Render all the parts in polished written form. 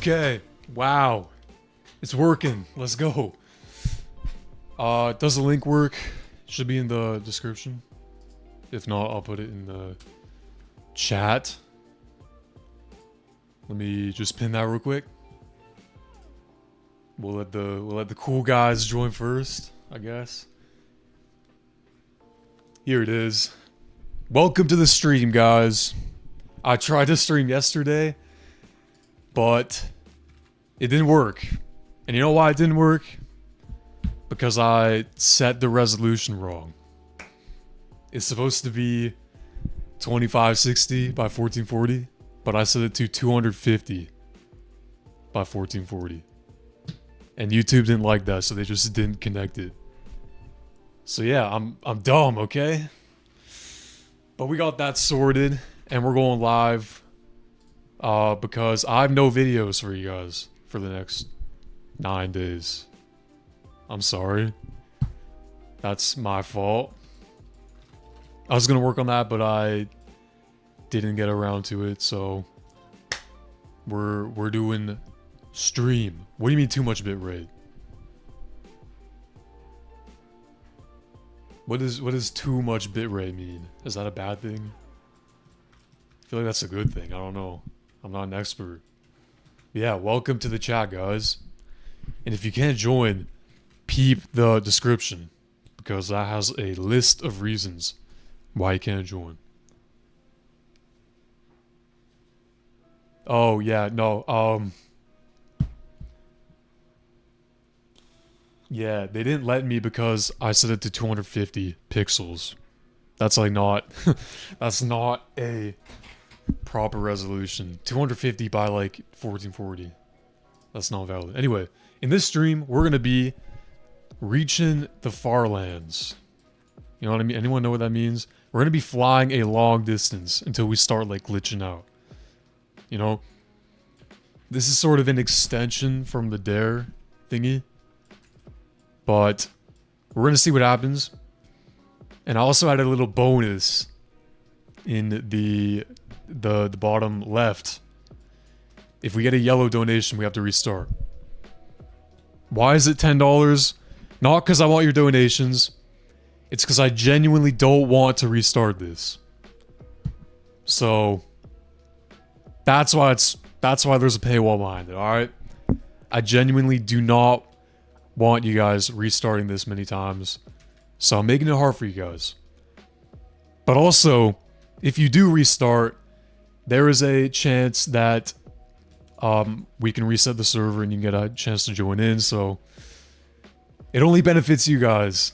Okay. Wow. It's working. Let's go. Does the link work? Should be in the description. If not, I'll put it in the chat. Let me just pin that real quick. We'll let the cool guys join first, I guess. Here it is. Welcome to the stream, guys. I tried to stream yesterday, but it didn't work. And you know why it didn't work? Because I set the resolution wrong. It's supposed to be 2560 by 1440, but I set it to 250 by 1440. And YouTube didn't like that, so they just didn't connect it. So yeah, I'm dumb, okay? But we got that sorted, and we're going live because I have no videos for you guys for the next 9 days. I'm sorry. That's my fault. I was gonna work on that, but I didn't get around to it, so we're doing stream. What do you mean too much bitrate? What does too much bitrate mean? Is that a bad thing? I feel like that's a good thing. I don't know. I'm not an expert. Yeah, welcome to the chat, guys. And if you can't join, peep the description, because that has a list of reasons why you can't join. Oh, yeah, no, yeah, they didn't let me because I set it to 250 pixels. That's like not... that's not a proper resolution. 250 by like 1440. That's not valid. Anyway, in this stream, we're gonna be reaching the Farlands. You know what I mean? Anyone know what that means? We're gonna be flying a long distance until we start like glitching out. You know? This is sort of an extension from the Dare thingy. But we're gonna see what happens. And I also added a little bonus in the bottom left. If we get a yellow donation, we have to restart. Why is it $10? Not because I want your donations. It's because I genuinely don't want to restart this. So that's why there's a paywall behind it, alright? I genuinely do not want you guys restarting this many times. So I'm making it hard for you guys. But also, if you do restart, there is a chance that we can reset the server and you can get a chance to join in. So it only benefits you guys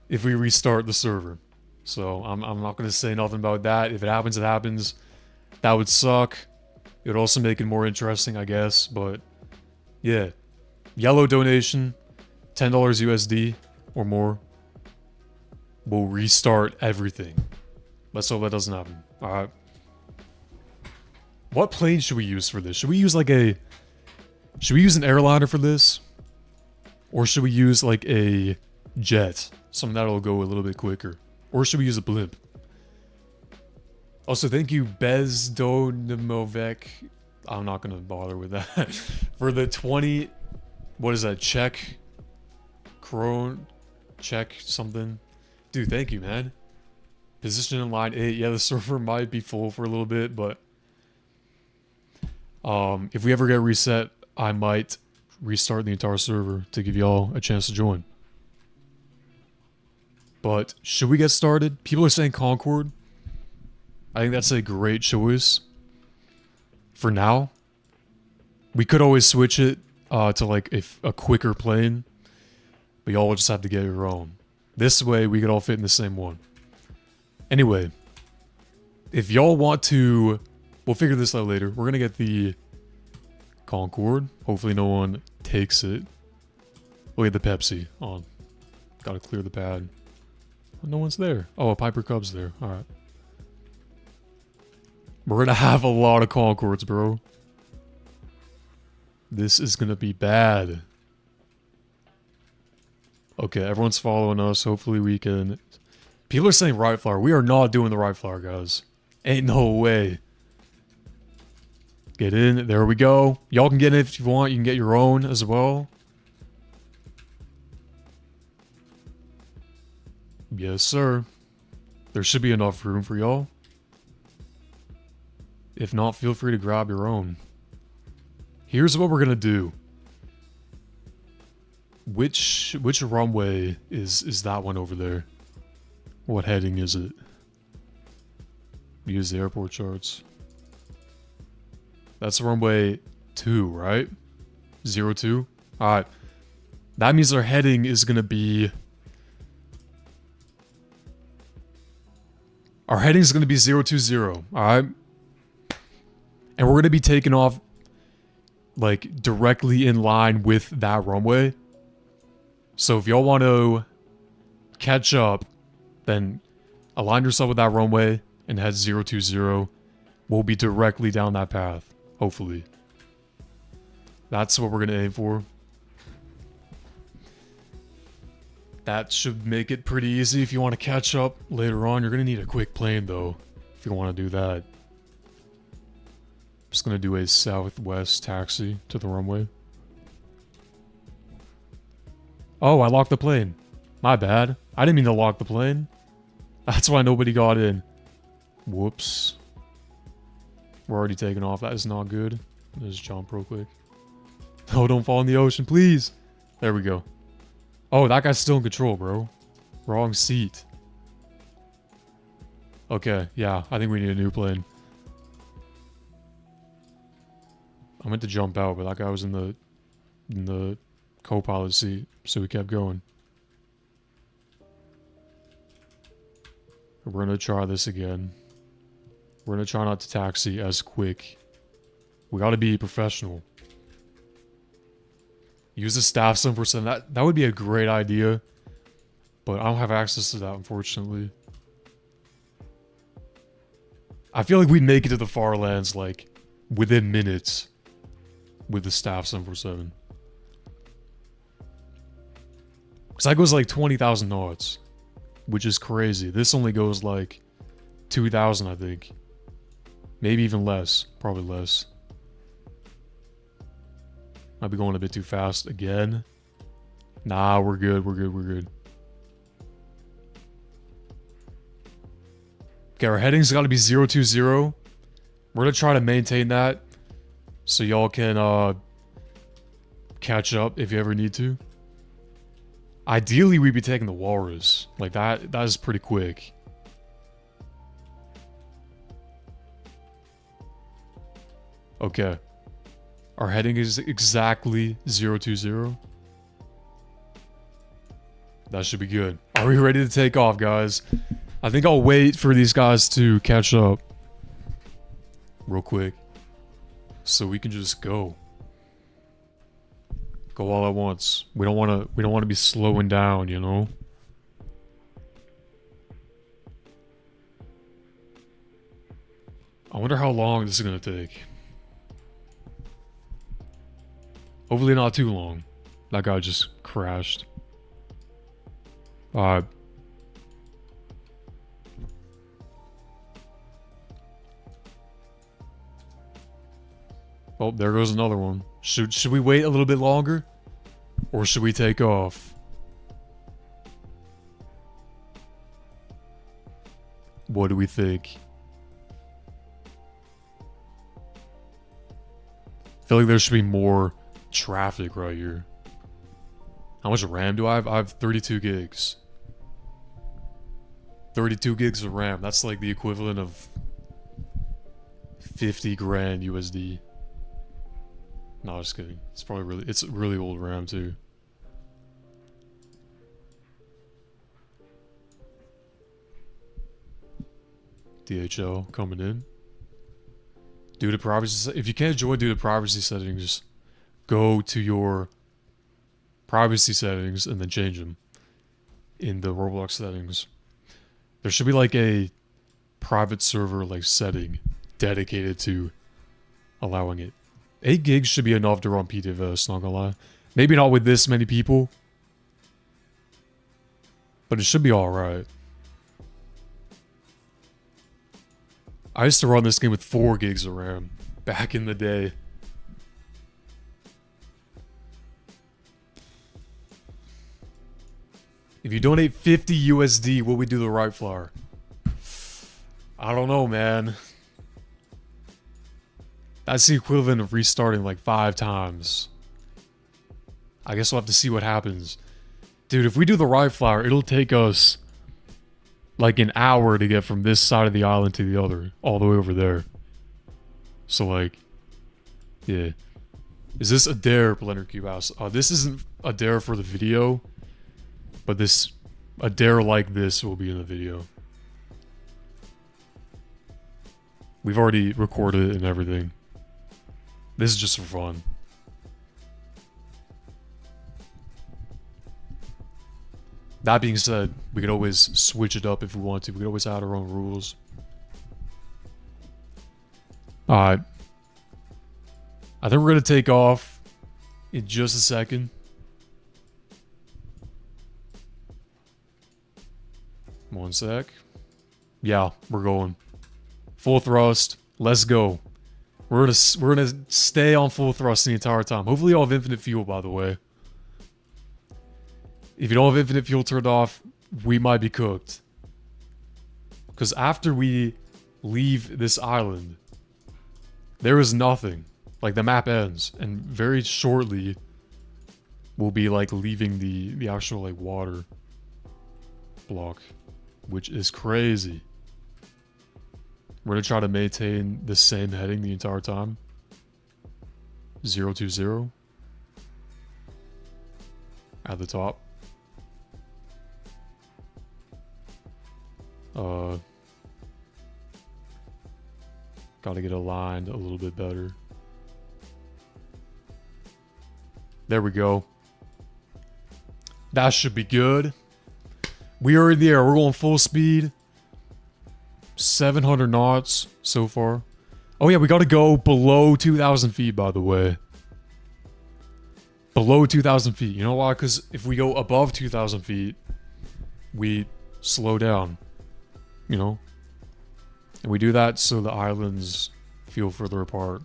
if we restart the server. So I'm not going to say nothing about that. If it happens, it happens. That would suck. It would also make it more interesting, I guess. But yeah, yellow donation, $10 USD or more, will restart everything. Let's hope that doesn't happen. Alright. What plane should we use for this? Should we use like a... Should we use an airliner for this? Or should we use like a jet? Something that'll go a little bit quicker. Or should we use a blimp? Also, thank you, Bezdonovek. I'm not gonna bother with that. For the 20... What is that? Czech something. Dude, thank you, man. Position in line 8. Yeah, the server might be full for a little bit, but if we ever get reset, I might restart the entire server to give y'all a chance to join. But should we get started? People are saying Concorde. I think that's a great choice. For now. We could always switch it to like a quicker plane. But y'all will just have to get your own. This way, we could all fit in the same one. Anyway, if y'all want to... We'll figure this out later. We're gonna get the Concorde. Hopefully no one takes it. We'll get the Pepsi on. Gotta clear the pad. No one's there. Oh, a Piper Cub's there. Alright. We're gonna have a lot of Concords, bro. This is gonna be bad. Okay, everyone's following us. Hopefully we can... People are saying right flower. We are not doing the right flower, guys. Ain't no way. Get in. There we go. Y'all can get in if you want. You can get your own as well. Yes, sir. There should be enough room for y'all. If not, feel free to grab your own. Here's what we're gonna do. Which runway is that one over there? What heading is it? Use the airport charts. That's runway 2, right? 02? Alright. That means our heading is gonna be... Our heading is gonna be 020, alright? And we're gonna be taking off, like, directly in line with that runway. So if y'all want to catch up, then align yourself with that runway and head 020. We'll be directly down that path, hopefully. That's what we're going to aim for. That should make it pretty easy if you want to catch up later on. You're going to need a quick plane, though, if you want to do that. Just going to do a southwest taxi to the runway. Oh, I locked the plane. My bad. I didn't mean to lock the plane. That's why nobody got in. Whoops. We're already taking off. That is not good. Let's jump real quick. Oh, don't fall in the ocean, please. There we go. Oh, that guy's still in control, bro. Wrong seat. Okay, yeah. I think we need a new plane. I meant to jump out, but that guy was in the co-pilot seat, so we kept going. We're gonna try this again. We're gonna try not to taxi as quick. We gotta be professional. Use the staff sim for some. That would be a great idea, but I don't have access to that, unfortunately. I feel like we'd make it to the Farlands, like, within minutes with the staff sim for 7. Because that goes like 20,000 knots, which is crazy. This only goes like 2,000, I think. Maybe even less. Probably less. Might be going a bit too fast again. Nah, we're good. We're good. We're good. Okay, our heading's got to be 020. We're going to try to maintain that so y'all can catch up if you ever need to. Ideally, we'd be taking the walrus. Like, that is pretty quick. Okay. Our heading is exactly 020. That should be good. Are we ready to take off, guys? I think I'll wait for these guys to catch up real quick so we can just go. Go all at once. We don't want to be slowing down, you know? I wonder how long this is going to take. Hopefully not too long. That guy just crashed. Oh, there goes another one. Should we wait a little bit longer? Or should we take off? What do we think? I feel like there should be more traffic right here. How much RAM do I have? I have 32 gigs. 32 gigs of RAM. That's like the equivalent of 50 grand USD. No, just kidding. It's probably it's really old RAM too. DHL coming in. Due to privacy, if you can't join due to privacy settings, go to your privacy settings and then change them in the Roblox settings. There should be like a private server like setting dedicated to allowing it. 8 gigs should be enough to run Ptfs, not gonna lie. Maybe not with this many people, but it should be alright. I used to run this game with 4 gigs of RAM. Back in the day. If you donate 50 USD, will we do the right flower? I don't know, man. That's the equivalent of restarting like 5 times. I guess we'll have to see what happens. Dude, if we do the right flower, it'll take us like an hour to get from this side of the island to the other. All the way over there. So like, yeah. Is this a dare, Blender Cube House? This isn't a dare for the video. But a dare like this will be in the video. We've already recorded it and everything. This is just for fun. That being said, we can always switch it up if we want to. We can always add our own rules. Alright. I think we're going to take off in just a second. One sec. Yeah, we're going. Full thrust. Let's go. We're gonna stay on full thrust the entire time. Hopefully you all have infinite fuel, by the way. If you don't have infinite fuel turned off, we might be cooked. Because after we leave this island, there is nothing. Like, the map ends. And very shortly, we'll be, like, leaving the actual, like, water block. Which is crazy. We're gonna try to maintain the same heading the entire time. 020. At the top. Gotta get aligned a little bit better. There we go. That should be good. We are in the air. We're going full speed. 700 knots so far. Oh yeah, we gotta go below 2,000 feet, by the way. Below 2,000 feet. You know why? Because if we go above 2,000 feet, we slow down. You know? And we do that so the islands feel further apart.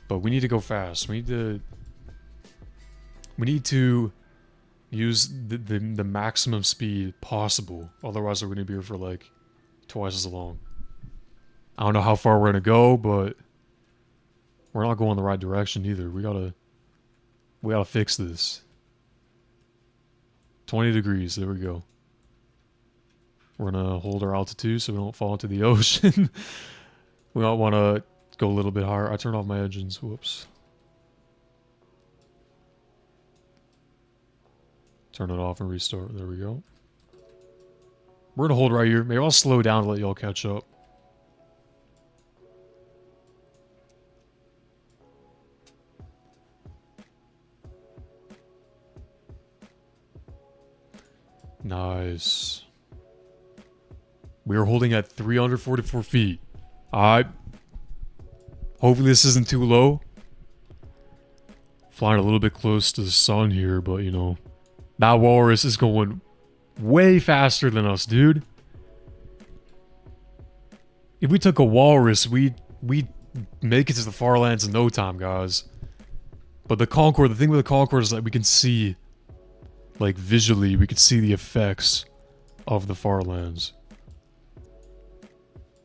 But we need to go fast. We need to use the maximum speed possible. Otherwise, we're going to be here for like twice as long. I don't know how far we're going to go, but we're not going the right direction either. We gotta fix this. 20 degrees. There we go. We're going to hold our altitude so we don't fall into the ocean. We might want to go a little bit higher. I turned off my engines. Whoops. Turn it off and restart. There we go. We're going to hold right here. Maybe I'll slow down to let y'all catch up. Nice. We are holding at 344 feet. Alright. Hopefully this isn't too low. Flying a little bit close to the sun here, but you know. That walrus is going way faster than us, dude. If we took a walrus, we'd make it to the Farlands in no time, guys. But the Concorde, the thing with the Concorde is that we can see, like visually, we can see the effects of the Farlands.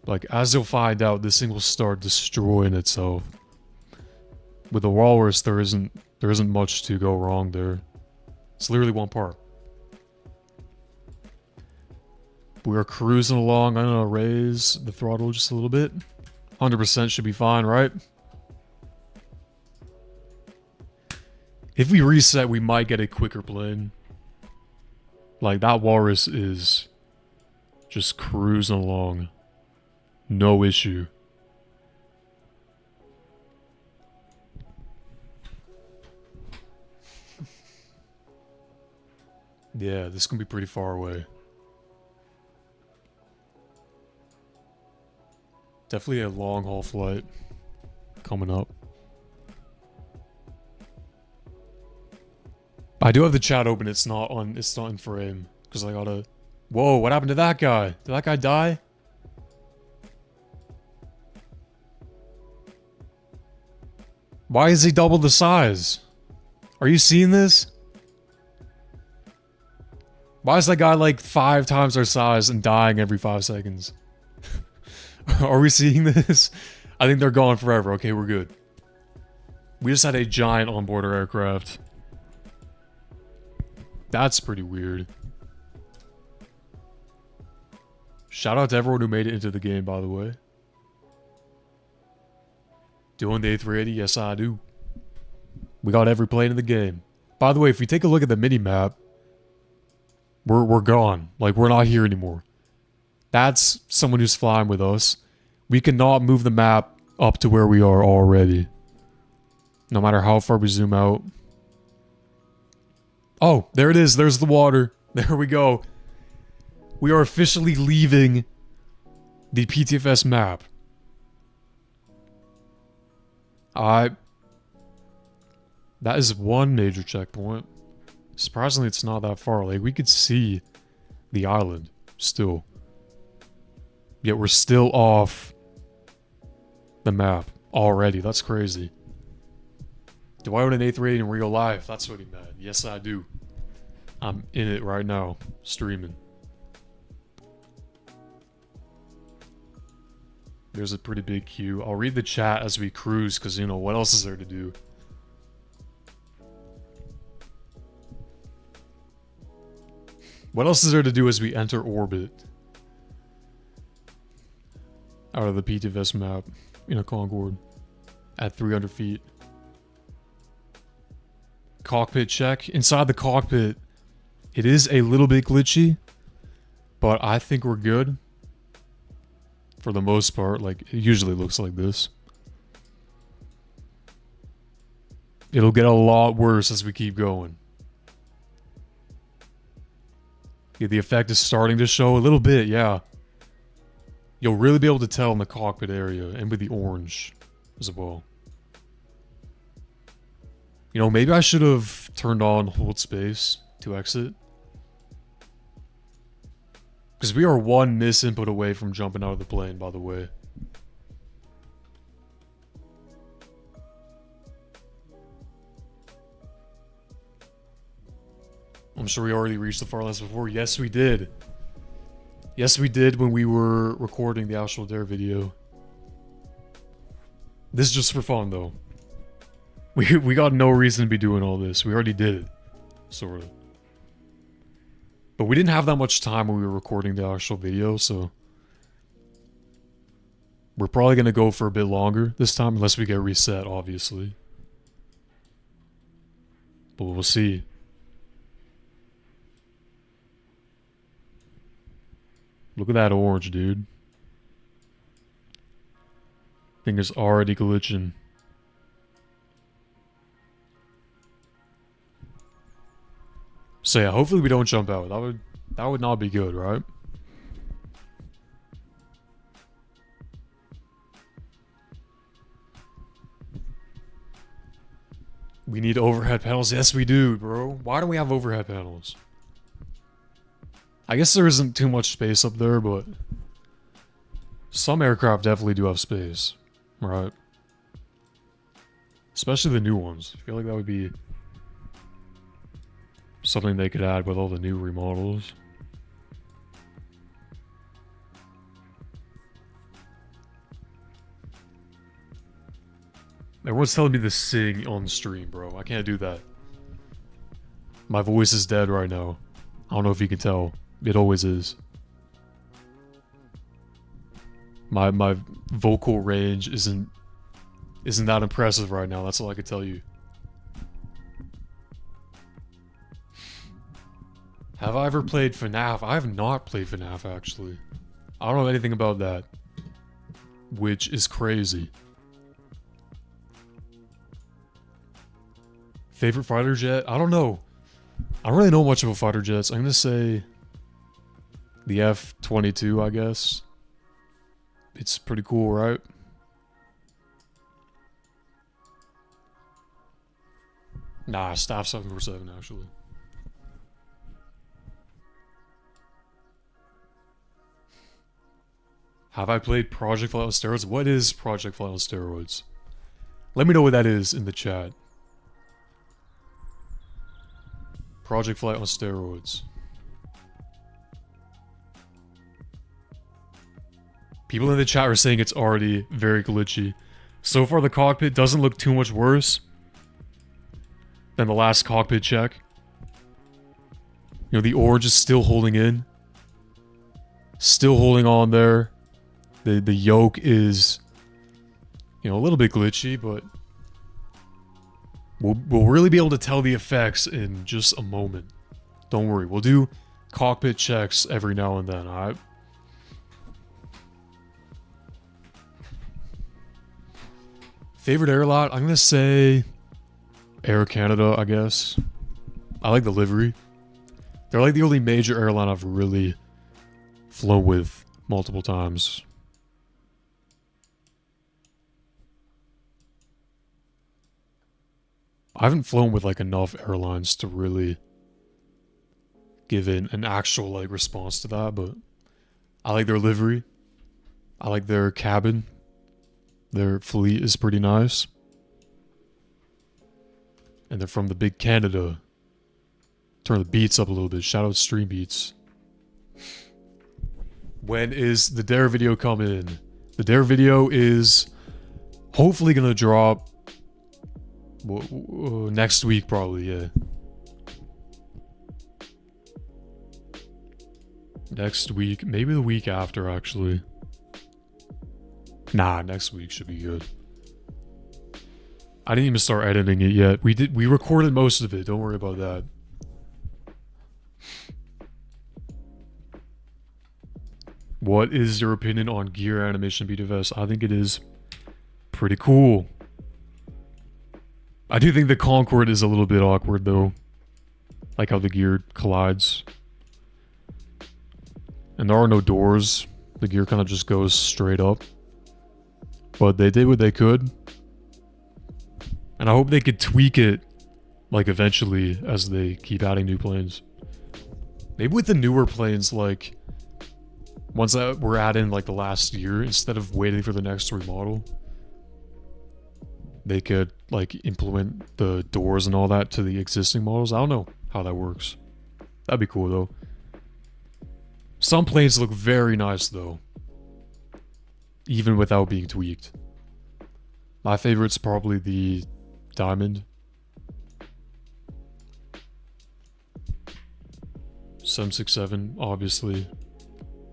Like, as you'll find out, this thing will start destroying itself. With the walrus, there isn't much to go wrong there. It's literally one part. We're cruising along. I'm gonna raise the throttle just a little bit. 100% should be fine, right? If we reset, we might get a quicker plane. Like, that walrus is just cruising along. No issue. Yeah, this can be pretty far away. Definitely a long haul flight coming up. I do have the chat open. It's not in frame because I gotta. Whoa! What happened to that guy? Did that guy die? Why is he double the size? Are you seeing this? Why is that guy like 5 times our size and dying every 5 seconds? Are we seeing this? I think they're gone forever. Okay, we're good. We just had a giant onboard aircraft. That's pretty weird. Shout out to everyone who made it into the game, by the way. Doing the A380? Yes, I do. We got every plane in the game. By the way, if we take a look at the mini-map, we're gone. Like, we're not here anymore. That's someone who's flying with us. We cannot move the map up to where we are already. No matter how far we zoom out. Oh, there it is. There's the water. There we go. We are officially leaving the Ptfs map. That is one major checkpoint. Surprisingly, it's not that far. Like, we could see the island still. Yet we're still off the map already. That's crazy. Do I own an A380 in real life? That's what he meant. Yes, I do. I'm in it right now, streaming. There's a pretty big queue. I'll read the chat as we cruise, because, you know, what else is there to do? What else is there to do as we enter orbit? Out of the Ptfs map in a Concorde at 300 feet. Cockpit check. Inside the cockpit, it is a little bit glitchy, but I think we're good. For the most part, like, it usually looks like this. It'll get a lot worse as we keep going. Yeah, the effect is starting to show a little bit, yeah. You'll really be able to tell in the cockpit area and with the orange as well. You know, maybe I should have turned on hold space to exit. Because we are one misinput away from jumping out of the plane, by the way. I'm sure we already reached the Farlands before. Yes, we did. Yes, we did when we were recording the actual Dare video. This is just for fun, though. We got no reason to be doing all this. We already did it. Sort of. But we didn't have that much time when we were recording the actual video, so... We're probably going to go for a bit longer this time, unless we get reset, obviously. But we'll see. Look at that orange, dude. Thing is already glitching. So yeah, hopefully we don't jump out. That would not be good, right? We need overhead panels. Yes, we do, bro. Why don't we have overhead panels? I guess there isn't too much space up there, but some aircraft definitely do have space, right? Especially the new ones. I feel like that would be something they could add with all the new remodels. Everyone's telling me to sing on stream, bro. I can't do that. My voice is dead right now. I don't know if you can tell. It always is. My vocal range isn't that impressive right now. That's all I can tell you. Have I ever played FNAF? I have not played FNAF, actually. I don't know anything about that. Which is crazy. Favorite fighter jet? I don't know. I don't really know much about fighter jets. I'm gonna say the F-22, I guess. It's pretty cool, right? Nah, Staff 747, actually. Have I played Project Flight on Steroids? What is Project Flight on Steroids? Let me know what that is in the chat. Project Flight on steroids. People in the chat are saying it's already very glitchy. So far, the cockpit doesn't look too much worse than the last cockpit check. You know, the orange is still holding in. Still holding on there. The yoke is, you know, a little bit glitchy, but we'll really be able to tell the effects in just a moment. Don't worry, we'll do cockpit checks every now and then, alright? Favorite airline? I'm gonna say Air Canada, I guess. I like the livery. They're like the only major airline I've really flown with multiple times. I haven't flown with like enough airlines to really give in an actual like response to that, but I like their livery. I like their cabin. Their fleet is pretty nice. And they're from the big Canada. Turn the beats up a little bit. Shout out Stream Beats. When is the Dare video coming in? The Dare video is hopefully gonna drop next week probably, yeah. Next week, maybe the week after actually. Nah, next week should be good. I didn't even start editing it yet. We recorded most of it, don't worry about that. What is your opinion on gear animation Ptfs? I think it is pretty cool. I do think the Concorde is a little bit awkward though. Like how the gear collides. And there are no doors. The gear kind of just goes straight up. But they did what they could. And I hope they could tweak it, like, eventually as they keep adding new planes. Maybe with the newer planes, like, ones that were added in, like, the last year, instead of waiting for the next remodel, they could, like, implement the doors and all that to the existing models. I don't know how that works. That'd be cool, though. Some planes look very nice, though. Even without being tweaked. My favorite's probably the Diamond. 767, obviously.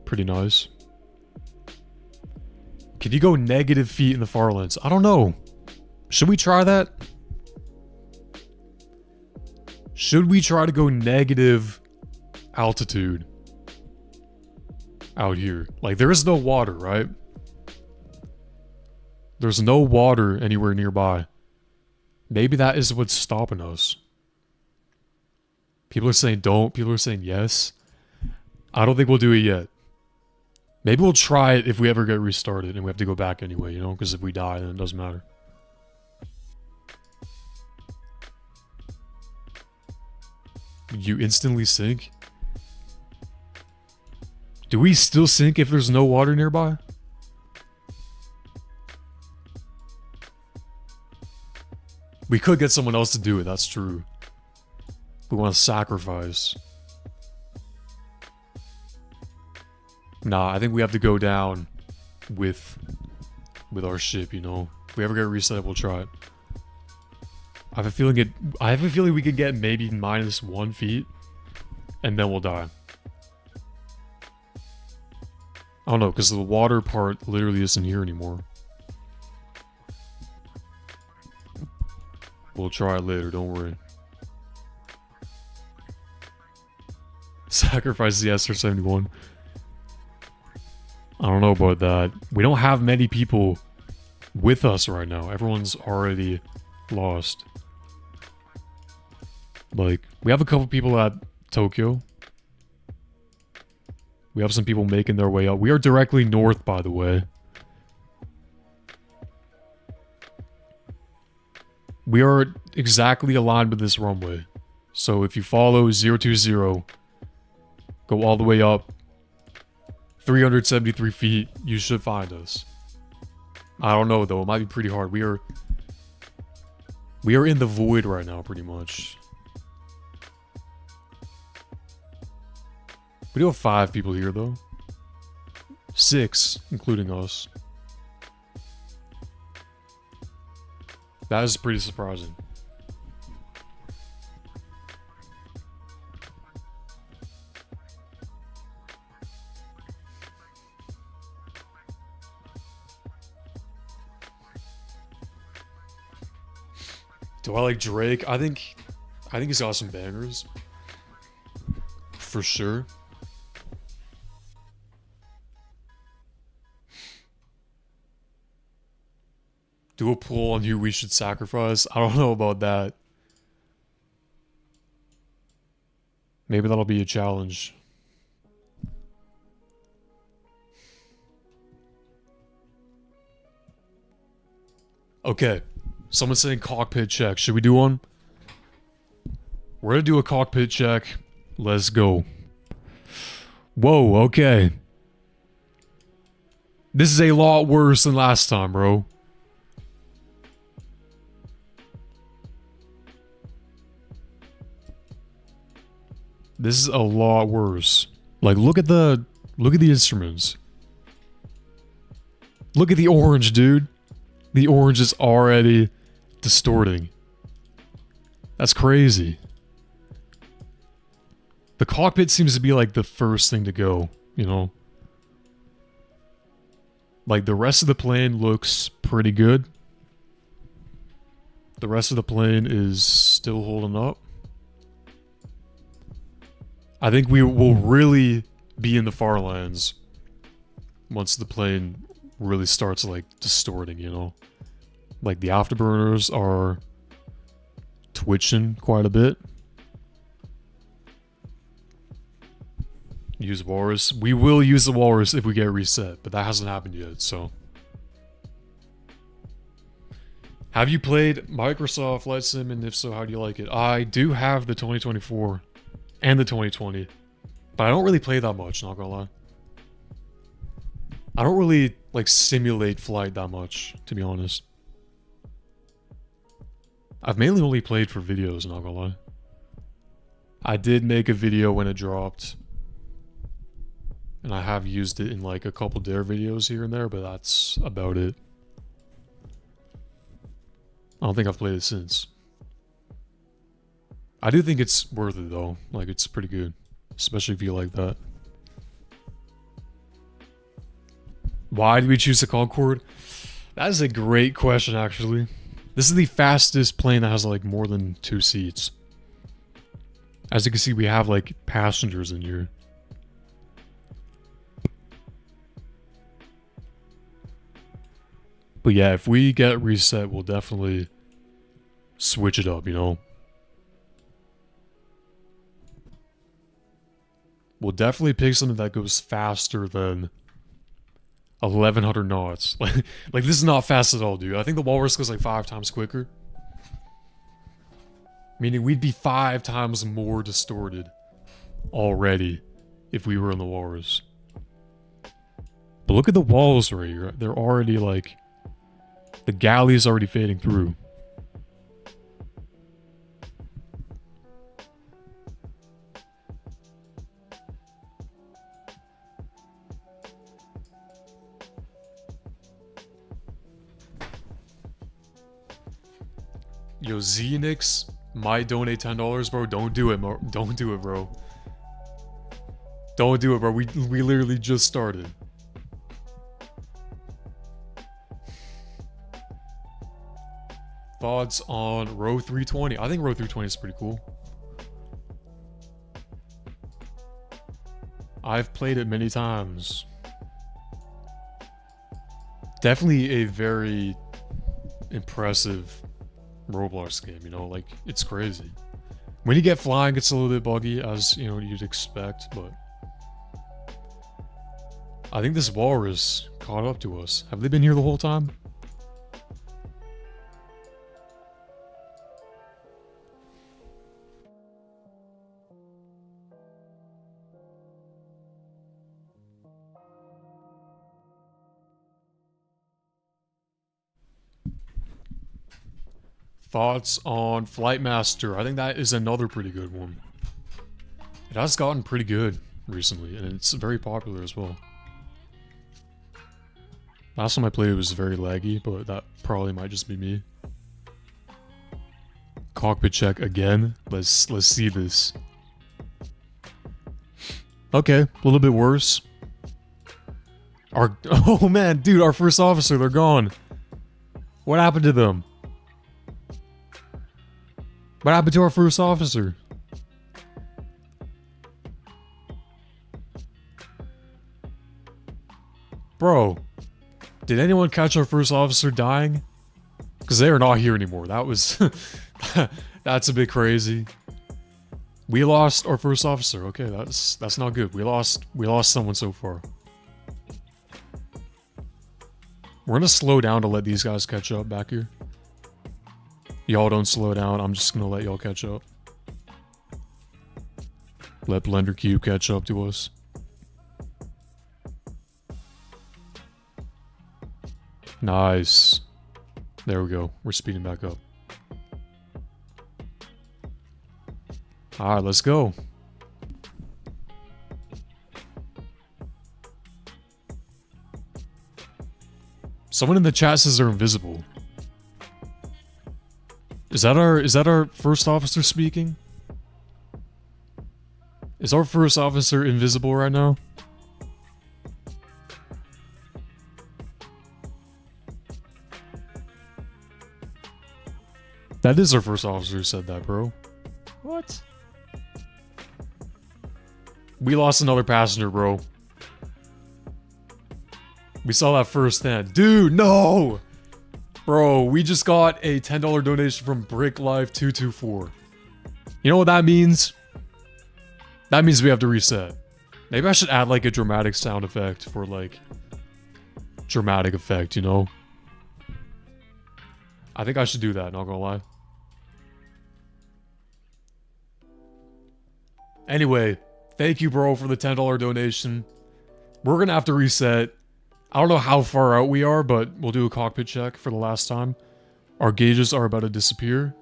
Pretty nice. Can you go negative feet in the Farlands? I don't know. Should we try that? Should we try to go negative altitude out here? Like, there is no water, right? There's no water anywhere nearby. Maybe that is what's stopping us. People are saying don't. People are saying yes. I don't think we'll do it yet. Maybe we'll try it if we ever get restarted and we have to go back anyway, you know? Because if we die, then it doesn't matter. You instantly sink? Do we still sink if there's no water nearby? We could get someone else to do it, that's true. We want to sacrifice. Nah, I think we have to go down with our ship, you know? If we ever get reset, we'll try it. I have a feeling we could get maybe -1 feet, and then we'll die. I don't know, because the water part literally isn't here anymore. We'll try it later, don't worry. Sacrifice the SR-71. I don't know about that. We don't have many people with us right now. Everyone's already lost. Like, we have a couple people at Tokyo. We have some people making their way up. We are directly north, by the way. We are exactly aligned with this runway. So if you follow 020, go all the way up 373 feet, you should find us. I don't know though, it might be pretty hard. We are We are in the void right now, pretty much. We do have 5 people here, though. 6, including us. That is pretty surprising. Do I like Drake? I think he's got some bangers. For sure. Do a poll on who we should sacrifice? I don't know about that. Maybe that'll be a challenge. Okay. Someone's saying cockpit check. Should we do one? We're gonna do a cockpit check. Let's go. Whoa, okay. This is a lot worse than last time, bro. This is a lot worse. Like, look at the instruments. Look at the orange, dude. The orange is already distorting. That's crazy. The cockpit seems to be like the first thing to go, you know? Like, the rest of the plane looks pretty good. The rest of the plane is still holding up. I think we will really be in the Farlands once the plane really starts, like, distorting, you know? Like, the afterburners are twitching quite a bit. Use walrus. We will use the walrus if we get reset, but that hasn't happened yet, so. Have you played Microsoft Flight Sim, and if so, how do you like it? I do have the 2024 and the 2020, but I don't really play that much, not gonna lie. I don't really, like, simulate flight that much, to be honest. I've mainly only played for videos, not gonna lie. I did make a video when it dropped, and I have used it in, like, a couple Dare videos here and there, but that's about it. I don't think I've played it since. I do think it's worth it, though. Like, it's pretty good. Especially if you like that. Why did we choose the Concorde? That is a great question, actually. This is the fastest plane that has, like, more than 2 seats. As you can see, we have, like, passengers in here. But yeah, if we get reset, we'll definitely switch it up, you know? We'll definitely pick something that goes faster than 1100 knots. Like this is not fast at all, dude. I think the Walrus goes like 5 times quicker. Meaning we'd be 5 times more distorted already if we were in the Walrus. But look at the walls right here. They're already like... The galley's already fading through. Yo, Xenix might donate $10, bro. Don't do it, bro. Don't do it, bro. Don't do it, bro. We literally just started. Thoughts on row 320? I think row 320 is pretty cool. I've played it many times. Definitely a very impressive Roblox game, you know, like, it's crazy. When you get flying, it's a little bit buggy, as, you know, you'd expect, but... I think this walrus caught up to us. Have they been here the whole time? Thoughts on Flight Master? I think that is another pretty good one. It has gotten pretty good recently, and it's very popular as well. Last time I played it was very laggy, but that probably might just be me. Cockpit check again. Let's see this. Okay, a little bit worse. Oh man, dude, our first officer, they're gone. What happened to them? What happened to our first officer? Bro, did anyone catch our first officer dying? Because they are not here anymore. That was... that's a bit crazy. We lost our first officer. Okay, that's not good. We lost someone so far. We're gonna slow down to let these guys catch up back here. Y'all don't slow down. I'm just gonna let y'all catch up. Let Blender Cube catch up to us. Nice. There we go. We're speeding back up. Alright, let's go. Someone in the chat says they're invisible. Is that our first officer speaking? Is our first officer invisible right now? That is our first officer who said that, bro. What? We lost another passenger, bro. We saw that firsthand. Dude, no! Bro, we just got a $10 donation from BrickLife224. You know what that means? That means we have to reset. Maybe I should add like a dramatic sound effect for like... dramatic effect, you know? I think I should do that, not gonna lie. Anyway, thank you, bro, for the $10 donation. We're gonna have to reset. I don't know how far out we are, but we'll do a cockpit check for the last time. Our gauges are about to disappear.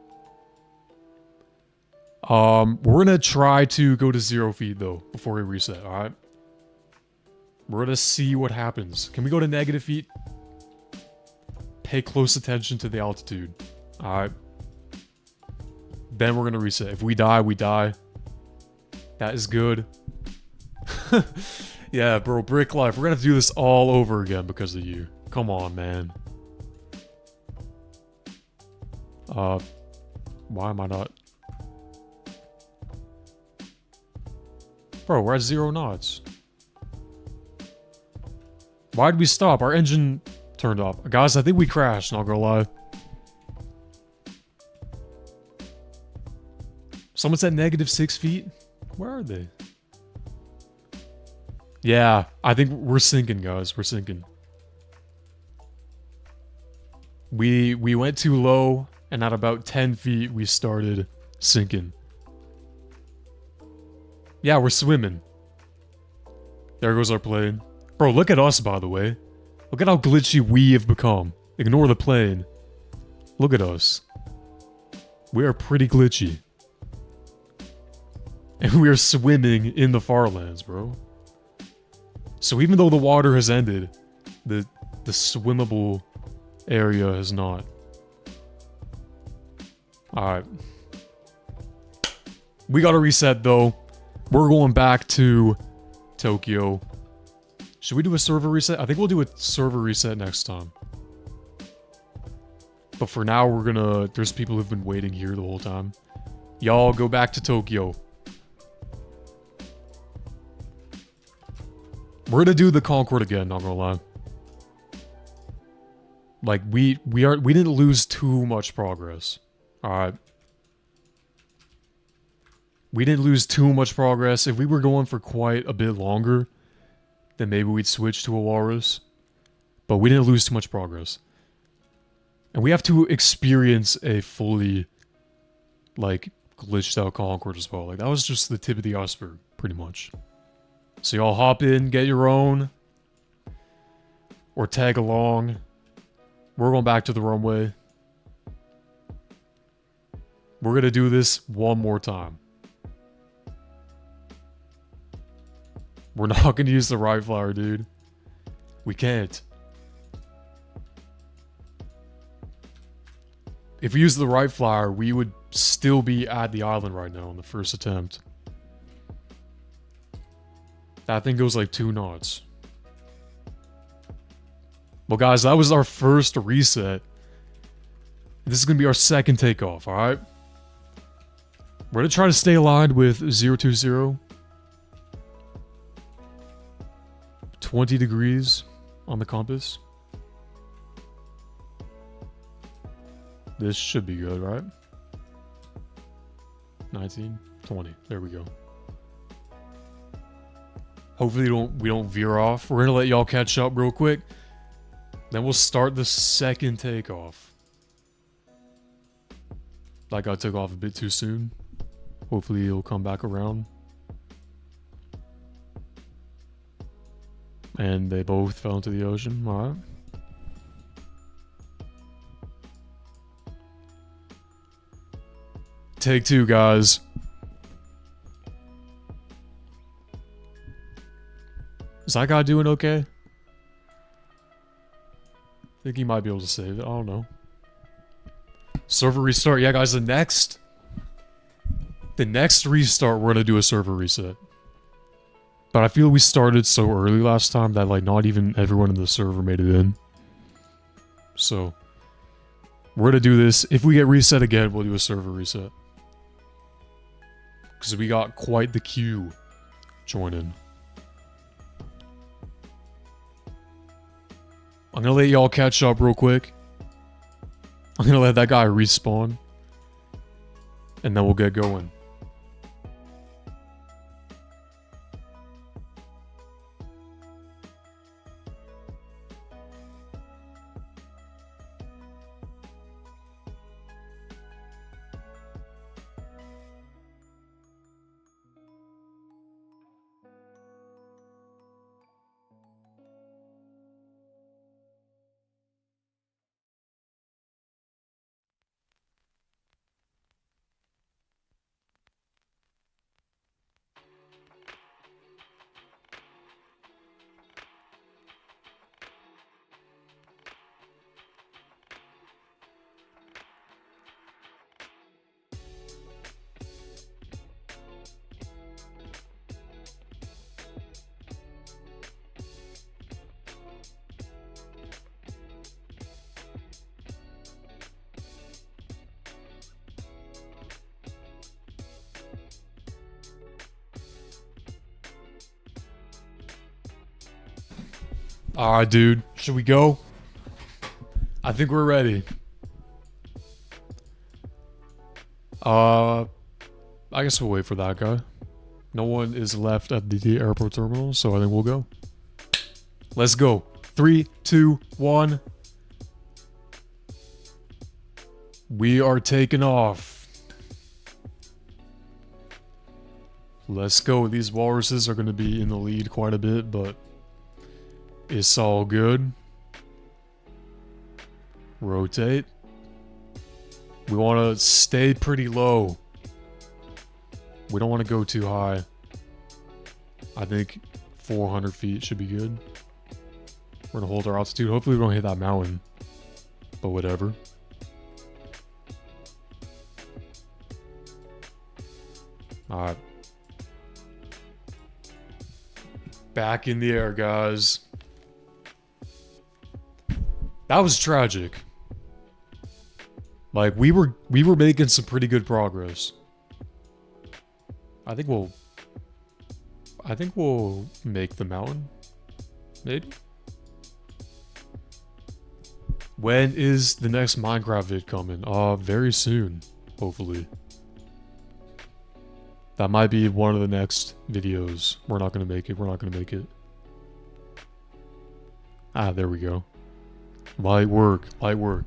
We're gonna try to go to 0 feet, though, before we reset, alright? We're gonna see what happens. Can we go to negative feet? Pay close attention to the altitude. Alright. Then we're gonna reset. If we die, we die. That is good. Yeah, bro, Brick Life. We're gonna have to do this all over again because of you. Come on, man. Why am I not... Bro, we're at 0 knots. Why did we stop? Our engine turned off. Guys, I think we crashed, not gonna lie. Someone said negative 6 feet? Where are they? Yeah, I think we're sinking, guys. We're sinking. We went too low, and at about 10 feet, we started sinking. Yeah, we're swimming. There goes our plane. Bro, look at us, by the way. Look at how glitchy we have become. Ignore the plane. Look at us. We are pretty glitchy. And we are swimming in the Farlands, bro. So even though the water has ended, the swimmable area has not. Alright. We gotta reset, though. We're going back to Tokyo. Should we do a server reset? I think we'll do a server reset next time. But for now, we're gonna... There's people who've been waiting here the whole time. Y'all, go back to Tokyo. We're gonna do the Concorde again, not gonna lie. Like, we didn't lose too much progress. Alright. We didn't lose too much progress. If we were going for quite a bit longer, then maybe we'd switch to a Walrus. But we didn't lose too much progress. And we have to experience a fully, like, glitched out Concorde as well. Like, that was just the tip of the iceberg, pretty much. So y'all hop in, get your own. Or tag along. We're going back to the runway. We're gonna do this one more time. We're not gonna use the right flower, dude. We can't. If we use the right flower, we would still be at the island right now on the first attempt. That thing goes like 2 knots. Well, guys, that was our first reset. This is going to be our second takeoff, alright? We're going to try to stay aligned with 020. 20 degrees on the compass. This should be good, right? 19, 20. There we go. Hopefully we don't veer off. We're going to let y'all catch up real quick. Then we'll start the second takeoff. That guy took off a bit too soon. Hopefully he'll come back around. And they both fell into the ocean. Alright. Take 2, guys. Is that guy doing okay? I think he might be able to save it. I don't know. Server restart. Yeah, guys, the next restart, we're going to do a server reset. But I feel we started so early last time that, like, not even everyone in the server made it in. So, we're going to do this. If we get reset again, we'll do a server reset. Because we got quite the queue joining. I'm going to let y'all catch up real quick. I'm going to let that guy respawn. And then we'll get going. Alright, dude. Should we go? I think we're ready. I guess we'll wait for that guy. No one is left at the airport terminal, so I think we'll go. Let's go. 3, 2, 1. We are taking off. Let's go. These walruses are going to be in the lead quite a bit, but it's all good. Rotate. We want to stay pretty low. We don't want to go too high. I think 400 feet should be good. We're going to hold our altitude. Hopefully we don't hit that mountain. But whatever. Alright. Back in the air, guys. That was tragic. Like, we were making some pretty good progress. I think we'll make the mountain. Maybe. When is the next Minecraft vid coming? Very soon, hopefully. That might be one of the next videos. We're not gonna make it. We're not gonna make it. Ah, there we go. Light work. Light work.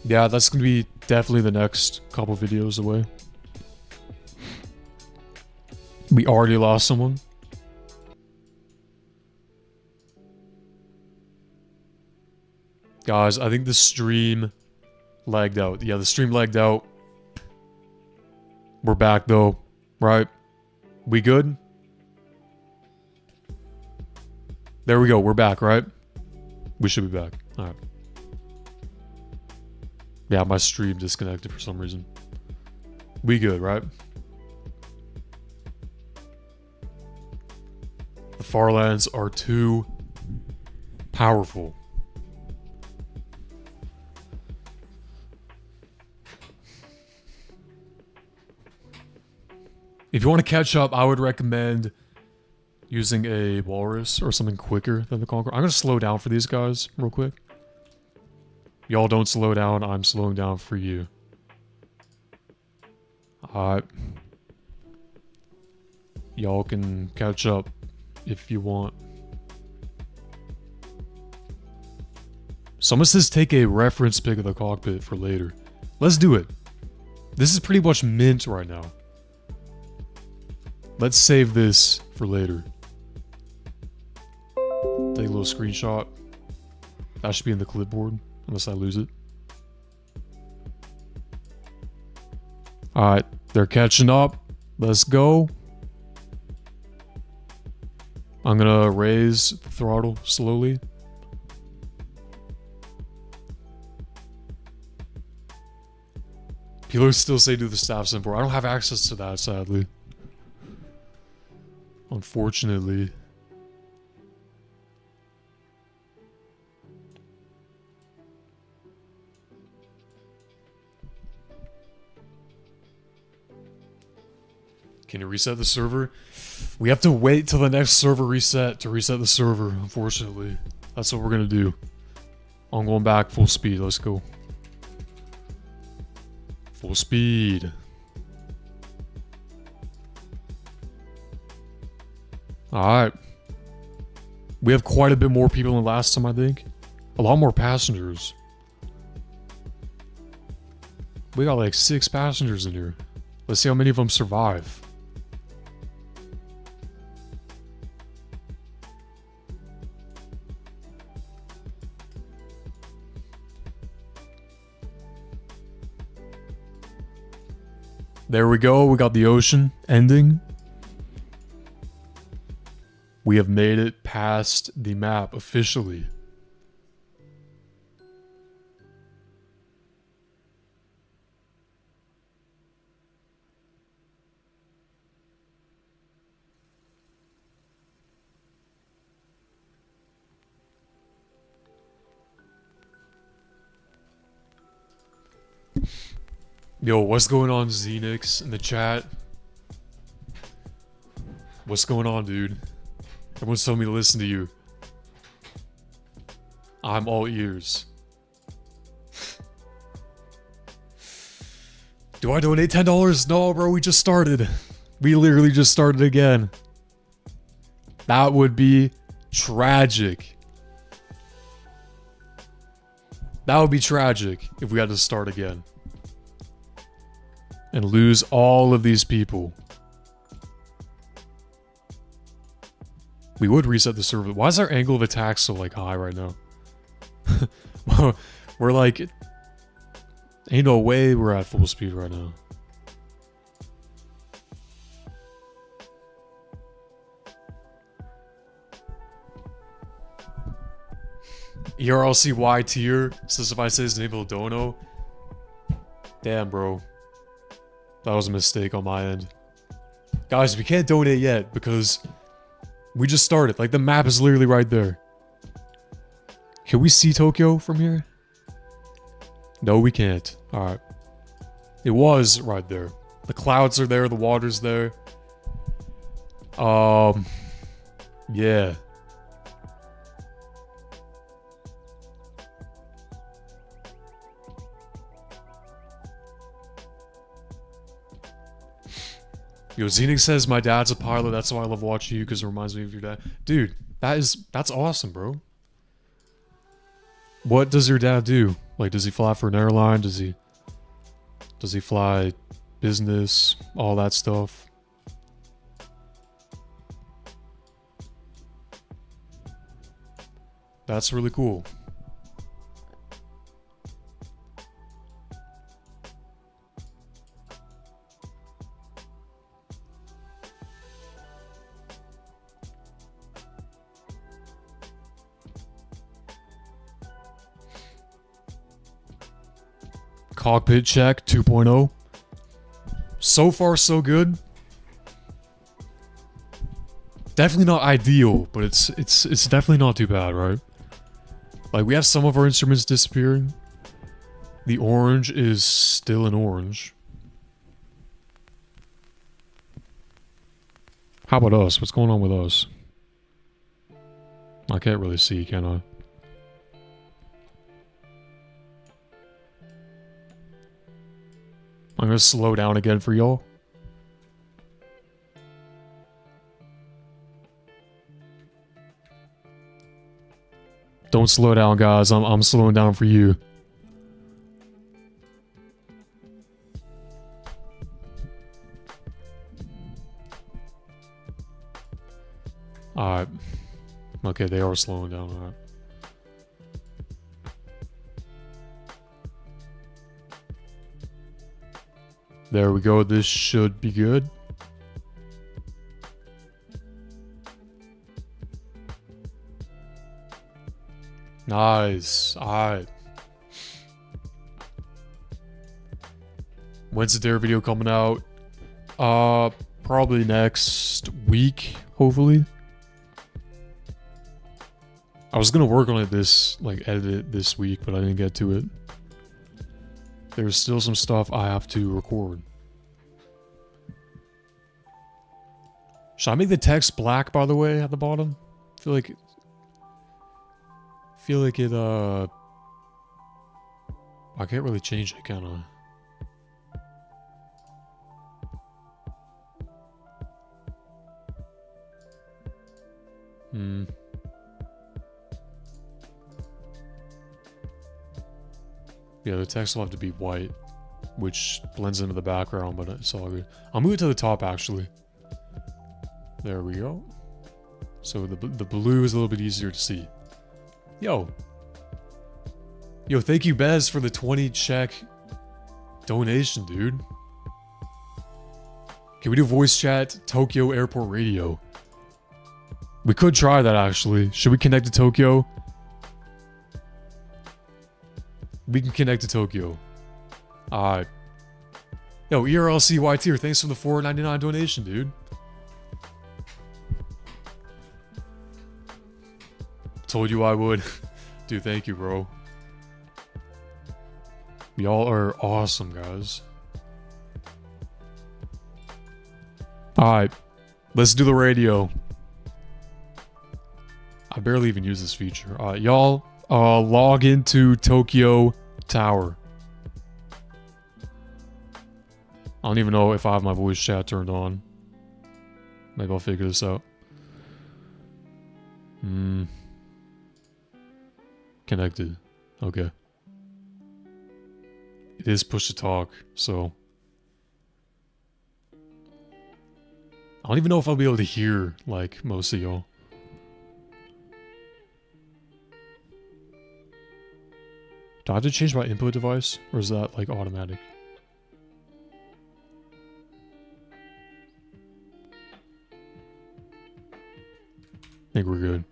Yeah, that's gonna be definitely the next couple videos away. We already lost someone. Guys, I think the stream Lagged out. Yeah, the stream lagged out. We're back though, right? We good? There we go. We're back, right? We should be back. All right. Yeah, my stream disconnected for some reason. We good, right? The Farlands are too powerful. If you want to catch up, I would recommend using a walrus or something quicker than the Conqueror. I'm going to slow down for these guys real quick. Y'all don't slow down. I'm slowing down for you. Alright. Y'all can catch up if you want. Someone says take a reference pic of the cockpit for later. Let's do it. This is pretty much mint right now. Let's save this for later. Take a little screenshot. That should be in the clipboard, unless I lose it. Alright, they're catching up. Let's go. I'm gonna raise the throttle slowly. People still say do the staff symbol. I don't have access to that, sadly. Unfortunately. Can you reset the server? We have to wait till the next server reset to reset the server, unfortunately. That's what we're gonna do. I'm going back full speed. Let's go. Full speed. Alright. We have quite a bit more people than last time, I think. A lot more passengers. We got like 6 passengers in here. Let's see how many of them survive. There we go. We got the ocean ending. We have made it past the map officially. Yo, what's going on, Xenix, in the chat? What's going on, dude? Everyone's telling me to listen to you. I'm all ears. Do I donate $10? No, bro, we just started. We literally just started again. That would be tragic. That would be tragic if we had to start again. And lose all of these people. We would reset the server. Why is our angle of attack so like high right now? We're like... Ain't no way we're at full speed right now. ERLCY tier says if I say his name, he'll dono. Damn, bro. That was a mistake on my end. Guys, we can't donate yet because we just started. Like, the map is literally right there. Can we see Tokyo from here? No, we can't. Alright. It was right there. The clouds are there, the water's there. Yeah. Yo, Xenix says, my dad's a pilot, that's why I love watching you, because it reminds me of your dad. Dude, that's awesome, bro. What does your dad do? Like, does he fly for an airline? Does he fly business? All that stuff? That's really cool. Cockpit check 2.0. So far, so good. Definitely not ideal, but it's definitely not too bad, right? Like, we have some of our instruments disappearing. The orange is still an orange. How about us? What's going on with us? I can't really see, can I? I'm gonna slow down again for y'all. Don't slow down, guys. I'm slowing down for you. Alright. Okay, they are slowing down, alright. There we go. This should be good. Nice. Alright. When's the Dare video coming out? Probably next week, hopefully. I was gonna work on it edit it this week, but I didn't get to it. There's still some stuff I have to record. Should I make the text black, by the way, at the bottom? I feel like it, I can't really change it, can I? Yeah, the text will have to be white, which blends into the background, but it's all good. I'll move it to the top, actually. There we go. So the blue is a little bit easier to see. Yo, thank you, Bez, for the 20 check donation, dude. Can we do voice chat Tokyo Airport Radio? We could try that, actually. Should we connect to Tokyo? We can connect to Tokyo. Alright. Yo, ERLCY tier, thanks for the $4.99 donation, dude. Told you I would. Dude, thank you, bro. Y'all are awesome, guys. Alright. Let's do the radio. I barely even use this feature. Y'all, log into Tokyo Tower. I don't even know if I have my voice chat turned on. Maybe I'll figure this out. Connected. Okay. It is push to talk, so... I don't even know if I'll be able to hear, like, most of y'all. Do I have to change my input device? Or is that, like, automatic? I think we're good.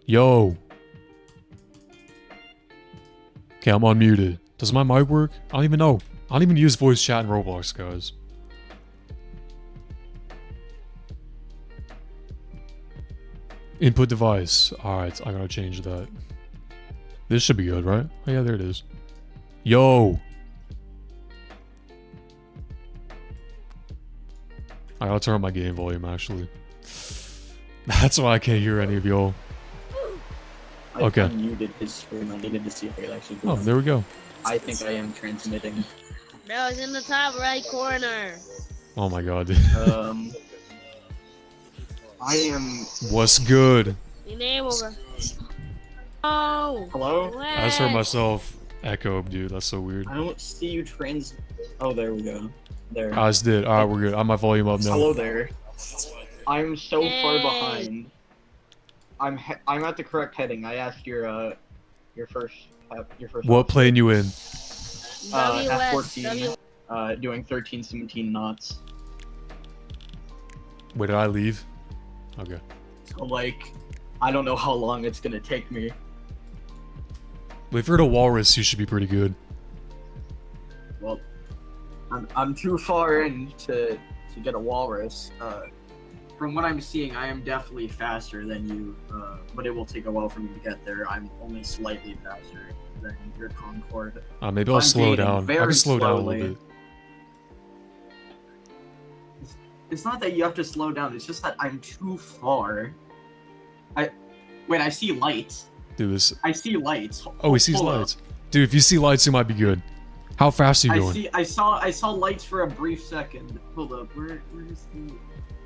Yo! Okay, I'm unmuted. Does my mic work? I don't even know. I don't even use voice chat in Roblox, guys. Input device. Alright, I gotta change that. This should be good, right? Oh yeah, there it is. Yo! I gotta turn up my game volume, actually. That's why I can't hear any of y'all. Okay. I unmuted his stream. I needed to see if it actually goes. Oh, there we go. I think I am transmitting. Bro, it's in the top right corner. Oh my god. I am... What's good? Your name over. Oh. Hello? What? I just heard myself echo, dude. That's so weird. I don't see you Oh, there we go. There. I just did. Alright, we're good. I have my volume up now. Hello there. I'm so far Yay. behind. I'm at the correct heading. I asked your first. What plane you in? F-14. Doing 13-17 knots. Wait, did I leave? Okay. So like, I don't know how long it's gonna take me. Well, if you're at a walrus, you should be pretty good. I'm too far in to get a walrus. From what I'm seeing, I am definitely faster than you, but it will take a while for me to get there. I'm only slightly faster than your Concorde. Maybe I'll slow down. I can slow down a little bit. It's not that you have to slow down. It's just that I'm too far. Wait. I see lights. Do this. I see lights. Oh, he sees lights. Dude, if you see lights, it might be good. How fast are you going? I saw lights for a brief second. Hold up. Where is the?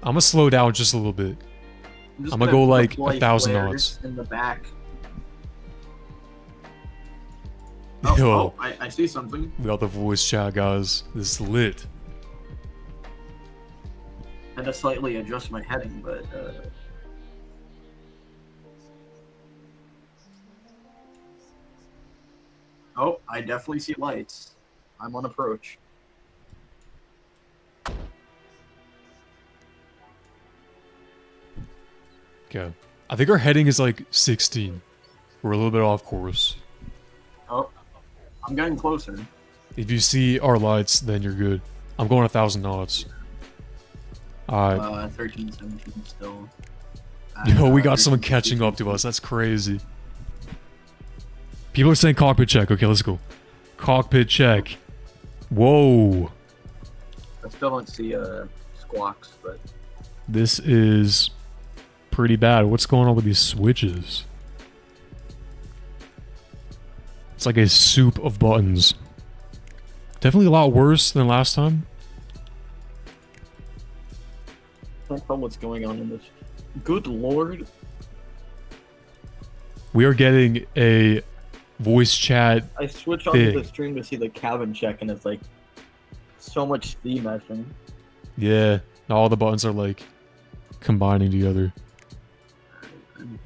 I'm gonna slow down just a little bit. I'm gonna go like 1,000 knots. In the back. Yo, I see something. we got the voice chat, guys. This is lit. I had to slightly adjust my heading, but oh, I definitely see lights. I'm on approach. Okay. I think our heading is like 16. We're a little bit off course. Oh, I'm getting closer. If you see our lights, then you're good. I'm going 1,000 knots. 13, 17 still. Yo, we got someone catching up to us. That's crazy. People are saying cockpit check. Okay, let's go. Cockpit check. Whoa. I still don't see squawks, but This is pretty bad. What's going on with these switches? It's like a soup of buttons. Definitely a lot worse than last time. I don't know what's going on in this. Good lord. We are getting a voice chat. I switch on thing. the stream to see the cabin check, and it's like so much theme meshing. Yeah, all the buttons are like combining together.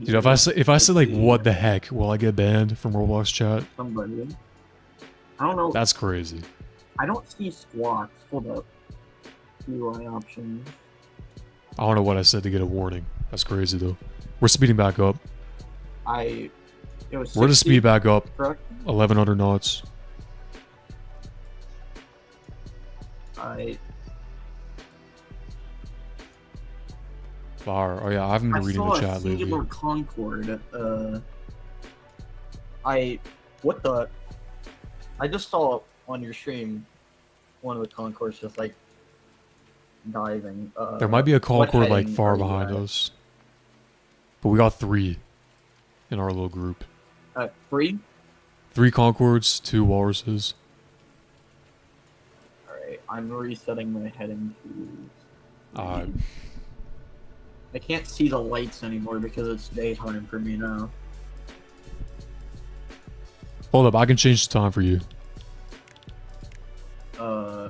Dude, if I say like what the heck, will I get banned from Roblox chat? Somebody. I don't know. That's crazy. I don't see squawks. Hold up. UI options. I don't know what I said to get a warning. That's crazy though. We're speeding back up. It was We're to 60, speed back up. correct? 1,100 knots. Fire. Oh yeah, I haven't been reading the chat I saw a singular lately. Concorde. What the? I just saw on your stream one of the Concords just like diving. There might be a Concorde like heading far are you behind at? us. But we got 3 in our little group. 3? 3 Concords, 2 walruses. Alright, I'm resetting my heading to... I can't see the lights anymore because it's daytime for me now. Hold up, I can change the time for you. Sure.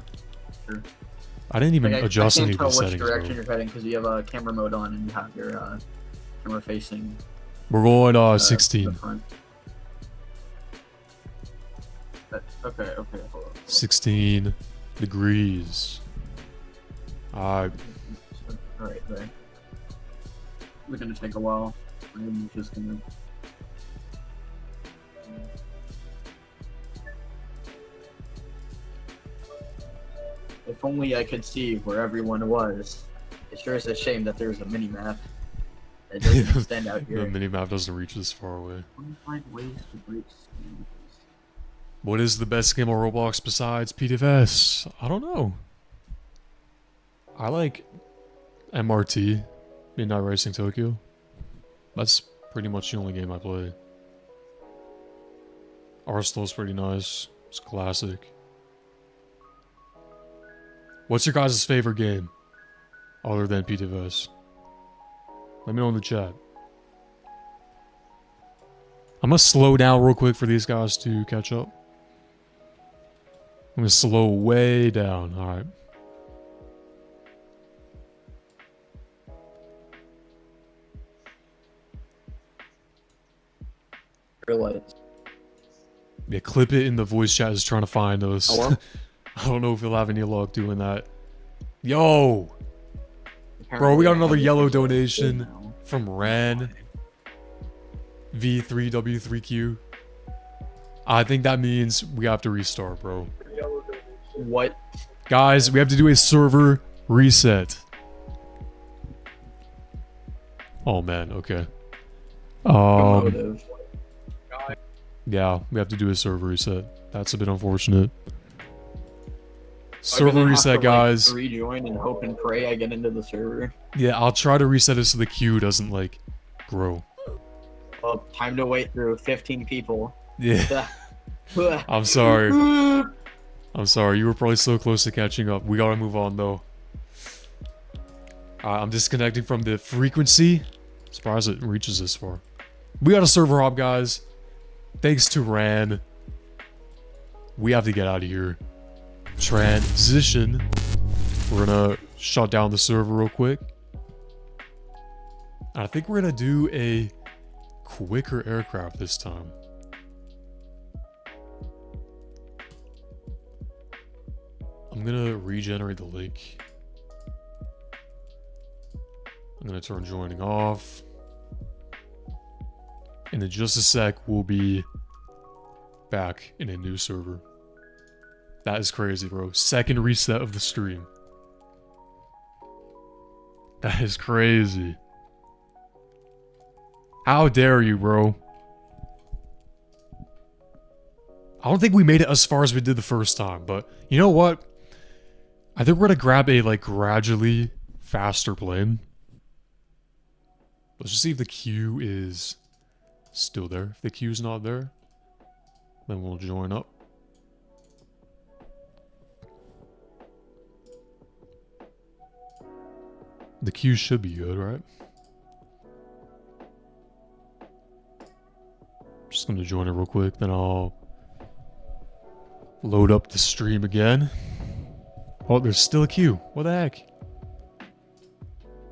I didn't even adjust any I of can't the tell which settings, direction bro. you're heading because you have a camera mode on and you have your camera facing We're going the 16. front. Okay, hold on. 16 degrees. Alright, there. It's gonna take a while. I'm just gonna... If only I could see where everyone was. It sure is a shame that there's a mini-map that doesn't extend out The here. minimap doesn't reach this far away. 25 ways to break speed. What is the best game on Roblox besides Ptfs? I don't know. I like MRT, Midnight Racing Tokyo. That's pretty much the only game I play. Arsenal's pretty nice. It's classic. What's your guys' favorite game? Other than Ptfs? Let me know in the chat. I'm gonna slow down real quick for these guys to catch up. I'm gonna slow way down. Alright. Realize. Yeah, clip it in the voice chat is trying to find us. Oh, well. I don't know if you'll have any luck doing that. Yo! Bro, Apparently we got I another have yellow it donation now. from Ran. V3W3Q. I think that means we have to restart, bro. What? Guys, we have to do a server reset. Oh man, okay. Motive. Yeah, we have to do a server reset. That's a bit unfortunate. I'm Server gonna have reset, to, like, guys. rejoin and hope and pray I get into the server. Yeah, I'll try to reset it so the queue doesn't like grow. Well, time to wait through 15 people. Yeah. I'm sorry. I'm sorry. You were probably so close to catching up. We gotta move on though. I'm disconnecting from the frequency. Surprised it reaches this far. We got a server hop, guys. Thanks to Ran. We have to get out of here. Transition. We're gonna shut down the server real quick. And I think we're gonna do a quicker aircraft this time. I'm gonna regenerate the link. I'm gonna turn joining off. And in just a sec, we'll be back in a new server. That is crazy, bro. Second reset of the stream. That is crazy. How dare you, bro? I don't think we made it as far as we did the first time, but you know what? I think we're gonna grab a, like, gradually faster plane. Let's just see if the queue is still there. If the queue's not there, then we'll join up. The queue should be good, right? Just gonna join it real quick, then I'll load up the stream again. Oh, there's still a queue. What the heck?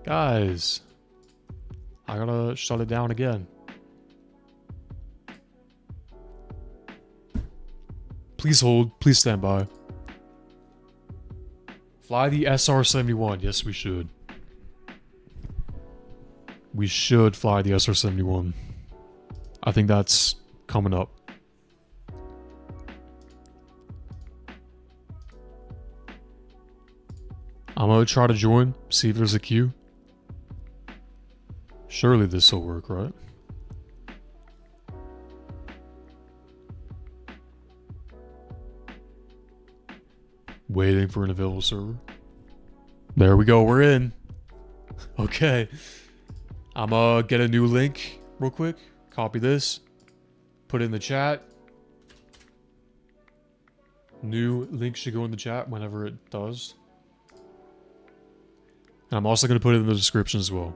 Guys. I gotta shut it down again. Please hold. Please stand by. Fly the SR-71. Yes, we should. We should fly the SR-71. I think that's coming up. I'm gonna try to join, see if there's a queue. Surely this will work, right? Waiting for an available server. There we go, we're in. Okay. I'm gonna get a new link real quick. Copy this. Put it in the chat. New link should go in the chat whenever it does. And I'm also gonna put it in the description as well.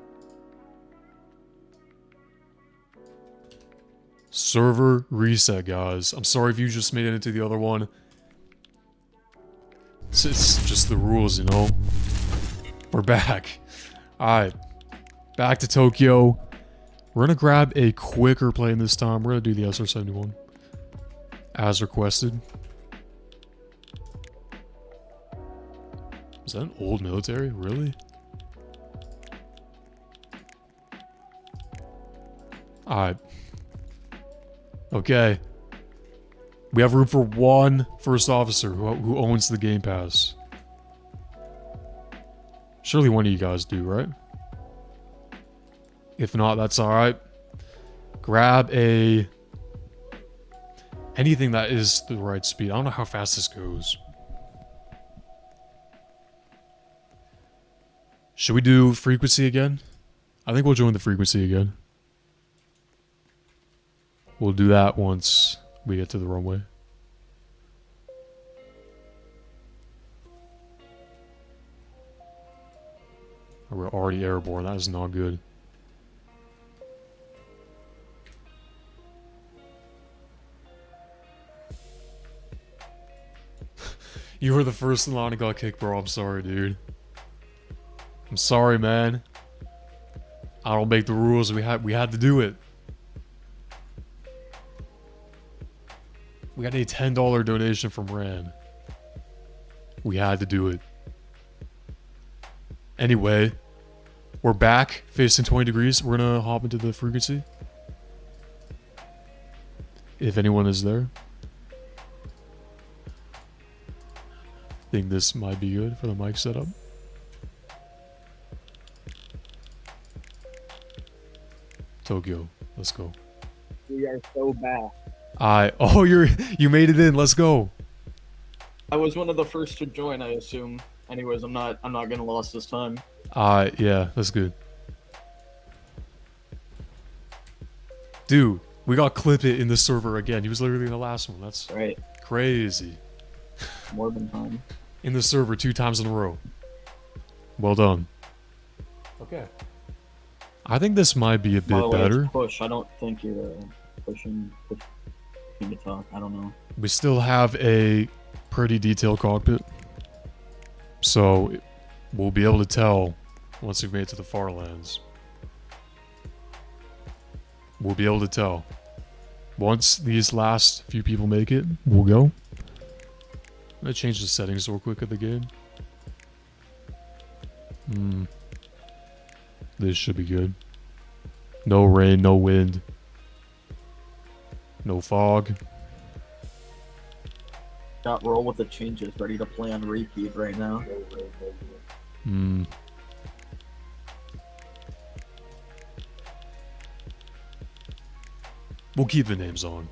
Server reset, guys. I'm sorry if you just made it into the other one. It's just the rules, you know? We're back. Alright. Back to Tokyo. We're gonna grab a quicker plane this time. We're gonna do the SR-71. As requested. Is that an old military? Really? Alright. Okay. We have room for one first officer who owns the Game Pass. Surely one of you guys do, right? If not, that's alright. Grab a... anything that is the right speed. I don't know how fast this goes. Should we do frequency again? I think we'll join the frequency again. We'll do that once we get to the runway. We're already airborne. That is not good. You were the first in line and got kicked, bro. I'm sorry, dude. I'm sorry, man. I don't make the rules. We had to do it. We got a $10 donation from Ran. We had to do it. Anyway, we're back, facing 20 degrees. We're gonna hop into the frequency. If anyone is there. think this might be good for the mic setup. Tokyo, let's go. We are so bad. Oh, you made it in. Let's go. I was one of the first to join, I assume. Anyways, I'm not gonna lose this time. Yeah, that's good. Dude, we got Clip It in the server again. He was literally in the last one. That's Right. crazy. More than time. In the server 2 times in a row. Well done. Okay. I think this might be a By the bit way, it's better. push. I don't think you're pushing me to talk. I don't know. We still have a pretty detailed cockpit. So we'll be able to tell once we've made it to the Farlands. We'll be able to tell. Once these last few people make it, we'll go. I'm gonna change the settings real quick of the game. This should be good. No rain, no wind. No fog. Got roll with the changes, ready to play on repeat right now. We'll keep the names on.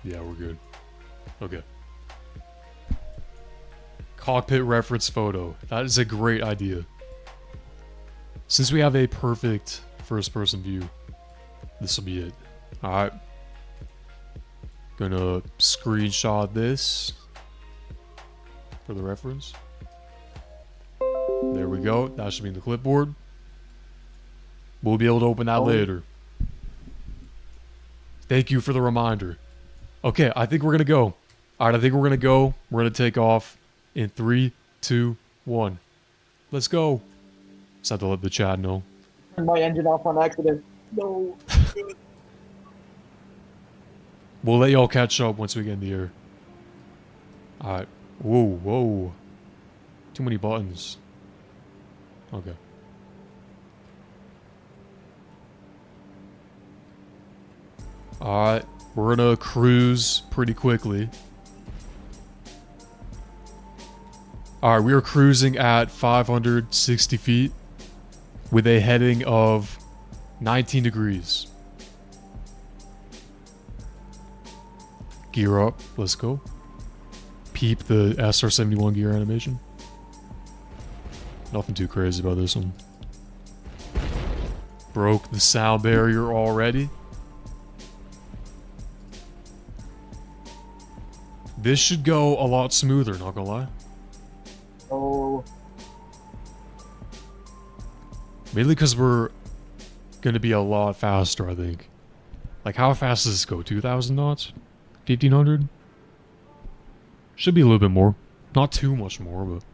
Yeah, we're good. Okay. Cockpit reference photo. That is a great idea. Since we have a perfect first-person view, this will be it. Alright. Gonna screenshot this for the reference. There we go. That should be in the clipboard. We'll be able to open that later. Thank you for the reminder. Okay, I think we're gonna go. Alright, I think we're gonna go. We're gonna take off in 3, 2, 1. Let's go. Just have to let the chat know. Turned my engine off on accident. No. We'll let y'all catch up once we get in the air. Alright. Whoa, whoa. Too many buttons. Okay. Alright. We're gonna cruise pretty quickly. Alright, we are cruising at 560 feet with a heading of 19 degrees. Gear up. Let's go. Peep the SR-71 gear animation. Nothing too crazy about this one. Broke the sound barrier already. This should go a lot smoother, not gonna lie. Oh. Mainly because we're gonna be a lot faster, I think. Like, how fast does this go? 2,000 knots? 1,500? Should be a little bit more. Not too much more, but...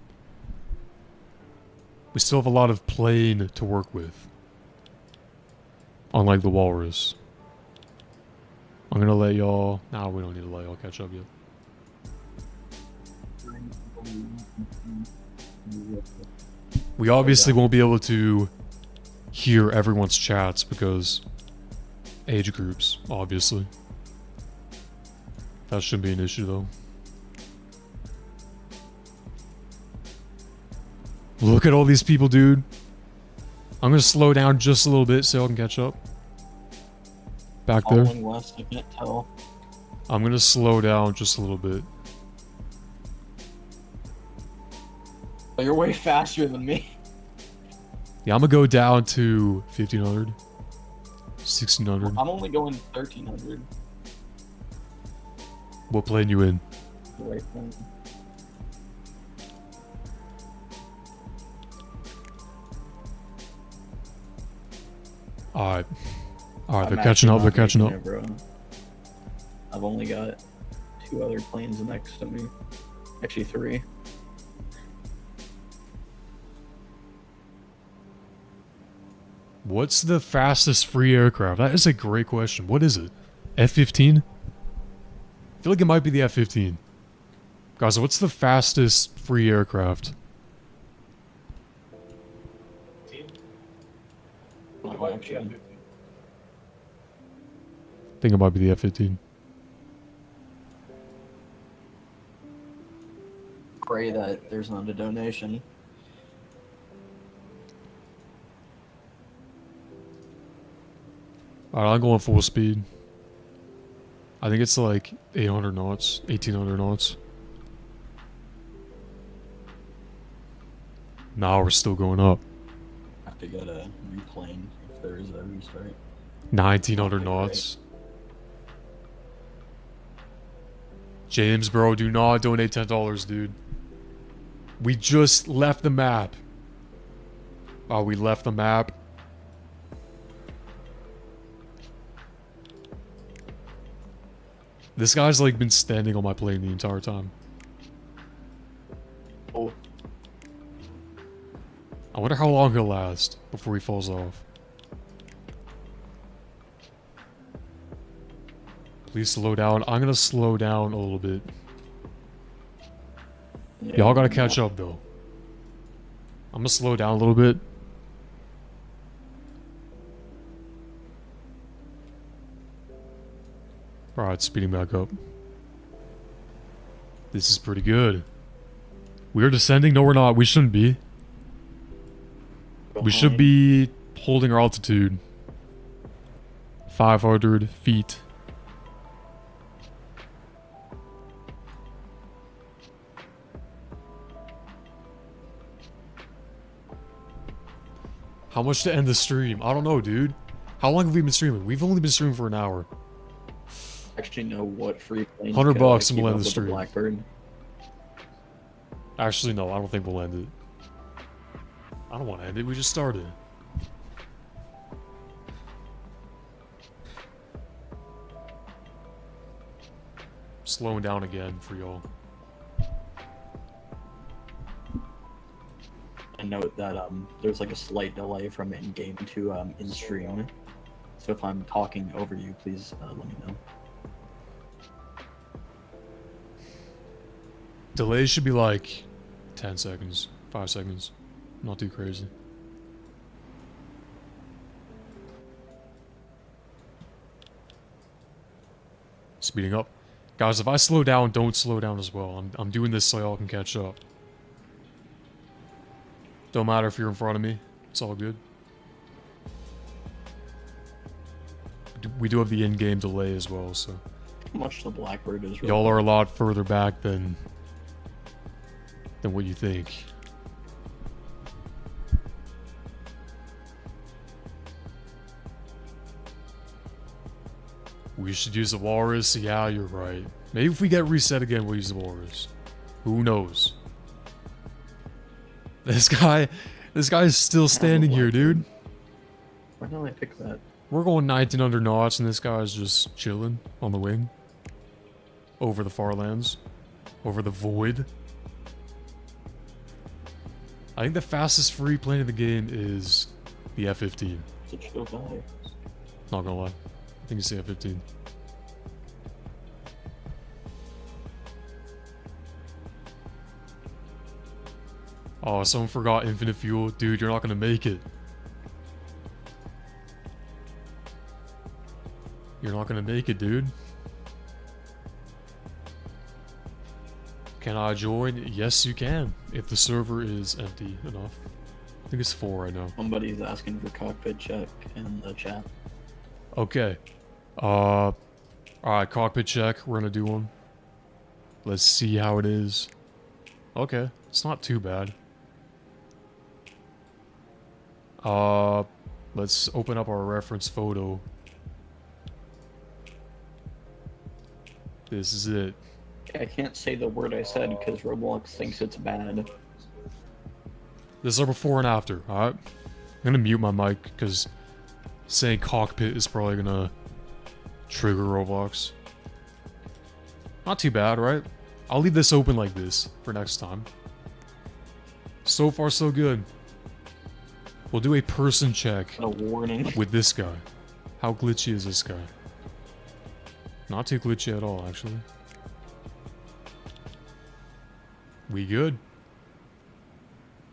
we still have a lot of plane to work with. Unlike the Walrus. I'm gonna let y'all... Nah, we don't need to let y'all catch up yet. We obviously won't be able to hear everyone's chats because age groups, obviously. That shouldn't be an issue though. Look at all these people, dude. I'm gonna slow down just a little bit so I can catch up. Back there. Following west, I can't tell. I'm gonna slow down just a little bit. Oh, you're way faster than me. Yeah, I'm gonna go down to 1,500. 1,600. I'm only going 1,300. What plane you in? The right thing. Alright, I'm they're catching up, actually they're catching not up. making it, bro. I've only got 2 other planes next to me. Actually 3. What's the fastest free aircraft? That is a great question. What is it? F-15? I feel like it might be the F-15. Guys, what's the fastest free aircraft? Oh, actually, I think it might be the F-15. pray that there's not a donation. Alright, I'm going full speed. I think it's like 800 knots, 1800 knots. Now we're still going up. I have to get a replane if there is a restart. 1900 knots. James, bro, do not donate $10, dude. We just left the map. Oh, we left the map. This guy's like been standing on my plane the entire time. Oh. I wonder how long he'll last before he falls off. Please slow down. I'm gonna slow down a little bit. Yeah, Y'all gotta catch up though. I'm gonna slow down a little bit. Alright, speeding back up. This is pretty good. We're descending? No, we're not. We shouldn't be. We should be holding our altitude. 500 feet. How much to end the stream? I don't know, dude. How long have we been streaming? We've only been streaming for an hour. Actually know what free plane. $100 and we'll end the the stream. Blackbird. Actually, no, I don't think we'll end it. I don't want to end it, we just started. Slowing down again for y'all. And note that there's like a slight delay from in-game to in-stream. So if I'm talking over you, please let me know. Delay should be like 10 seconds, 5 seconds. Not too crazy. Speeding up. Guys, if I slow down, don't slow down as well. I'm doing this so y'all can catch up. Don't matter if you're in front of me. It's all good. We do have the in-game delay as well, so... How much the Blackbird is. Y'all are a lot further back than what you think. We should use the walrus. Yeah, you're right. Maybe if we get reset again, we'll use the walrus. Who knows? This guy is still standing here, dude. Why didn't I pick that? We're going 1900 knots, and this guy's just chilling on the wing. Over the Farlands. Over the void. I think the fastest free plane in the game is the F-15. It's a chill guy. Not gonna lie. I think it's the F-15. Oh, someone forgot infinite fuel. Dude, you're not gonna make it. You're not gonna make it, dude. Can I join? Yes, you can. If the server is empty enough. I think it's 4 right now. Somebody's asking for cockpit check in the chat. Okay. Alright, cockpit check. We're gonna do one. Let's see how it is. Okay, it's not too bad. Let's open up our reference photo. This is it. I can't say the word I said because Roblox thinks it's bad. This is our before and after, alright? I'm gonna mute my mic because saying cockpit is probably gonna trigger Roblox. Not too bad, right? I'll leave this open like this for next time. So far, so good. We'll do a person check A warning. with this guy. How glitchy is this guy? Not too glitchy at all, actually. We good.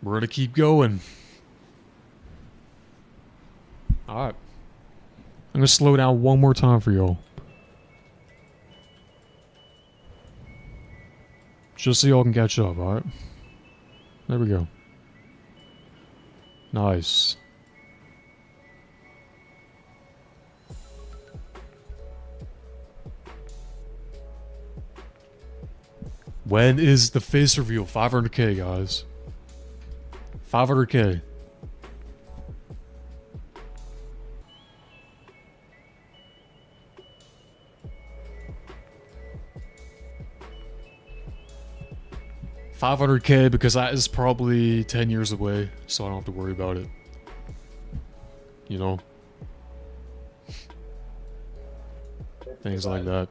We're gonna keep going. Alright. I'm gonna slow down one more time for y'all. Just so y'all can catch up, alright? There we go. Nice. When is the face reveal? 500k, guys. 500k. $500k because that is probably 10 years away, so I don't have to worry about it. You know? Things like that.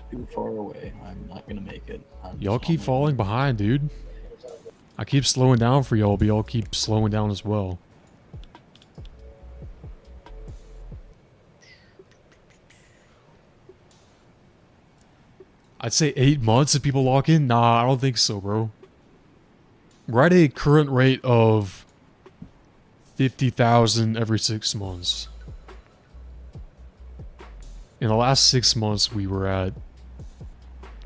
Too far away. I'm not gonna make it. Y'all keep falling behind, dude. I keep slowing down for y'all, but y'all keep slowing down as well. I'd say 8 months if people lock in. Nah, I don't think so, bro. We're at a current rate of 50,000 every 6 months. In the last 6 months, we were at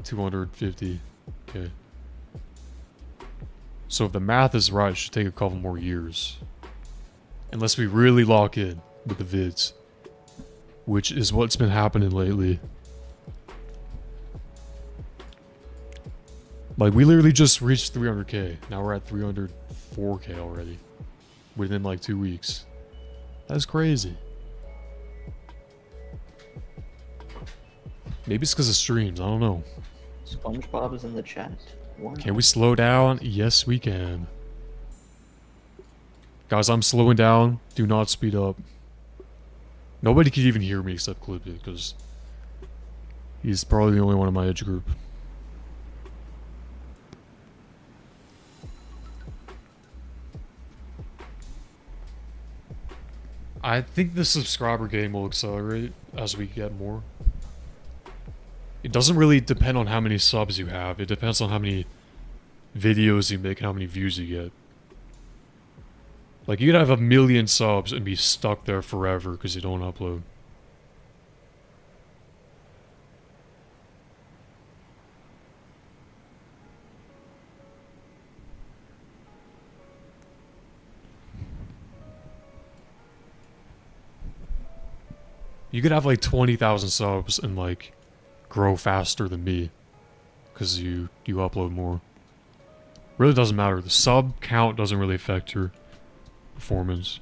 250. Okay. So if the math is right, it should take a couple more years. Unless we really lock in with the vids. Which is what's been happening lately. Like, we literally just reached 300k. Now we're at 304k already. Within like 2 weeks. That's crazy. Maybe it's because of streams. I don't know. SpongeBob is in the chat. What? Can we slow down? Yes, we can. Guys, I'm slowing down. Do not speed up. Nobody can even hear me except Clip It, because he's probably the only one in my age group. I think the subscriber game will accelerate as we get more. It doesn't really depend on how many subs you have. It depends on how many videos you make and how many views you get. Like, you could have 1 million subs and be stuck there forever because you don't upload. You could have like 20,000 subs and like grow faster than me because you upload more. Really doesn't matter. The sub count doesn't really affect your performance.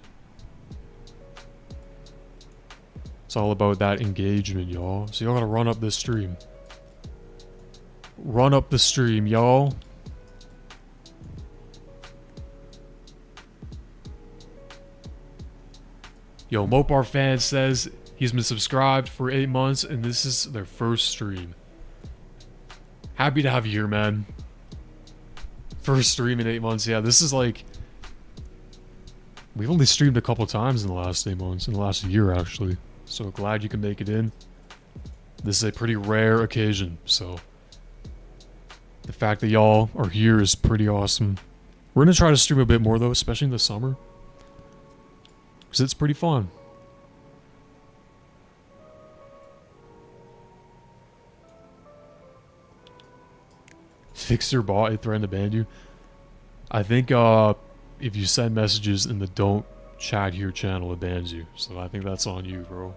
It's all about that engagement, y'all. So y'all gotta run up this stream. Run up the stream, y'all. Yo, Mopar fan says he's been subscribed for 8 months and this is their first stream. Happy to have you here, man. First stream in 8 months. Yeah, this is like... We've only streamed a couple times in the last 8 months. In the last year, actually. So glad you can make it in. This is a pretty rare occasion, so... The fact that y'all are here is pretty awesome. We're gonna try to stream a bit more, though, especially in the summer. Because it's pretty fun. Fix your bot, it threatened to ban you. I think if you send messages in the don't chat here channel, it bans you. So I think that's on you, bro.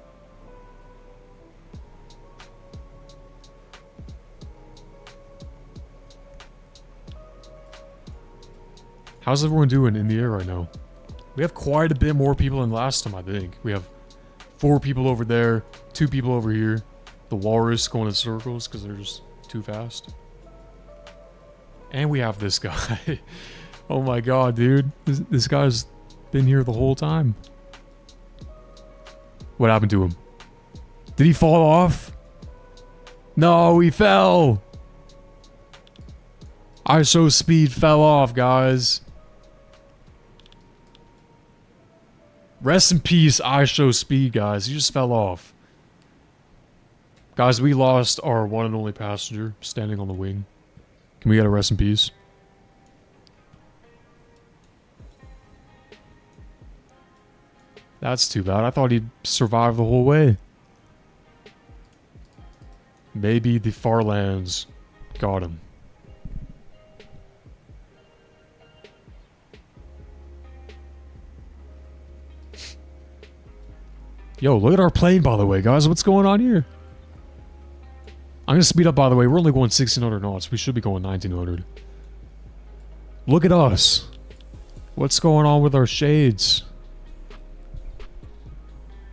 How's everyone doing in the air right now? We have quite a bit more people than last time, I think. We have 4 people over there, 2 people over here. The walrus going in circles because they're just too fast. And we have this guy. Oh my god, dude. This guy's been here the whole time. What happened to him? Did he fall off? No, he fell! ISO speed fell off, guys. Rest in peace, ISO speed, guys. He just fell off. Guys, we lost our one and only passenger standing on the wing. Can we get a rest in peace? That's too bad. I thought he'd survive the whole way. Maybe the Farlands got him. Yo, look at our plane, by the way, guys. What's going on here? I'm gonna speed up, by the way. We're only going 1600 knots. We should be going 1900. Look at us. What's going on with our shades?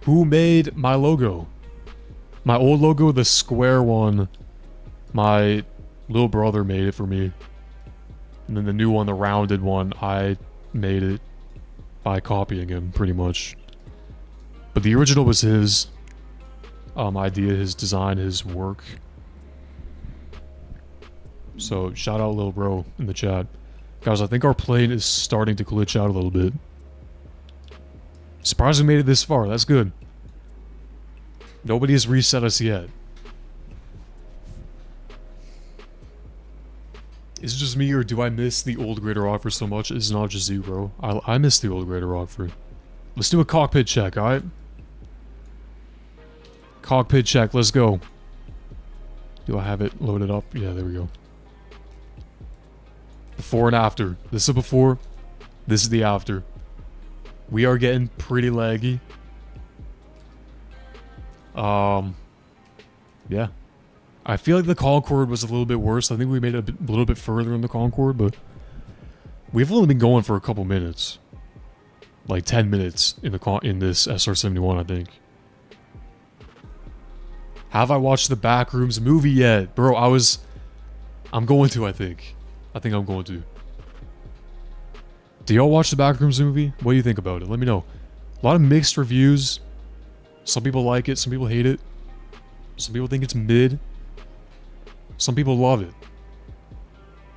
Who made my logo? My old logo, the square one, my little brother made it for me. And then the new one, the rounded one, I made it by copying him, pretty much. But the original was his idea, his design, his work. So, shout out little bro in the chat. Guys, I think our plane is starting to glitch out a little bit. Surprised we made it this far, that's good. Nobody has reset us yet. Is it just me, or do I miss the old Greater Rockford so much? It's not just you, bro. I miss the old Greater Rockford. Let's do a cockpit check, alright? Cockpit check, let's go. Do I have it loaded up? Yeah, there we go. Before and after. This is before. This is the after. We are getting pretty laggy. Yeah. I feel like the Concorde was a little bit worse. I think we made it a little bit further in the Concorde, but we've only been going for a couple minutes. Like 10 minutes in this SR-71, I think. Have I watched the Backrooms movie yet? Bro, I'm going to, I think. I think I'm going to. Do y'all watch the Backrooms movie? What do you think about it? Let me know. A lot of mixed reviews. Some people like it, some people hate it. Some people think it's mid. Some people love it.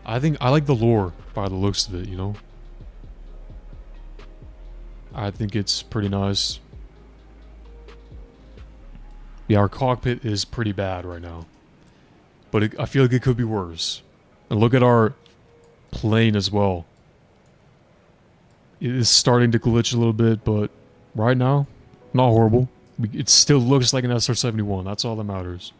I like the lore by the looks of it, you know? I think it's pretty nice. Yeah, our cockpit is pretty bad right now. But I feel like it could be worse. And look at our plane as well. It is starting to glitch a little bit, but right now, not horrible. It still looks like an SR-71. That's all that matters.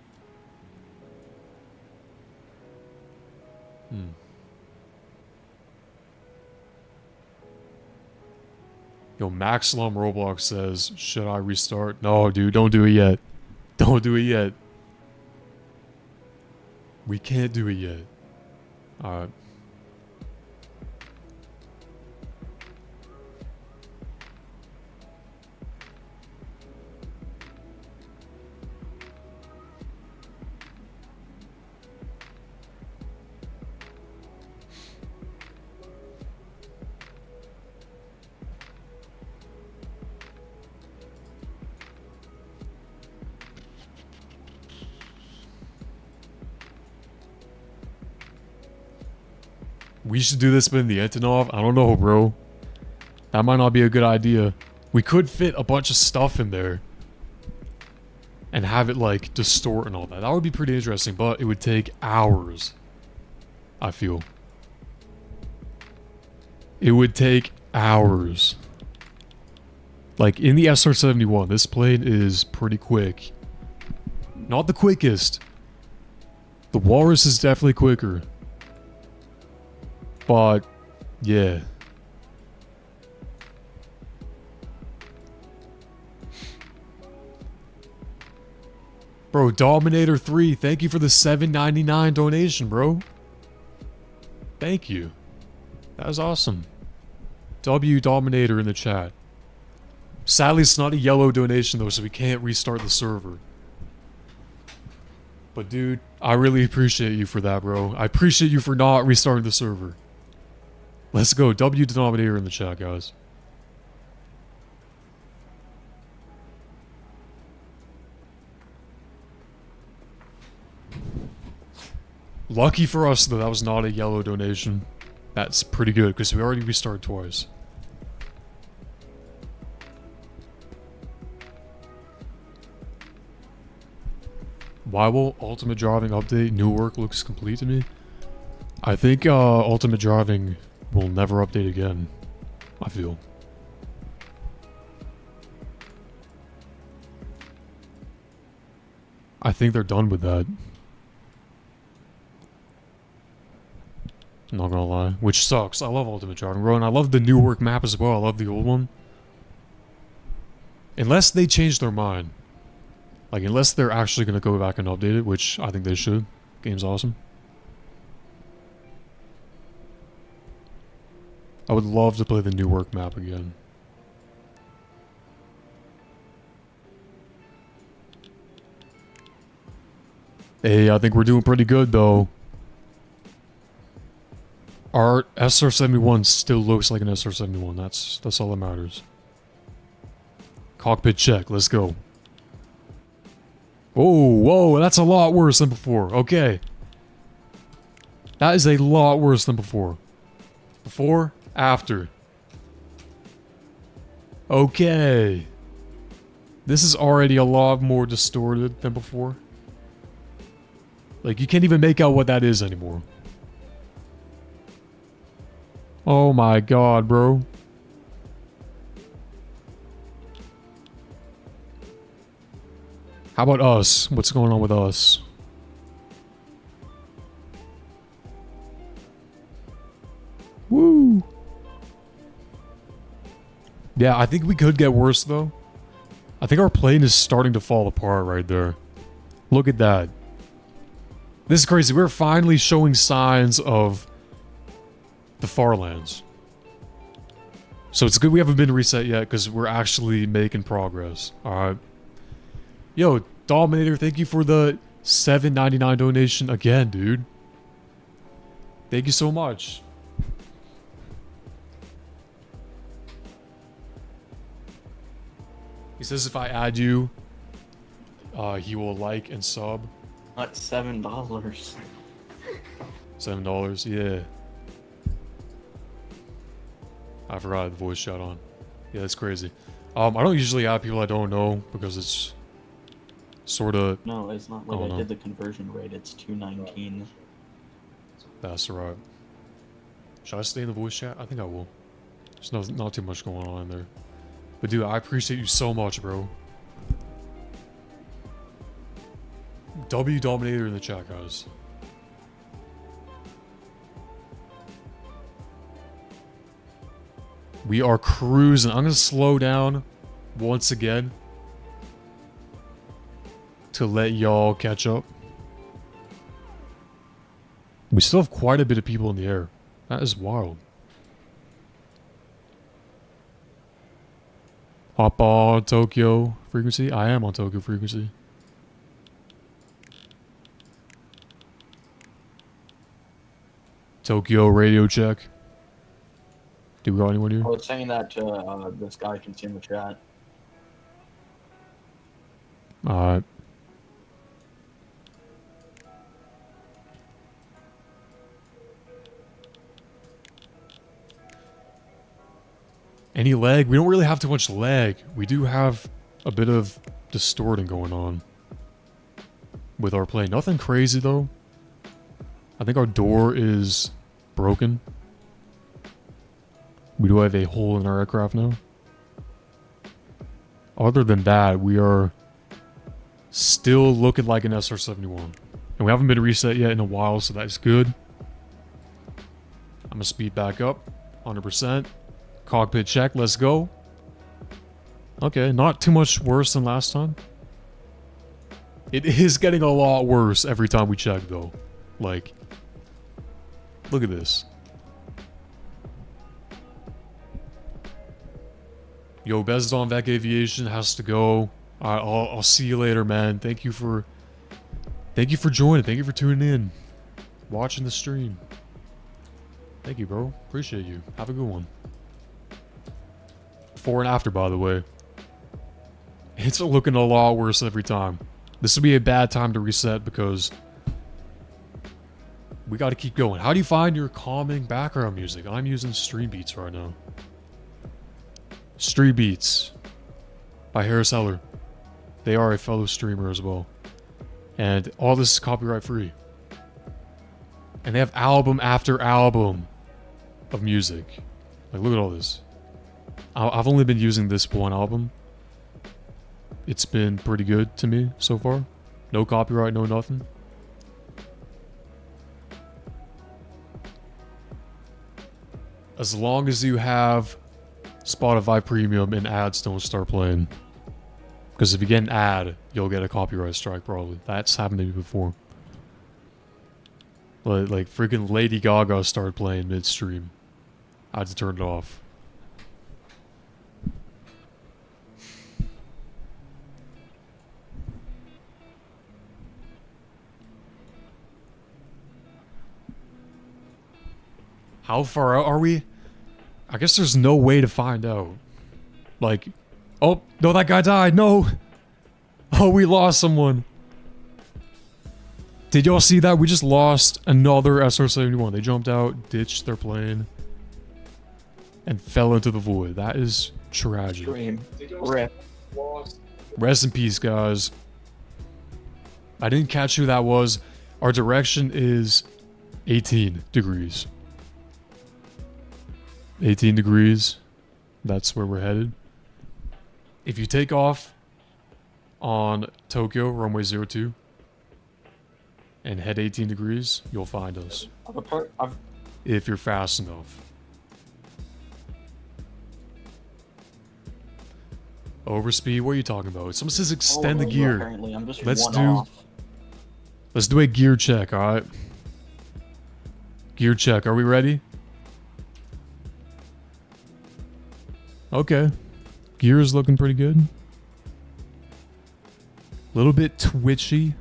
Yo, Maxlum Roblox says, should I restart? No, dude, don't do it yet. Don't do it yet. We can't do it yet. Alright. We should do this in the Antonov. I don't know, bro. That might not be a good idea. We could fit a bunch of stuff in there. And have it, like, distort and all that. That would be pretty interesting, but it would take hours. I feel. It would take hours. Like, in the SR-71, this plane is pretty quick. Not the quickest. The Walrus is definitely quicker. But, yeah. Bro, Dominator 3, thank you for the $7.99 donation, bro. Thank you. That was awesome. W Dominator in the chat. Sadly, it's not a yellow donation, though, so we can't restart the server. But, dude, I really appreciate you for that, bro. I appreciate you for not restarting the server. Let's go. W Denominator in the chat, guys. Lucky for us, though, that was not a yellow donation. That's pretty good, because we already restarted twice. Why will Ultimate Driving update? New work looks complete to me. I think Ultimate Driving will never update again, I feel. I think they're done with that. I'm not gonna lie. Which sucks. I love Ultimate Dragon Bro, and I love the New Work map as well. I love the old one. Unless they change their mind. Like, unless they're actually gonna go back and update it, which I think they should. Game's awesome. I would love to play the New Work map again. Hey, I think we're doing pretty good, though. Our SR-71 still looks like an SR-71. That's all that matters. Cockpit check. Let's go. Oh, whoa, that's a lot worse than before. Okay. That is a lot worse than before. Before, after. Okay. This is already a lot more distorted than before. Like, you can't even make out what that is anymore. Oh my god, bro. How about us? What's going on with us? Woo! Yeah, I think we could get worse, though. I think our plane is starting to fall apart right there. Look at that. This is crazy. We're finally showing signs of the Farlands. So it's good we haven't been reset yet, because we're actually making progress. Alright. Yo, Dominator, thank you for the $7.99 donation again, dude. Thank you so much. He says if I add you, he will like and sub. Not $7. $7, yeah. I forgot I had the voice chat on. Yeah, that's crazy. I don't usually add people I don't know because it's sort of... No, it's not like I did the conversion rate. It's 219. That's right. Should I stay in the voice chat? I think I will. There's not too much going on in there. But dude, I appreciate you so much, bro. W Dominator in the chat, guys. We are cruising. I'm gonna slow down once again to let y'all catch up. We still have quite a bit of people in the air. That is wild. Hop on Tokyo frequency. I am on Tokyo frequency. Tokyo radio check. Do we got anyone here? I was saying that to this guy can see in the chat. Alright. Any lag? We don't really have too much lag. We do have a bit of distorting going on with our plane. Nothing crazy though. I think our door is broken. We do have a hole in our aircraft now. Other than that, we are still looking like an SR-71. And we haven't been reset yet in a while, so that's good. I'm gonna speed back up. 100%. Cockpit check, let's go. Okay, not too much worse than last time. It is getting a lot worse every time we check, though. Like, look at this. Yo, Bezdon Vec Aviation has to go. I'll see you later, man. Thank you for joining. Thank you for tuning in, watching the stream. Thank you, bro. Appreciate you. Have a good one. Before and after, by the way. It's looking a lot worse every time. This would be a bad time to reset because we got to keep going. How do you find your calming background music? I'm using Stream Beats right now. Street Beats by Harris Heller. They are a fellow streamer as well. And all this is copyright free. And they have album after album of music. Like, look at all this. I've only been using this one album. It's been pretty good to me so far. No copyright, no nothing. As long as you have Spotify Premium and ads don't start playing. Because if you get an ad, you'll get a copyright strike probably. That's happened to me before. Like freaking Lady Gaga started playing midstream. I had to turn it off. How far out are we? I guess there's no way to find out. Like, oh, no, that guy died. No. Oh, we lost someone. Did y'all see that? We just lost another SR-71. They jumped out, ditched their plane, and fell into the void. That is tragic. Dream. Rip. Rest in peace, guys. I didn't catch who that was. Our direction is 18 degrees. 18 degrees. That's where we're headed. If you take off on Tokyo, runway 02, and head 18 degrees, you'll find us. If you're fast enough. Overspeed? What are you talking about? Someone says extend the gear. Apparently, I'm just Let's one do... off. Let's do a gear check, alright? Gear check. Are we ready? Okay. Gear is looking pretty good. A little bit twitchy.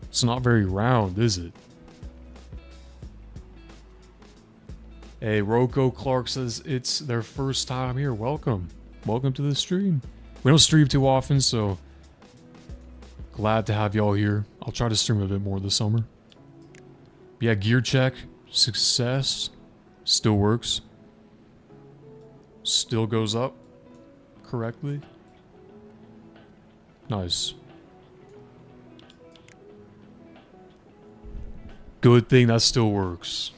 It's not very round, is it? Hey, Rocco Clark says it's their first time here. Welcome. Welcome to the stream. We don't stream too often, so glad to have y'all here. I'll try to stream a bit more this summer. Yeah, gear check. Success. Still works. Still goes up correctly. Nice. Good thing that still works.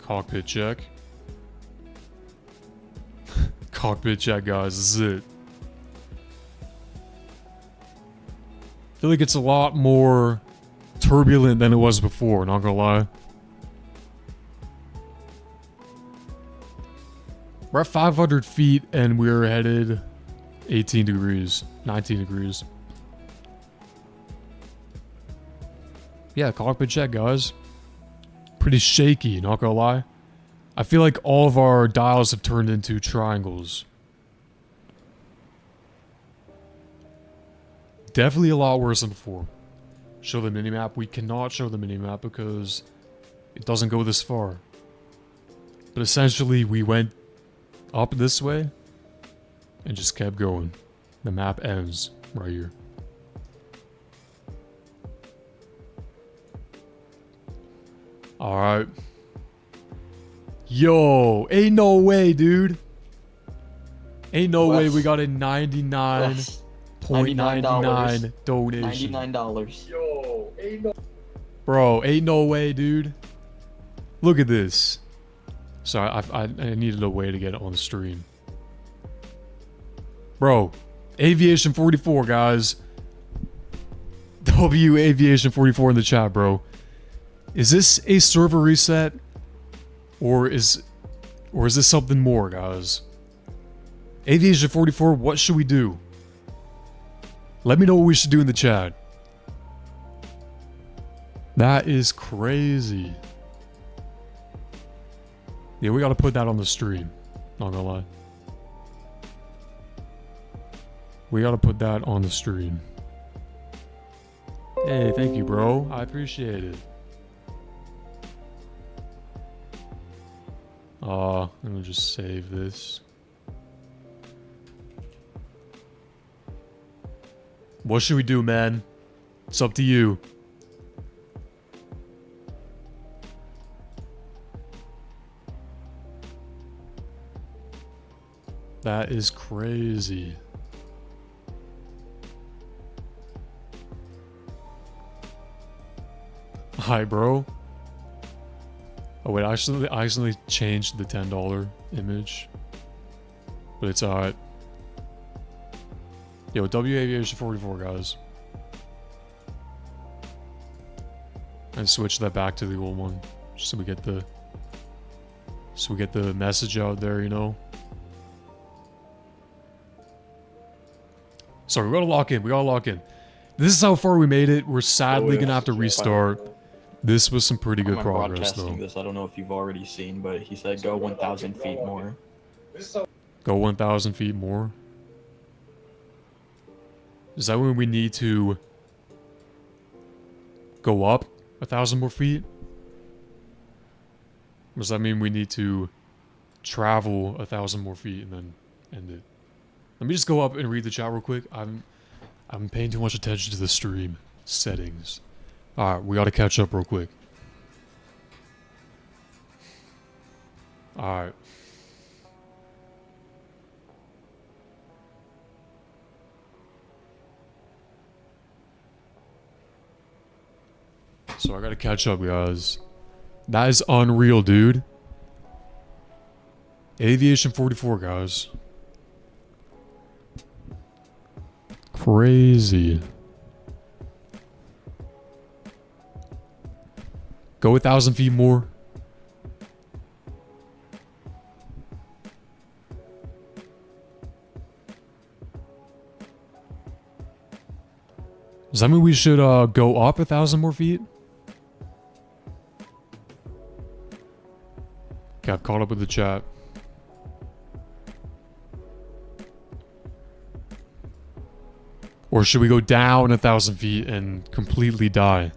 Cockpit check. Cockpit check, guys. This is it. I feel like it's a lot more turbulent than it was before, not gonna lie. We're at 500 feet and we're headed 18 degrees, 19 degrees. Yeah, cockpit check, guys. Pretty shaky, not gonna lie. I feel like all of our dials have turned into triangles. Definitely a lot worse than before. Show the minimap. We cannot show the minimap because it doesn't go this far. But essentially, we went up this way and just kept going. The map ends right here. Alright. Yo, ain't no way, dude. Ain't no way we got a 99.99 donation. $99. Yo, Bro, ain't no way, dude. Look at this. Sorry, I needed a way to get it on the stream. Bro, Aviation 44, guys. W Aviation 44 in the chat, bro. Is this a server reset? Or is this something more, guys? Aviation 44, what should we do? Let me know what we should do in the chat. That is crazy. Yeah, we gotta put that on the stream. Not gonna lie. We gotta put that on the stream. Hey, thank you, bro. I appreciate it. Let me just save this. What should we do, man? It's up to you. That is crazy. Hi, bro. Oh wait, I accidentally changed the $10 image. But it's alright. Yo, W Aviation 44, guys. And switch that back to the old one. Just so we get the message out there, you know. Sorry, we gotta lock in. We gotta lock in. This is how far we made it. We're sadly gonna have to restart. This was some pretty good progress, though. This, I don't know if you've already seen, but he said go 1,000 feet more. Go 1,000 feet more. Is that when we need to go up 1,000 more feet? Or does that mean we need to travel 1,000 more feet and then end it? Let me just go up and read the chat real quick. I'm paying too much attention to the stream settings. Alright, we gotta catch up real quick. Alright. So I gotta catch up, guys. That is unreal, dude. Aviation 44, guys. Crazy. Go 1,000 feet more. Does that mean we should go up 1,000 more feet? Okay, I've caught up with the chat. Or should we go down 1,000 feet and completely die?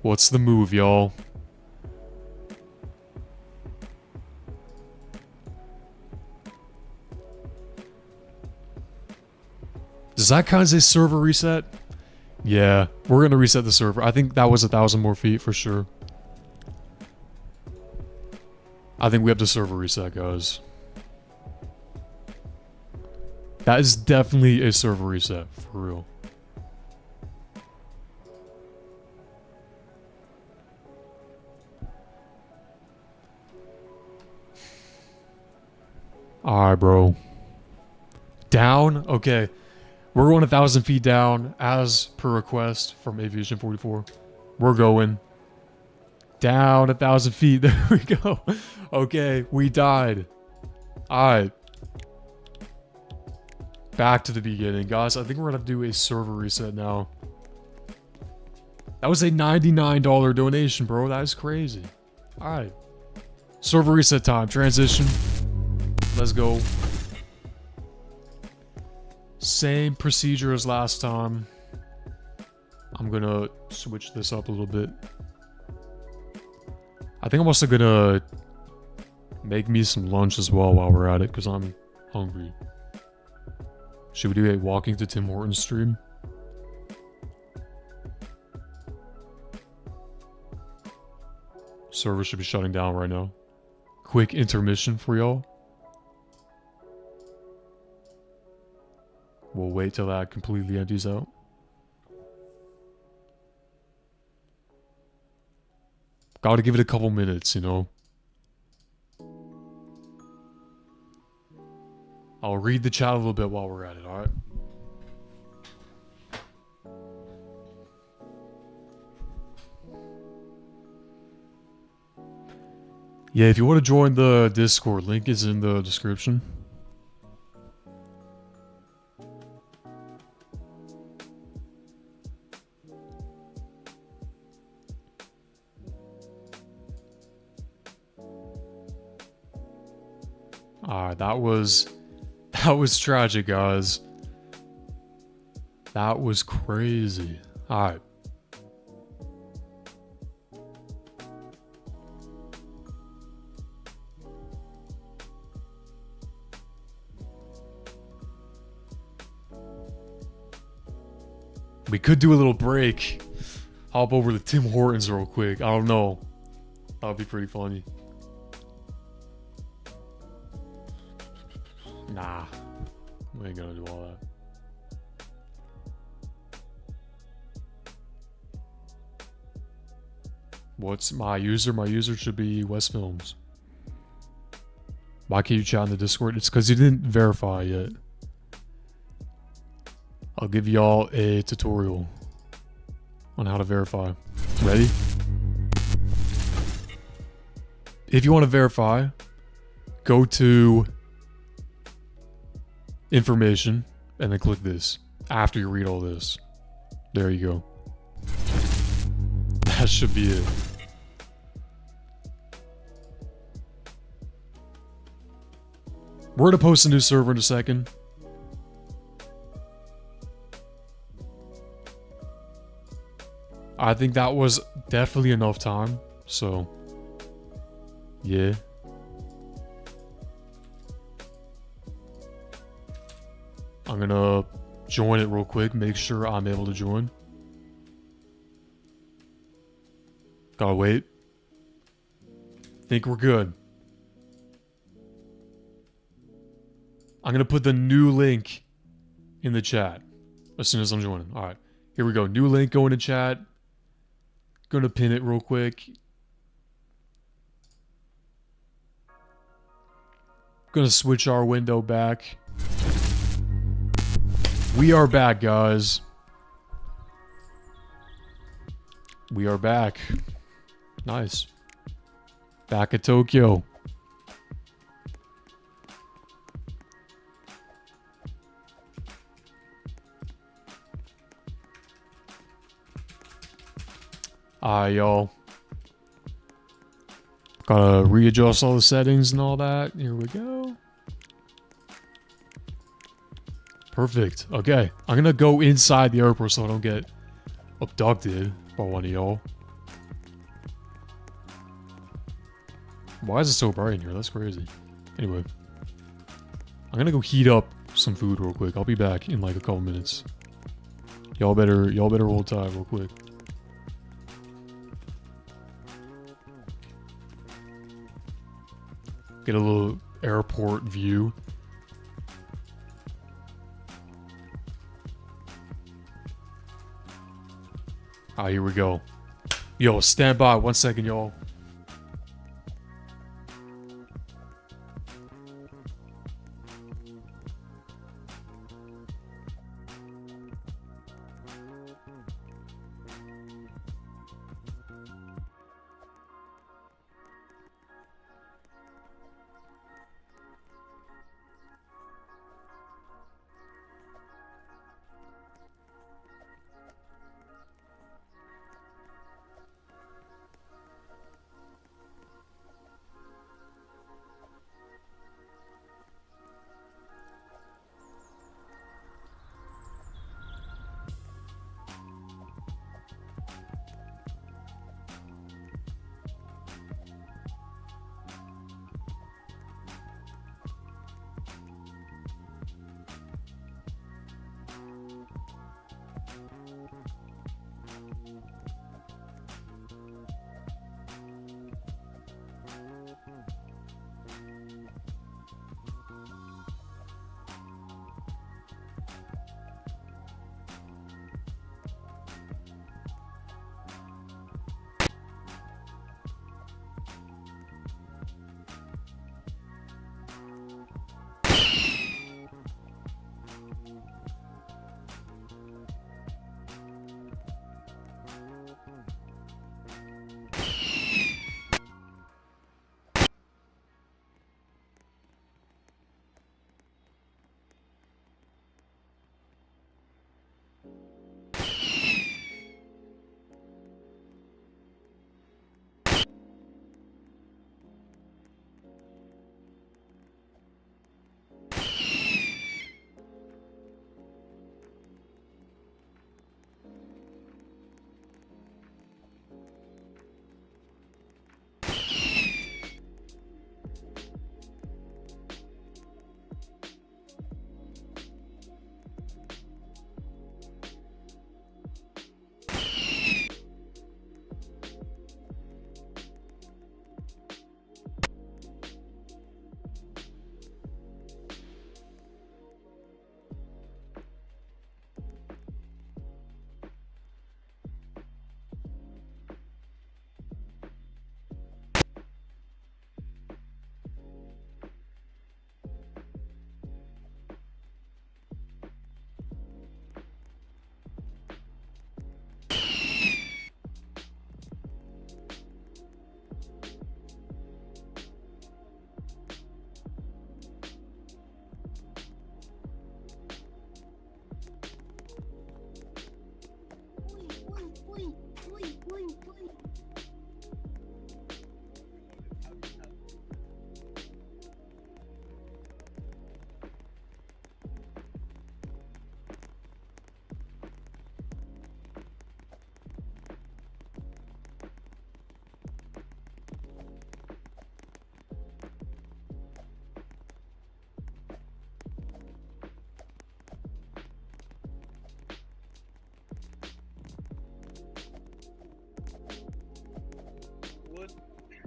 What's the move, y'all? Does that count as a server reset? Yeah, we're gonna reset the server. I think that was 1,000 more feet for sure. I think we have to server reset, guys. That is definitely a server reset, for real. Alright, bro. Down? Okay. We're going 1,000 feet down, as per request from Aviation 44. We're going down 1,000 feet. There we go. Okay, we died. Alright. Back to the beginning. Guys, I think we're going to do a server reset now. That was a $99 donation, bro. That is crazy. Alright. Server reset time. Transition. Let's go. Same procedure as last time. I'm gonna switch this up a little bit. I think I'm also gonna make me some lunch as well while we're at it, because I'm hungry. Should we do a walking to Tim Hortons stream? Server should be shutting down right now. Quick intermission for y'all. We'll wait till that completely empties out. Gotta give it a couple minutes, you know. I'll read the chat a little bit while we're at it, alright? Yeah, if you want to join the Discord, link is in the description. Alright, that was tragic, guys. That was crazy. Alright. We could do a little break. Hop over to Tim Hortons real quick. I don't know. That would be pretty funny. Nah, we ain't gonna do all that. What's my user? My user should be wesfilms. Why can't you chat in the Discord? It's because you didn't verify yet. I'll give y'all a tutorial on how to verify. Ready? If you want to verify, go to information and then click this after you read all this. There you go. That should be it. We're gonna post a new server in a second. I think that was definitely enough time, so yeah. I'm gonna join it real quick, make sure I'm able to join. Gotta wait. Think we're good. I'm gonna put the new link in the chat as soon as I'm joining. Alright, here we go. New link going to chat. Gonna pin it real quick. Gonna switch our window back. We are back, guys. We are back. Nice. Back at Tokyo. Alright, y'all. Gotta readjust all the settings and all that. Here we go. Perfect. Okay. I'm gonna go inside the airport so I don't get abducted by one of y'all. Why is it so bright in here? That's crazy. Anyway. I'm gonna go heat up some food real quick. I'll be back in like a couple minutes. Y'all better hold tight real quick. Get a little airport view. Ah, here we go. Yo, stand by 1 second, y'all.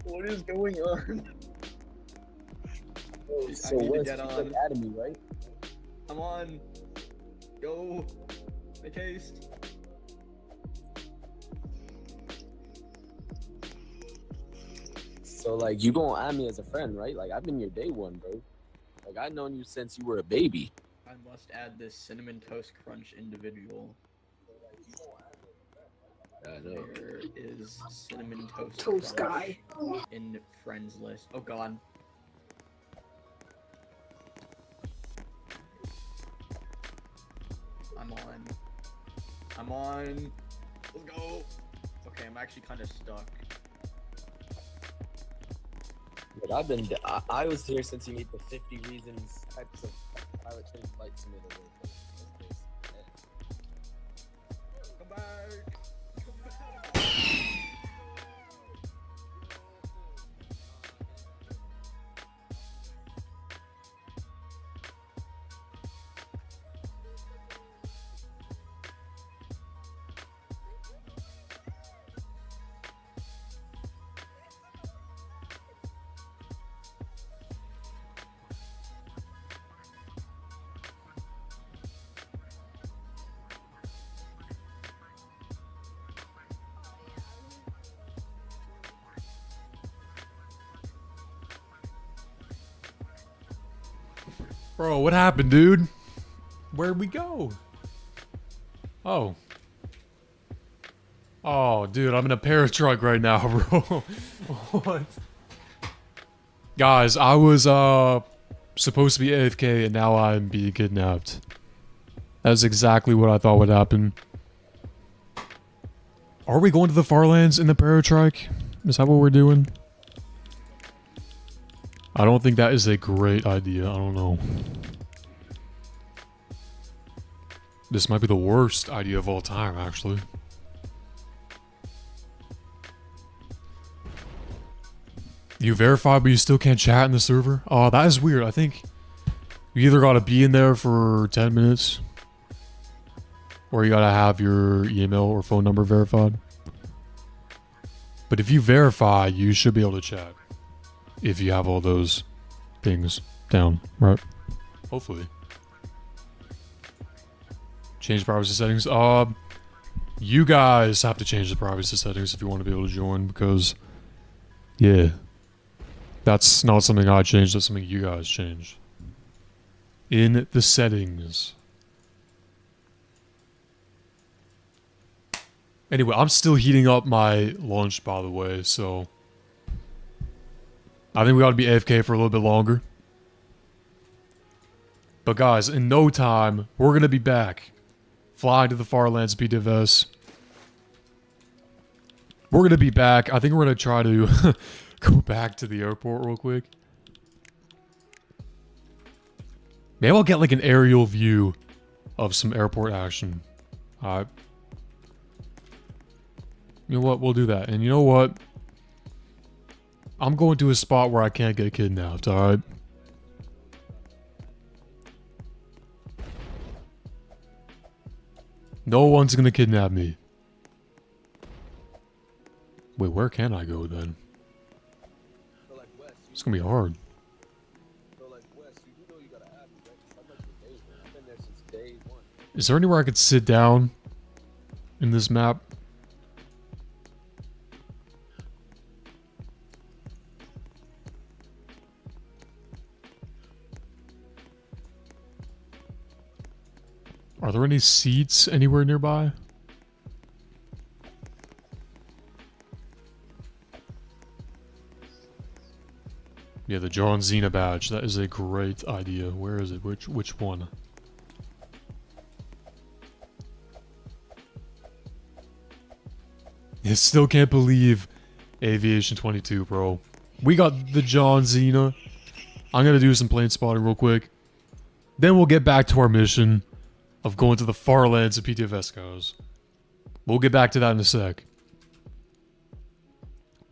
What is going on? Oh, I so need to Wes, get you on. like adding me, right? Come on. Go. Make haste. So like you gonna add me as a friend, right? Like I've been your day one, bro. Like I've known you since you were a baby. I must add this cinnamon toast crunch individual. I know. There is cinnamon toast Toast crunch guy. in friends list. Oh god. I'm on. I'm on. Let's go. Okay, I'm actually kind of stuck. But I was here since you made the 50 reasons types of pilot train flight simulator. Come back. Come back. Bro, what happened, dude? Where'd we go? Oh. Oh, dude, I'm in a paratruck right now, bro. What? Guys, I was, supposed to be AFK and now I'm being kidnapped. That's exactly what I thought would happen. Are we going to the Farlands in the paratruck? Is that what we're doing? I don't think that is a great idea. I don't know. This might be the worst idea of all time, actually. You verified, but you still can't chat in the server? Oh, that is weird. I think you either gotta be in there for 10 minutes, or you gotta have your email or phone number verified. But if you verify, you should be able to chat. If you have all those things down, right? Hopefully. Change privacy settings. You guys have to change the privacy settings if you want to be able to join, because, yeah. That's not something I changed, that's something you guys changed. In the settings. Anyway, I'm still heating up my lunch, by the way, so I think we ought to be AFK for a little bit longer. But guys, in no time, we're going to be back. Flying to the Farlands Ptfs. We're going to be back. I think we're going to try to go back to the airport real quick. Maybe I'll get like an aerial view of some airport action. Alright. You know what? We'll do that. And you know what? I'm going to a spot where I can't get kidnapped, alright? No one's gonna kidnap me. Wait, where can I go then? It's gonna be hard. Is there anywhere I could sit down in this map? Are there any seats anywhere nearby? Yeah, the John Cena badge. That is a great idea. Where is it? Which one? I still can't believe Aviation 22, bro. We got the John Cena. I'm gonna do some plane spotting real quick. Then we'll get back to our mission of going to the Farlands of Ptfs, guys. We'll get back to that in a sec.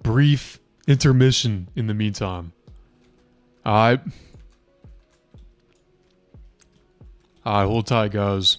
Brief intermission in the meantime. Alright. Alright, hold tight, guys.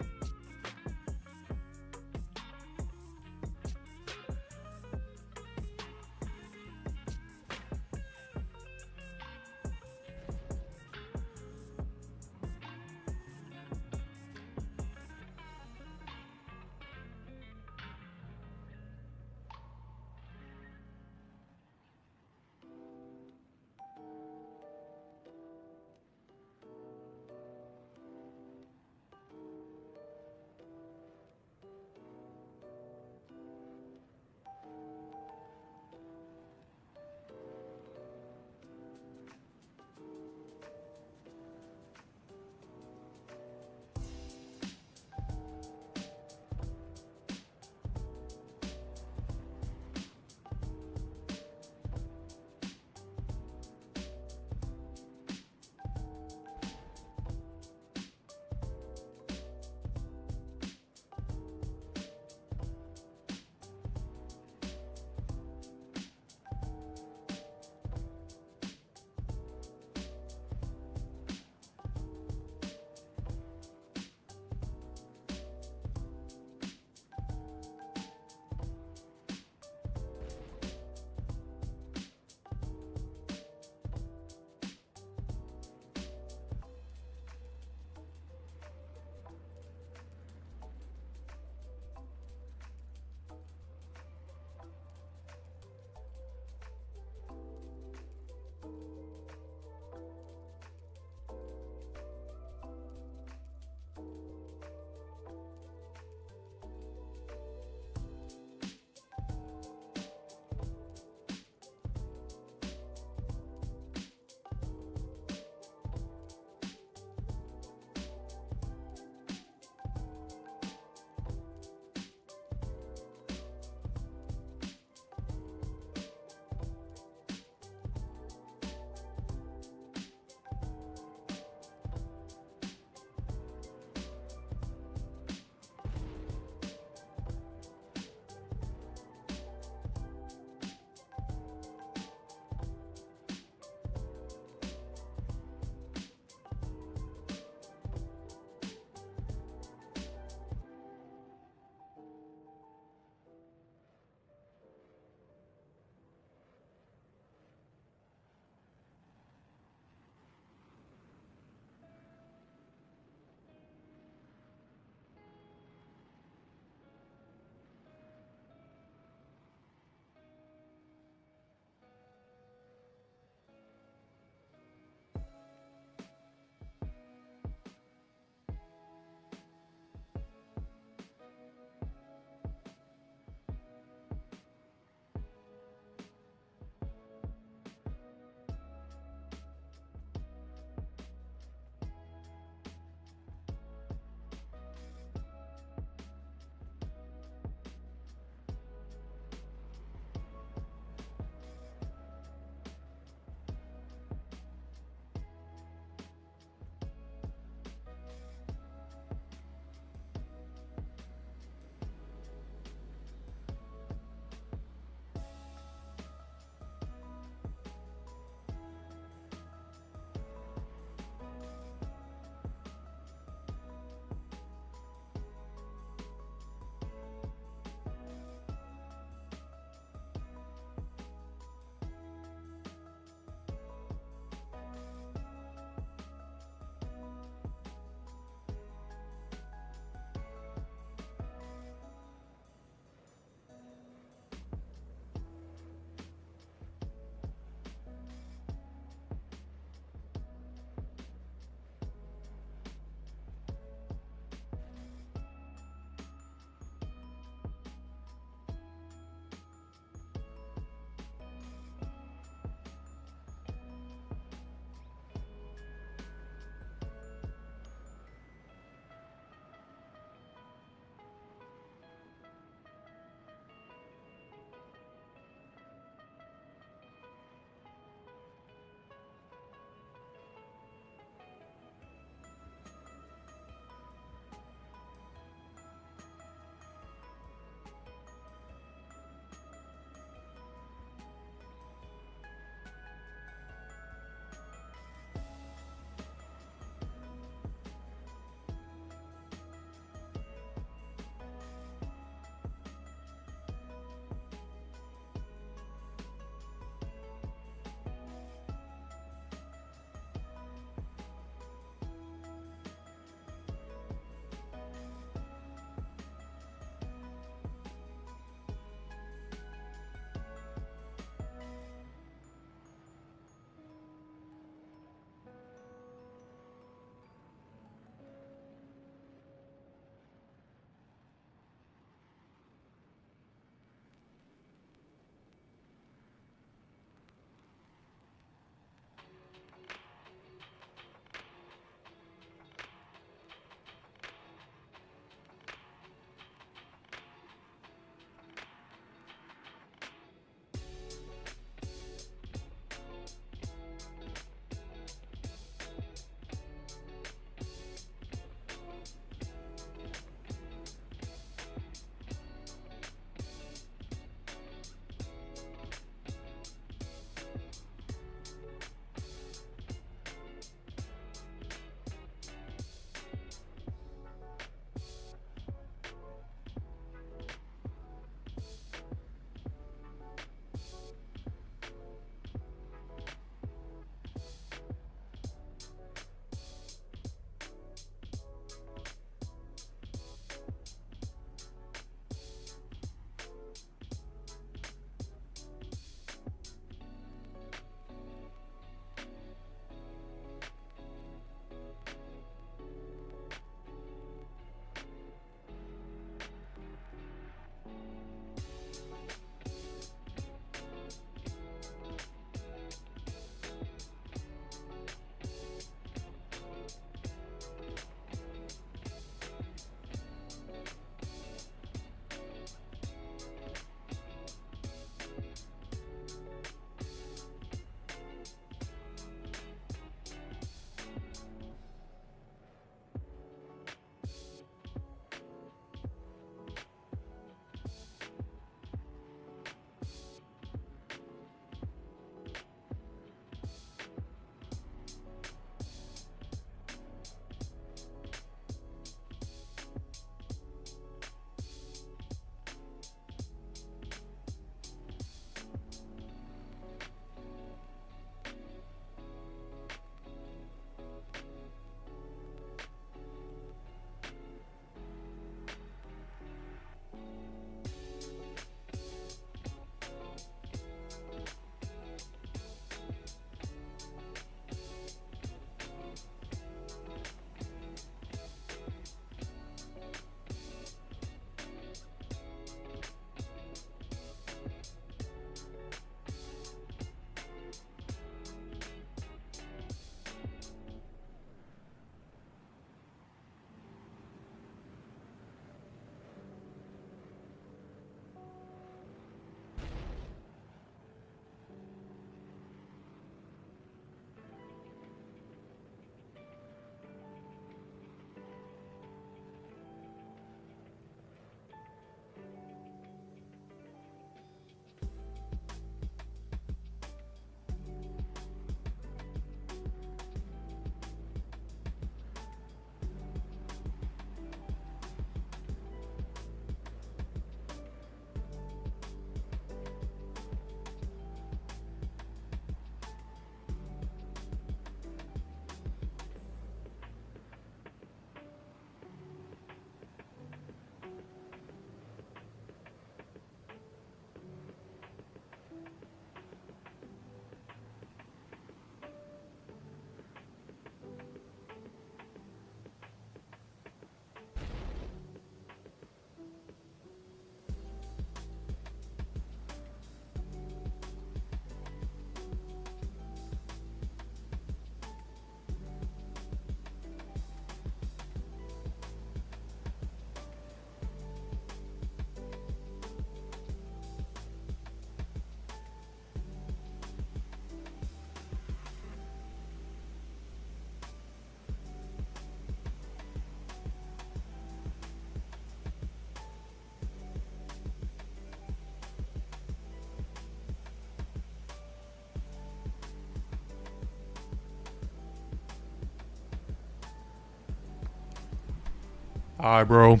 Hi, bro.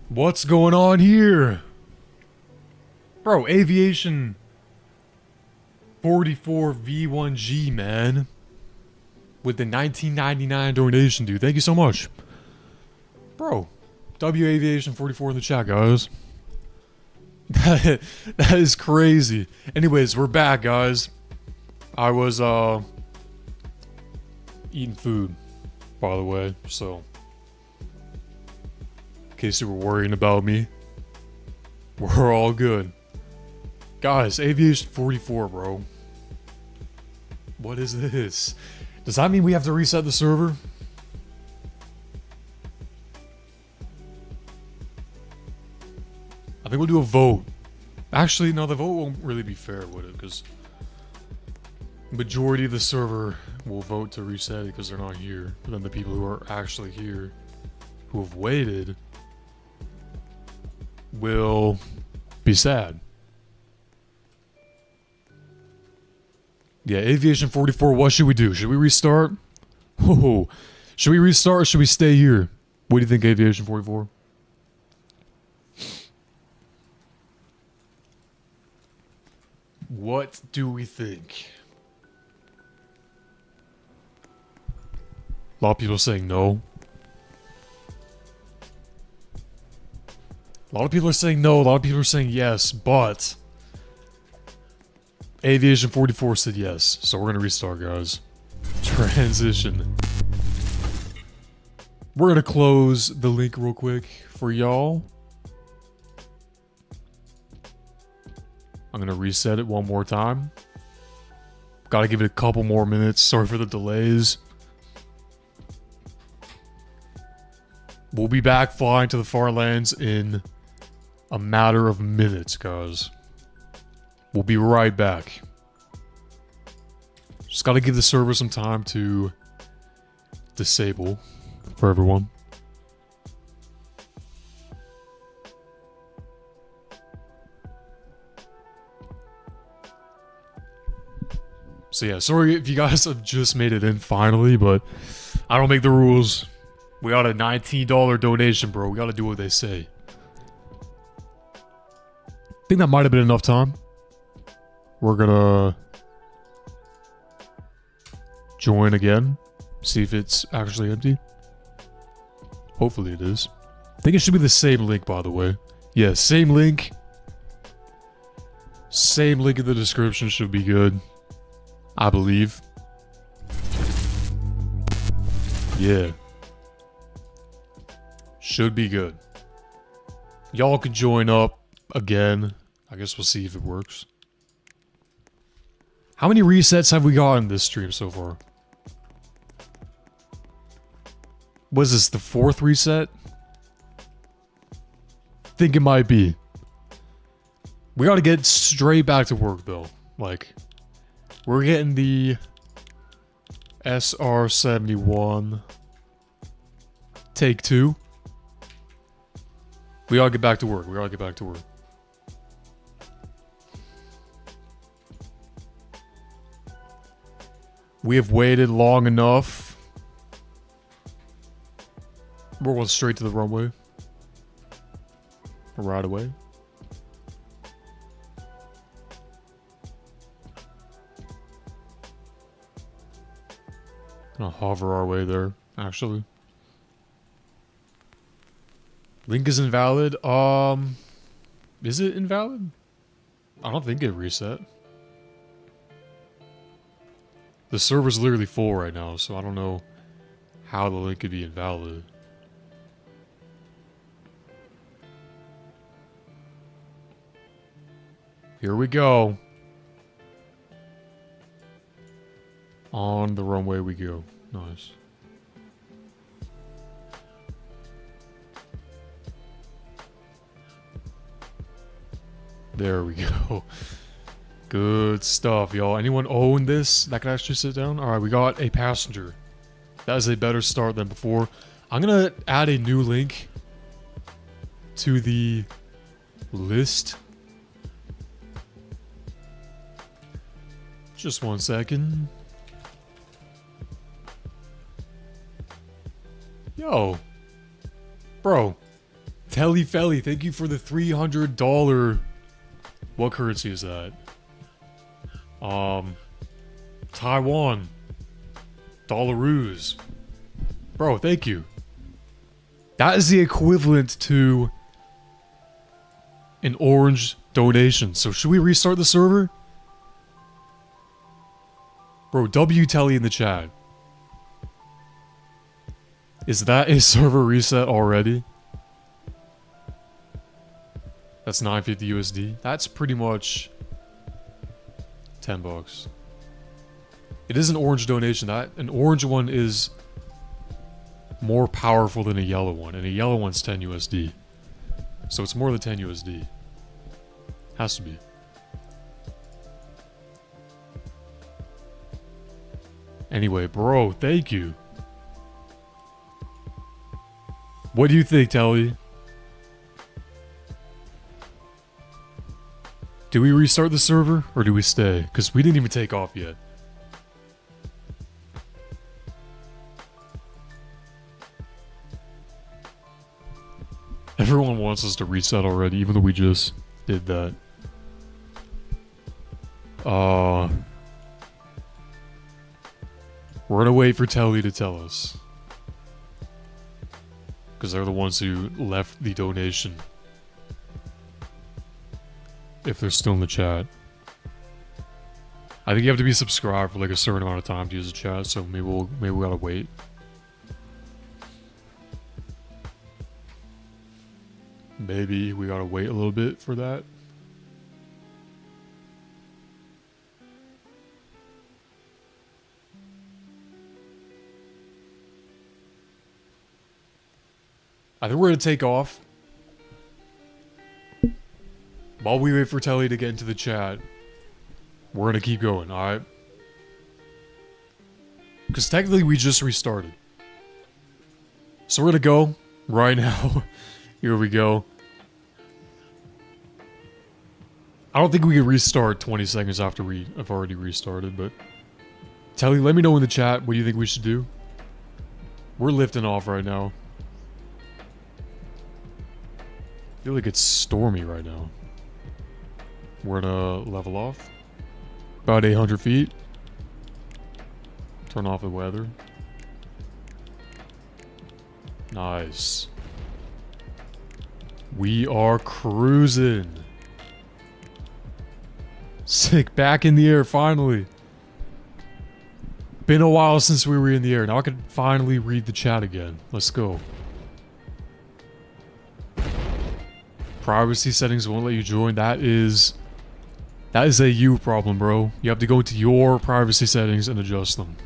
What's going on here? Bro, Aviation 44 V1G, man. With the 1999 donation, dude. Thank you so much. Bro, W Aviation 44 in the chat, guys. That is crazy. Anyways, we're back, guys. I was, eating food, by the way, so... in case you were worrying about me, we're all good. Guys, Aviation 44, bro. What is this? Does that mean we have to reset the server? I think we'll do a vote. Actually, no, the vote won't really be fair, would it? Because majority of the server will vote to reset it because they're not here. But then the people who are actually here, who have waited, will be sad. Yeah, Aviation 44, what should we do? Should we restart? Oh, should we restart or should we stay here? What do you think, Aviation 44? What do we think? A lot of people are saying no. A lot of people are saying no, a lot of people are saying yes, but Aviation 44 said yes, so we're gonna restart, guys. Transition. We're gonna close the link real quick for y'all. I'm gonna reset it one more time. Gotta give it a couple more minutes. Sorry for the delays. We'll be back flying to the Farlands in a matter of minutes, guys. We'll be right back. Just gotta give the server some time to disable for everyone. So yeah, sorry if you guys have just made it in finally, but I don't make the rules. We got a $19 donation, bro. We gotta do what they say. I think that might have been enough time. We're gonna join again. See if it's actually empty. Hopefully it is. I think it should be the same link, by the way. Yeah, same link. Same link in the description should be good. I believe. Yeah. Should be good. Y'all can join up again. I guess we'll see if it works. How many resets have we got in this stream so far? Was this the 4th reset? Think it might be. We gotta get straight back to work though. Like, we're getting the SR-71 take 2. We gotta get back to work. We gotta get back to work. We have waited long enough. We're going straight to the runway. Right away. Gonna hover our way there, actually. Link is invalid. Is it invalid? I don't think it reset. The server's literally full right now, so I don't know how the link could be invalid. Here we go. On the runway we go. Nice. There we go. Good stuff, y'all. Anyone own this that could actually sit down? Alright, we got a passenger. That is a better start than before. I'm gonna add a new link to the list. Just 1 second. Yo, Bro, Telly Felly, thank you for the $300. What currency is that? Taiwan. Dollaroos. Bro, thank you. That is the equivalent to an orange donation. So should we restart the server? Bro, W Telly in the chat. Is that a server reset already? That's 950 USD. That's pretty much $10. It is an orange donation. An orange one is more powerful than a yellow one, and a yellow one's 10 USD. So it's more than 10 USD. Has to be. Anyway, bro, thank you. What do you think, Telly? Do we restart the server, or do we stay? Because we didn't even take off yet. Everyone wants us to reset already, even though we just did that. We're gonna wait for Telly to tell us. Because they're the ones who left the donation. If they're still in the chat. I think you have to be subscribed for like a certain amount of time to use the chat, so maybe we gotta wait. Maybe we gotta wait a little bit for that. I think we're gonna take off. While we wait for Telly to get into the chat, we're gonna keep going, alright? Because technically we just restarted. So we're gonna go right now. Here we go. I don't think we can restart 20 seconds after we have already restarted, but... Telly, let me know in the chat what you think we should do. We're lifting off right now. I feel like it's stormy right now. We're gonna level off. About 800 feet. Turn off the weather. Nice. We are cruising. Sick, back in the air, finally. Been a while since we were in the air. Now I can finally read the chat again. Let's go. Privacy settings won't let you join. That is a you problem, bro. You have to go into your privacy settings and adjust them.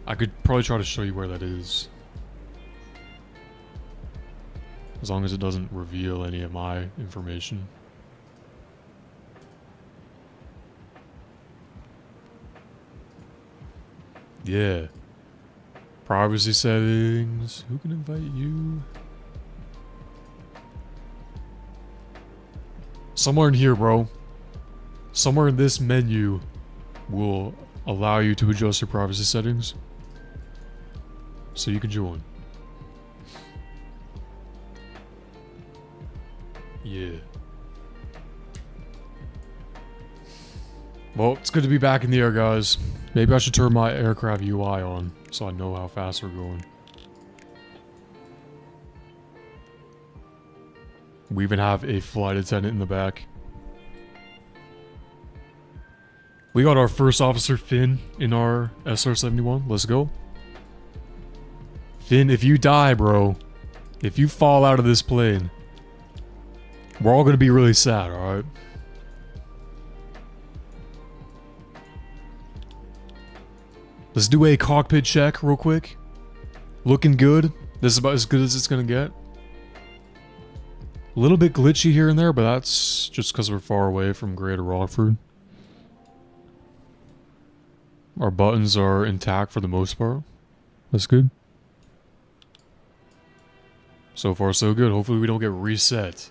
I could probably try to show you where that is. As long as it doesn't reveal any of my information. Yeah. Privacy settings. Who can invite you? Somewhere in here, bro. Somewhere in this menu will allow you to adjust your privacy settings. So you can join. Yeah. Well, it's good to be back in the air, guys. Maybe I should turn my aircraft UI on so I know how fast we're going. We even have a flight attendant in the back. We got our first officer, Finn, in our SR-71. Let's go. Finn, if you die, bro, if you fall out of this plane, we're all gonna be really sad, alright? Let's do a cockpit check real quick. Looking good. This is about as good as it's gonna get. A little bit glitchy here and there, but that's just because we're far away from Greater Rockford. Our buttons are intact for the most part. That's good. So far, so good. Hopefully we don't get reset.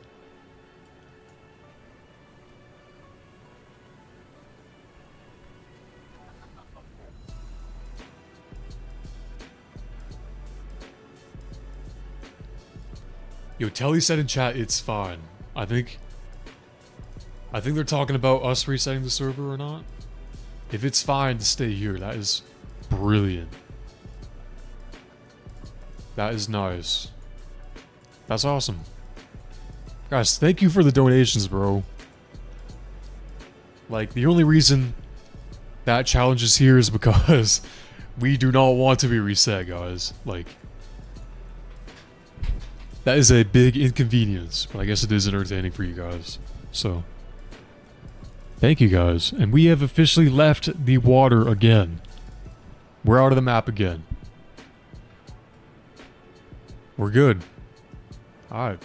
Yo, Telly said in chat it's fine. I think they're talking about us resetting the server or not. If it's fine to stay here, that is brilliant. That is nice. That's awesome. Guys, thank you for the donations, bro. Like, the only reason that challenge is here is because we do not want to be reset, guys. Like, that is a big inconvenience, but I guess it is entertaining for you guys. So, thank you guys. And we have officially left the water again. We're out of the map again. We're good. Alright.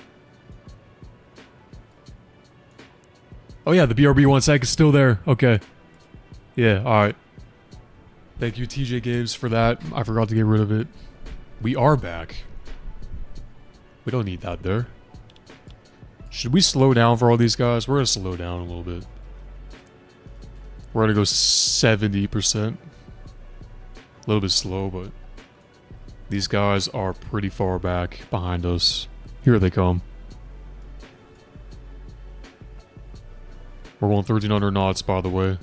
Oh yeah, the BRB 1 sec is still there. Okay. Yeah, alright. Thank you, TJ Games, for that. I forgot to get rid of it. We are back. We don't need that there. Should we slow down for all these guys? We're gonna slow down a little bit. We're gonna go 70%. A little bit slow, but these guys are pretty far back behind us. Here they come. We're going 1300 knots, by the way.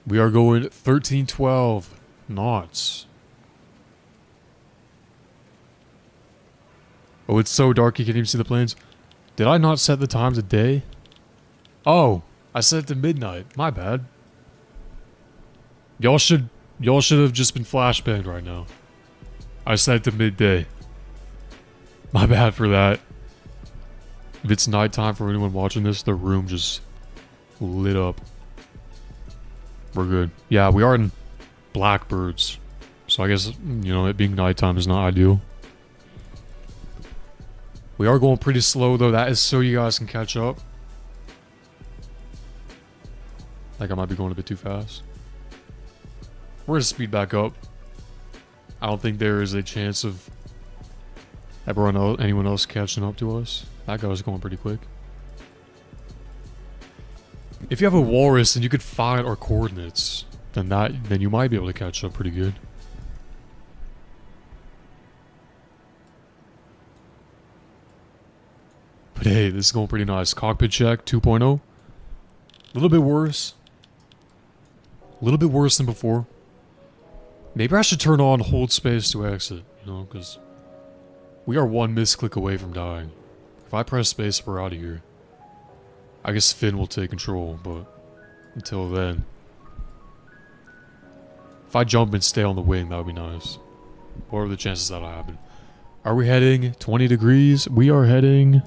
We are going 1312 knots. Oh, it's so dark you can't even see the planes. Did I not set the time to day? Oh, I set it to midnight. My bad. Y'all should have just been flashbanged right now. I set it to midday. My bad for that. If it's nighttime for anyone watching this, the room just lit up. We're good. Yeah, we are in Blackbirds. So I guess, you know, it being nighttime is not ideal. We are going pretty slow though. That is so you guys can catch up. Like I might be going a bit too fast. We're gonna speed back up. I don't think there is a chance of anyone else catching up to us. That guy was going pretty quick. If you have a walrus and you could find our coordinates, then you might be able to catch up pretty good. But hey, this is going pretty nice. Cockpit check 2.0. A little bit worse. A little bit worse than before. Maybe I should turn on hold space to exit, you know, because we are one misclick away from dying. If I press space, we're out of here. I guess Finn will take control, but until then. If I jump and stay on the wing, that would be nice. What are the chances that'll happen? Are we heading 20 degrees? We are heading...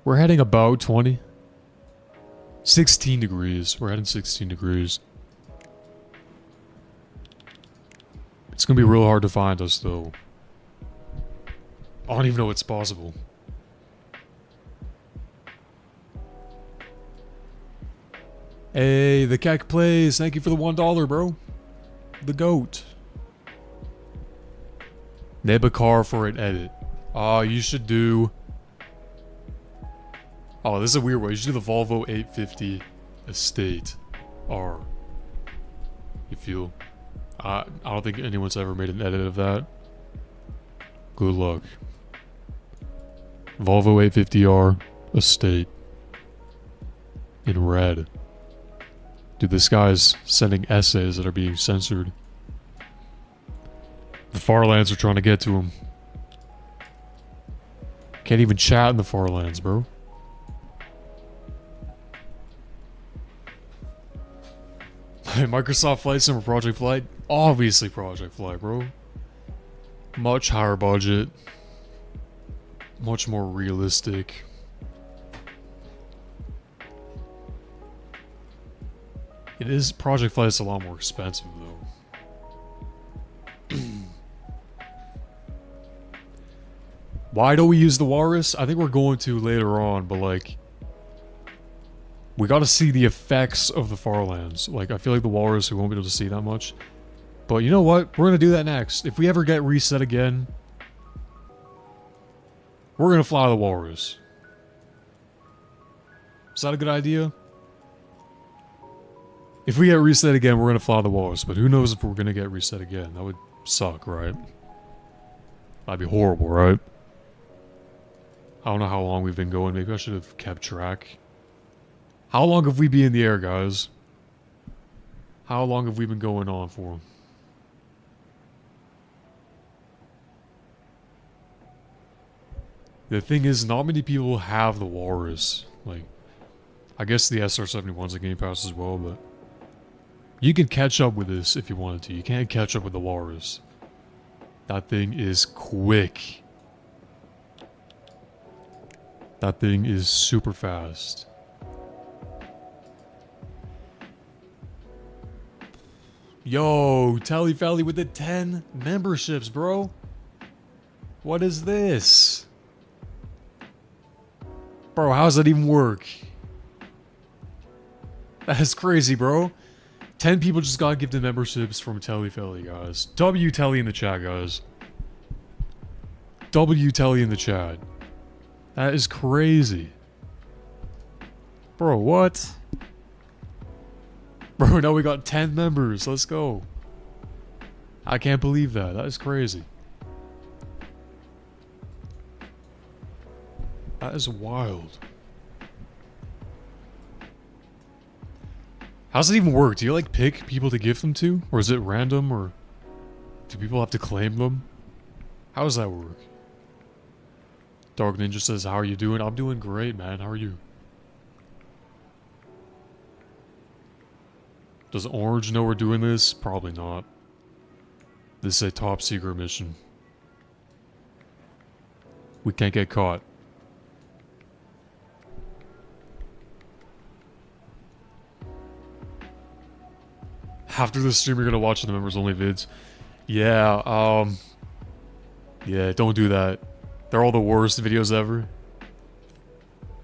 We're heading about 20. 16 degrees. We're heading 16 degrees. It's gonna be real hard to find us, though. I don't even know it's possible. Hey, the Keck plays. Thank you for the $1, bro. The GOAT. Nebakar for an edit. You should do... Oh, this is a weird way. You should do the Volvo 850 Estate R. You feel? I don't think anyone's ever made an edit of that. Good luck. Volvo 850R Estate. In red. Dude, this guy's sending essays that are being censored. The Farlands are trying to get to him. Can't even chat in the Farlands, bro. Microsoft Flight Sim or Project Flight? Obviously Project Flight, bro. Much higher budget. Much more realistic. It is, Project Flight is a lot more expensive, though. Why don't we use the Walrus? I think we're going to later on, but like... We gotta see the effects of the Farlands. Like, I feel like the Walrus, we won't be able to see that much. But you know what? We're gonna do that next. If we ever get reset again... We're gonna fly the Walrus. Is that a good idea? If we get reset again, we're gonna fly the walls. But who knows if we're gonna get reset again? That would suck, right? That'd be horrible, right? I don't know how long we've been going. Maybe I should have kept track. How long have we been in the air, guys? How long have we been going on for? The thing is, not many people have the Walrus. Like, I guess the SR-71's a Game Pass as well, but you can catch up with this if you wanted to. You can't catch up with the Walrus. That thing is quick. That thing is super fast. Yo, Telly Felly with the 10 memberships, bro. What is this? Bro, how does that even work? That is crazy, bro. 10 people just got gifted memberships from Telly Felly, guys. W Telly in the chat, guys. W Telly in the chat. That is crazy. Bro, what? Bro, now we got 10 members. Let's go. I can't believe that. That is crazy. That is wild. How does it even work? Do you like pick people to give them to? Or is it random? Or do people have to claim them? How does that work? Dark Ninja says, how are you doing? I'm doing great, man. How are you? Does Orange know we're doing this? Probably not. This is a top secret mission. We can't get caught. After the stream, you're gonna watch the members only vids. Yeah, yeah, don't do that. They're all the worst videos ever.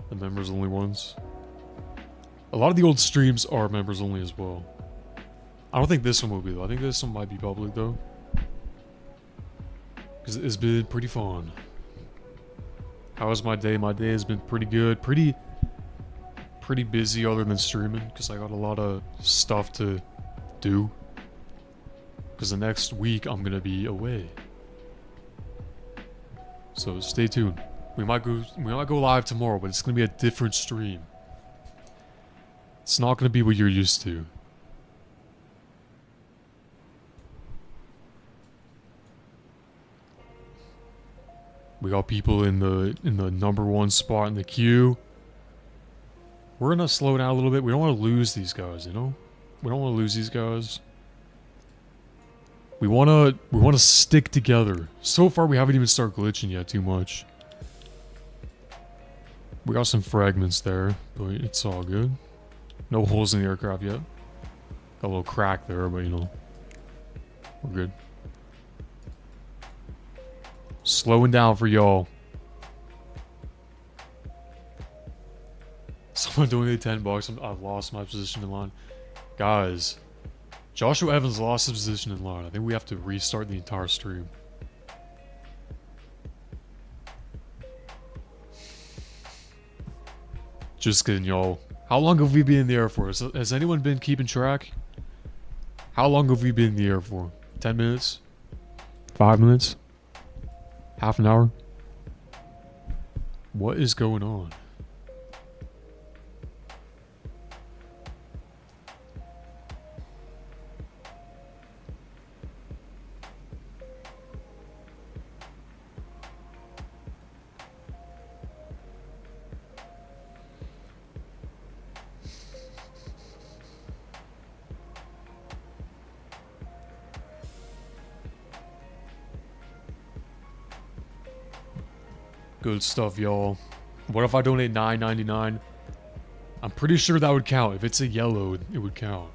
The members only ones. A lot of the old streams are members only as well. I don't think this one will be though. I think this one might be public though. Because it's been pretty fun. How was my day? My day has been pretty good. Pretty busy other than streaming. Because I got a lot of stuff to do. Because the next week I'm going to be away. So stay tuned. We might go live tomorrow, but it's going to be a different stream. It's not going to be what you're used to. We got people in the #1 spot in the queue. We're gonna slow down a little bit. We don't want to lose these guys, you know? We don't want to lose these guys. We wanna stick together. So far we haven't even started glitching yet too much. We got some fragments there, but it's all good. No holes in the aircraft yet. Got a little crack there, but you know, we're good. Slowing down for y'all. Someone donated $10. I've lost my position in line. Guys, Joshua Evans lost his position in line. I think we have to restart the entire stream. Just kidding, y'all. How long have we been in the air for? Has anyone been keeping track? How long have we been in the air for? 10 minutes? 5 minutes? Half an hour? What is going on? Good stuff, y'all. What if I donate $9.99? I'm pretty sure that would count. If it's a yellow, it would count.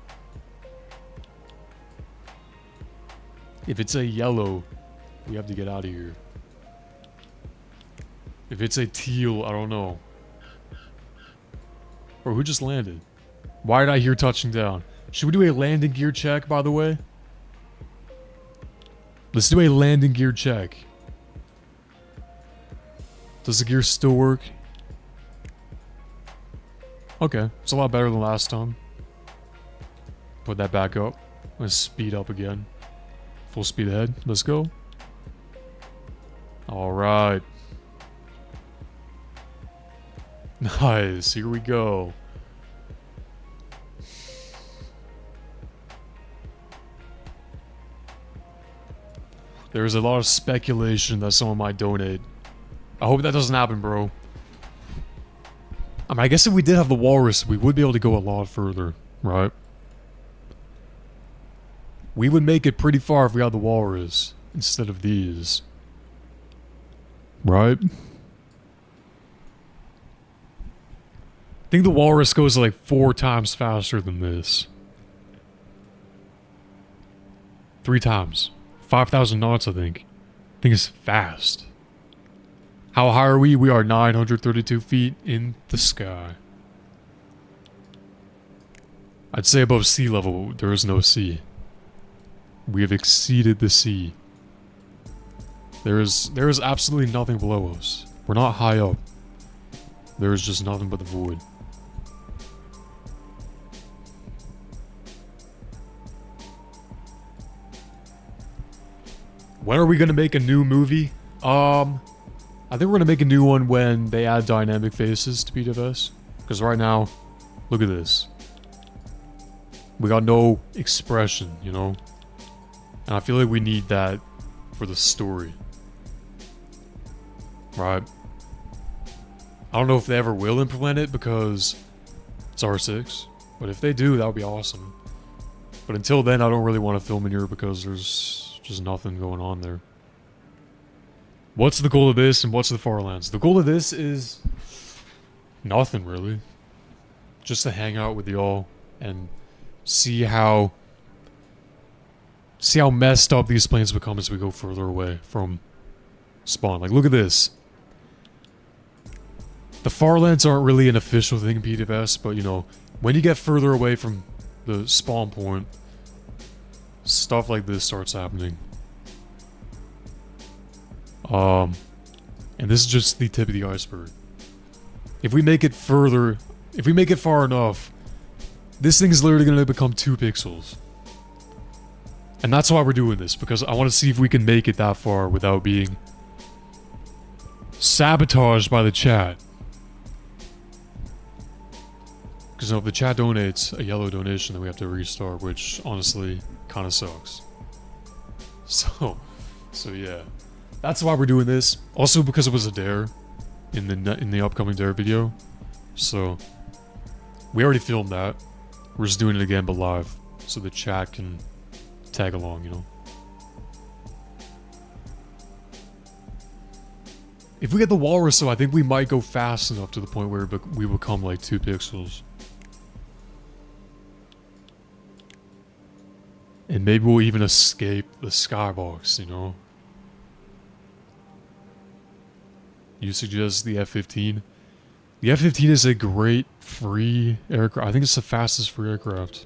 If it's a yellow, we have to get out of here. If it's a teal, I don't know. Bro, who just landed? Why did I hear touching down? Should we do a landing gear check, by the way? Let's do a landing gear check. Does the gear still work? Okay, it's a lot better than last time. Put that back up. Let's speed up again. Full speed ahead. Let's go. Alright. Nice. Here we go. There's a lot of speculation that someone might donate. I hope that doesn't happen, bro. I mean, I guess if we did have the walrus, we would be able to go a lot further, right? We would make it pretty far if we had the walrus instead of these. Right? I think the walrus goes like 4 times faster than this. 3 times. 5,000 knots, I think. I think it's fast. How high are we? We are 932 feet in the sky. I'd say above sea level, there is no sea. We have exceeded the sea. There is absolutely nothing below us. We're not high up. There is just nothing but the void. When are we gonna make a new movie? I think we're gonna make a new one when they add dynamic faces to Ptfs. Because right now, look at this. We got no expression, you know? And I feel like we need that for the story. Right? I don't know if they ever will implement it because it's R6. But if they do, that would be awesome. But until then, I don't really want to film in here because there's just nothing going on there. What's the goal of this and what's the Farlands? The goal of this is nothing really. Just to hang out with y'all and see how messed up these planes become as we go further away from spawn. Like, look at this. The Farlands aren't really an official thing in Ptfs, but you know, when you get further away from the spawn point, stuff like this starts happening. And this is just the tip of the iceberg. If we make it further, if we make it far enough, this thing is literally going to become 2 pixels. And that's why we're doing this, because I want to see if we can make it that far without being sabotaged by the chat. Because if the chat donates a yellow donation, then we have to restart, which honestly kind of sucks. So yeah. That's why we're doing this. Also because it was a dare in the upcoming dare video. So we already filmed that. We're just doing it again but live. So the chat can tag along, you know. If we get the walrus though, I think we might go fast enough to the point where we become like 2 pixels. And maybe we'll even escape the skybox, you know. You suggest the F-15? The F-15 is a great free aircraft. I think it's the fastest free aircraft.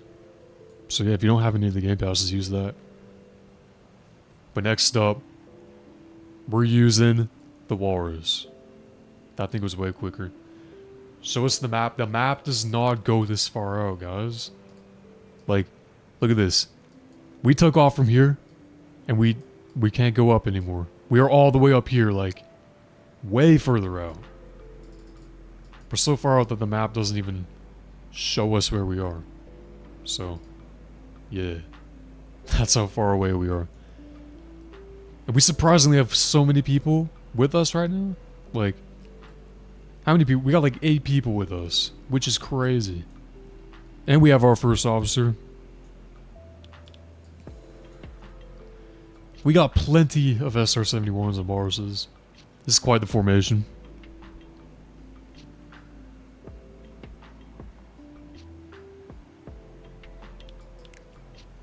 So yeah, if you don't have any of the game passes, use that. But next up, we're using the walrus. That thing was way quicker. Show us the map. The map does not go this far out, guys. Like, look at this. We took off from here, and we can't go up anymore. We are all the way up here, like, way further out. We're so far out that the map doesn't even show us where we are. So, yeah. That's how far away we are. And we surprisingly have so many people with us right now. Like, how many people? We got like 8 people with us, which is crazy. And we have our first officer. We got plenty of SR-71s and Marses. This is quite the formation.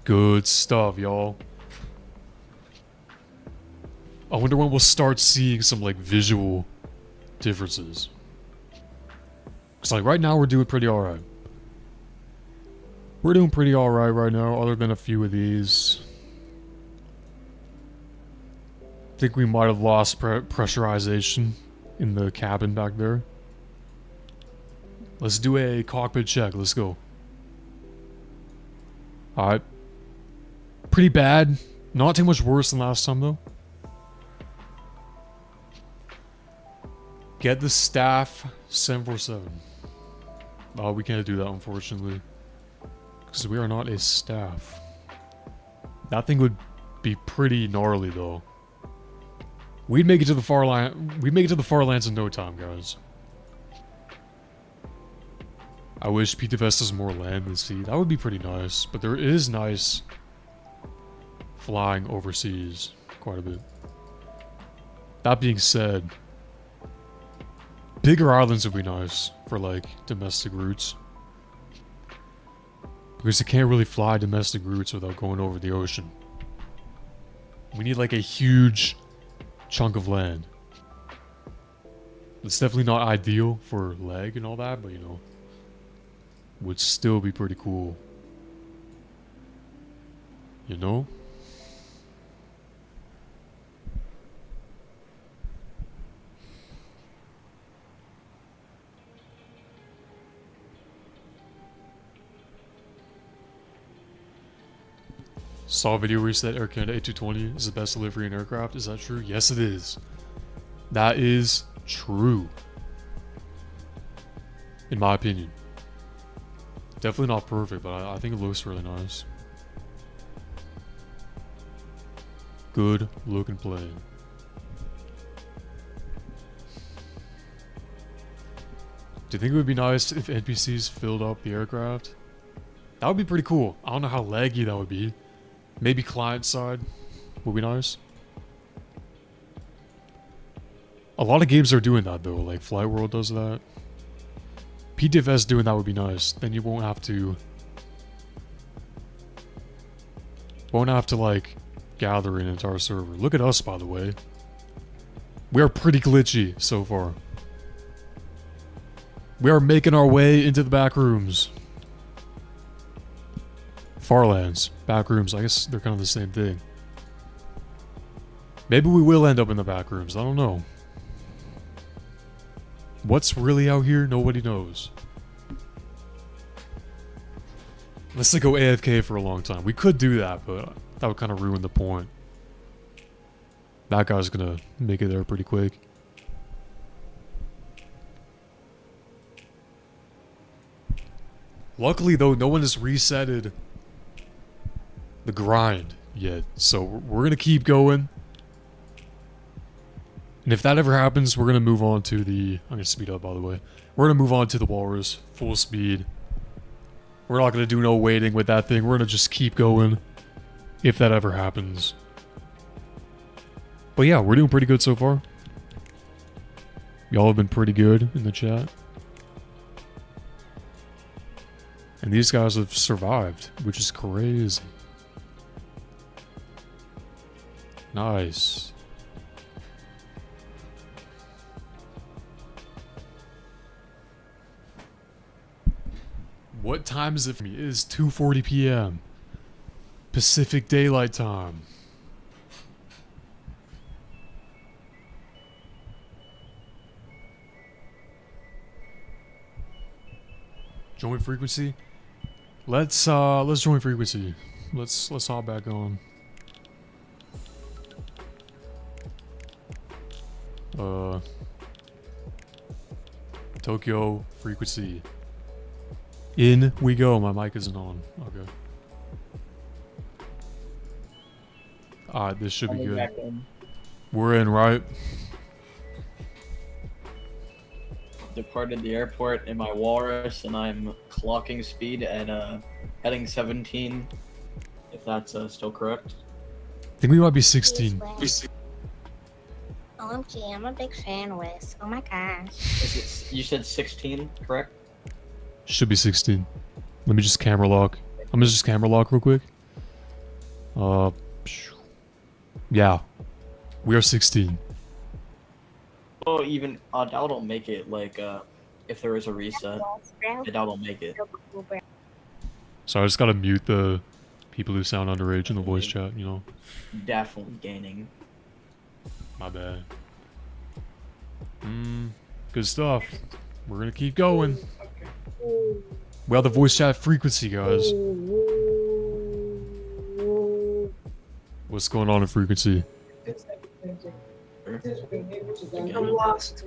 Good stuff, y'all. I wonder when we'll start seeing some, like, visual differences. Because, like, right now we're doing pretty alright. We're doing pretty alright right now, other than a few of these. I think we might have lost pressurization in the cabin back there. Let's do a cockpit check. Let's go. Alright. Pretty bad. Not too much worse than last time, though. Get the staff 747. Oh, we can't do that, unfortunately. Because we are not a staff. That thing would be pretty gnarly, though. We'd make it to the Farlands in no time, guys. I wish Ptfs has more land than sea. That would be pretty nice. But there is nice flying overseas quite a bit. That being said, bigger islands would be nice for like domestic routes. Because you can't really fly domestic routes without going over the ocean. We need like a huge chunk of land. It's definitely not ideal for leg and all that, but you know, would still be pretty cool. You know? Saw a video where you said Air Canada A220 is the best delivery in aircraft. Is that true? Yes, it is. That is true. In my opinion. Definitely not perfect, but I think it looks really nice. Good looking plane. Do you think it would be nice if NPCs filled up the aircraft? That would be pretty cool. I don't know how laggy that would be. Maybe client side would be nice. A lot of games are doing that though, like Flight World does that. Ptfs doing that would be nice. Then you won't have to like gather an entire server. Look at us, by the way. We are pretty glitchy so far. We are making our way into the back rooms. Farlands, back rooms, I guess they're kind of the same thing. Maybe we will end up in the back rooms, I don't know. What's really out here, nobody knows. Unless they go AFK for a long time. We could do that, but that would kind of ruin the point. That guy's gonna make it there pretty quick. Luckily though, no one has resetted the grind yet, so we're gonna keep going. And if that ever happens, we're gonna move on to the... I'm gonna speed up, by the way. We're gonna move on to the Walrus, full speed. We're not gonna do no waiting with that thing. We're gonna just keep going, if that ever happens. But yeah, we're doing pretty good so far. Y'all have been pretty good in the chat. And these guys have survived, which is crazy. Nice. What time is it for me? It is 2:40 p.m. Pacific Daylight Time. Join frequency. Let's join frequency. Let's hop back on. Tokyo frequency. In we go. My mic isn't on. Okay. Alright, this should be good. We're in, right? Departed the airport in my Walrus, and I'm clocking speed at heading 17. If that's still correct. I think we might be 16. OMG, I'm a big fan, Wes. Oh my gosh. Is it, you said 16, correct? Should be 16. Let me just camera lock. I'm gonna just camera lock real quick. Yeah. We are 16. Oh, even I doubt I'll make it. Like, if there is a reset, I doubt I'll make it. So I just gotta mute the people who sound underage in the voice chat, you know. Definitely gaining. My bad. Good stuff. We're gonna keep going. We have the voice chat frequency, guys. What's going on in frequency? I'm lost.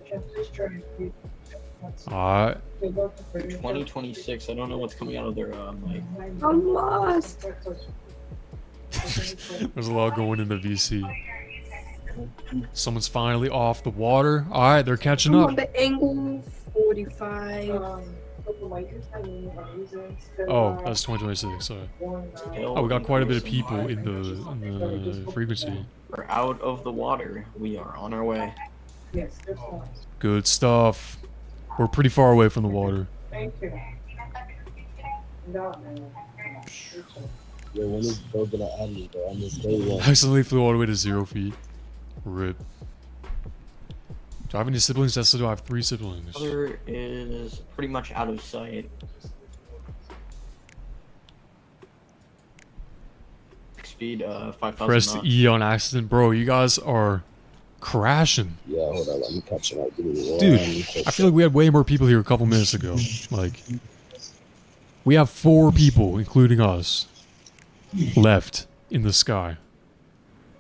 Alright. 2026. I don't know what's coming out of their mic. I'm lost. There's a lot going in the VC. Someone's finally off the water. Alright, they're catching I'm up. on the angle 45. Oh, that's 2026, sorry. Oh, we got quite a bit of people in the frequency. We're out of the water. We are on our way. Good stuff. We're pretty far away from the water. Yo, when is bro gonna add me, bro? On this day one. I accidentally flew all the way to 0 feet. Rip. Do I have any siblings? Yes, I do. I have 3 siblings. Other is pretty much out of sight. Speed 5,000 Pressed knots. E on accident. Bro, you guys are crashing. Yeah, hold on, let me catch him up. Give me Dude, one I feel like we had way more people here a couple minutes ago. Like, we have 4 people, including us, left in the sky.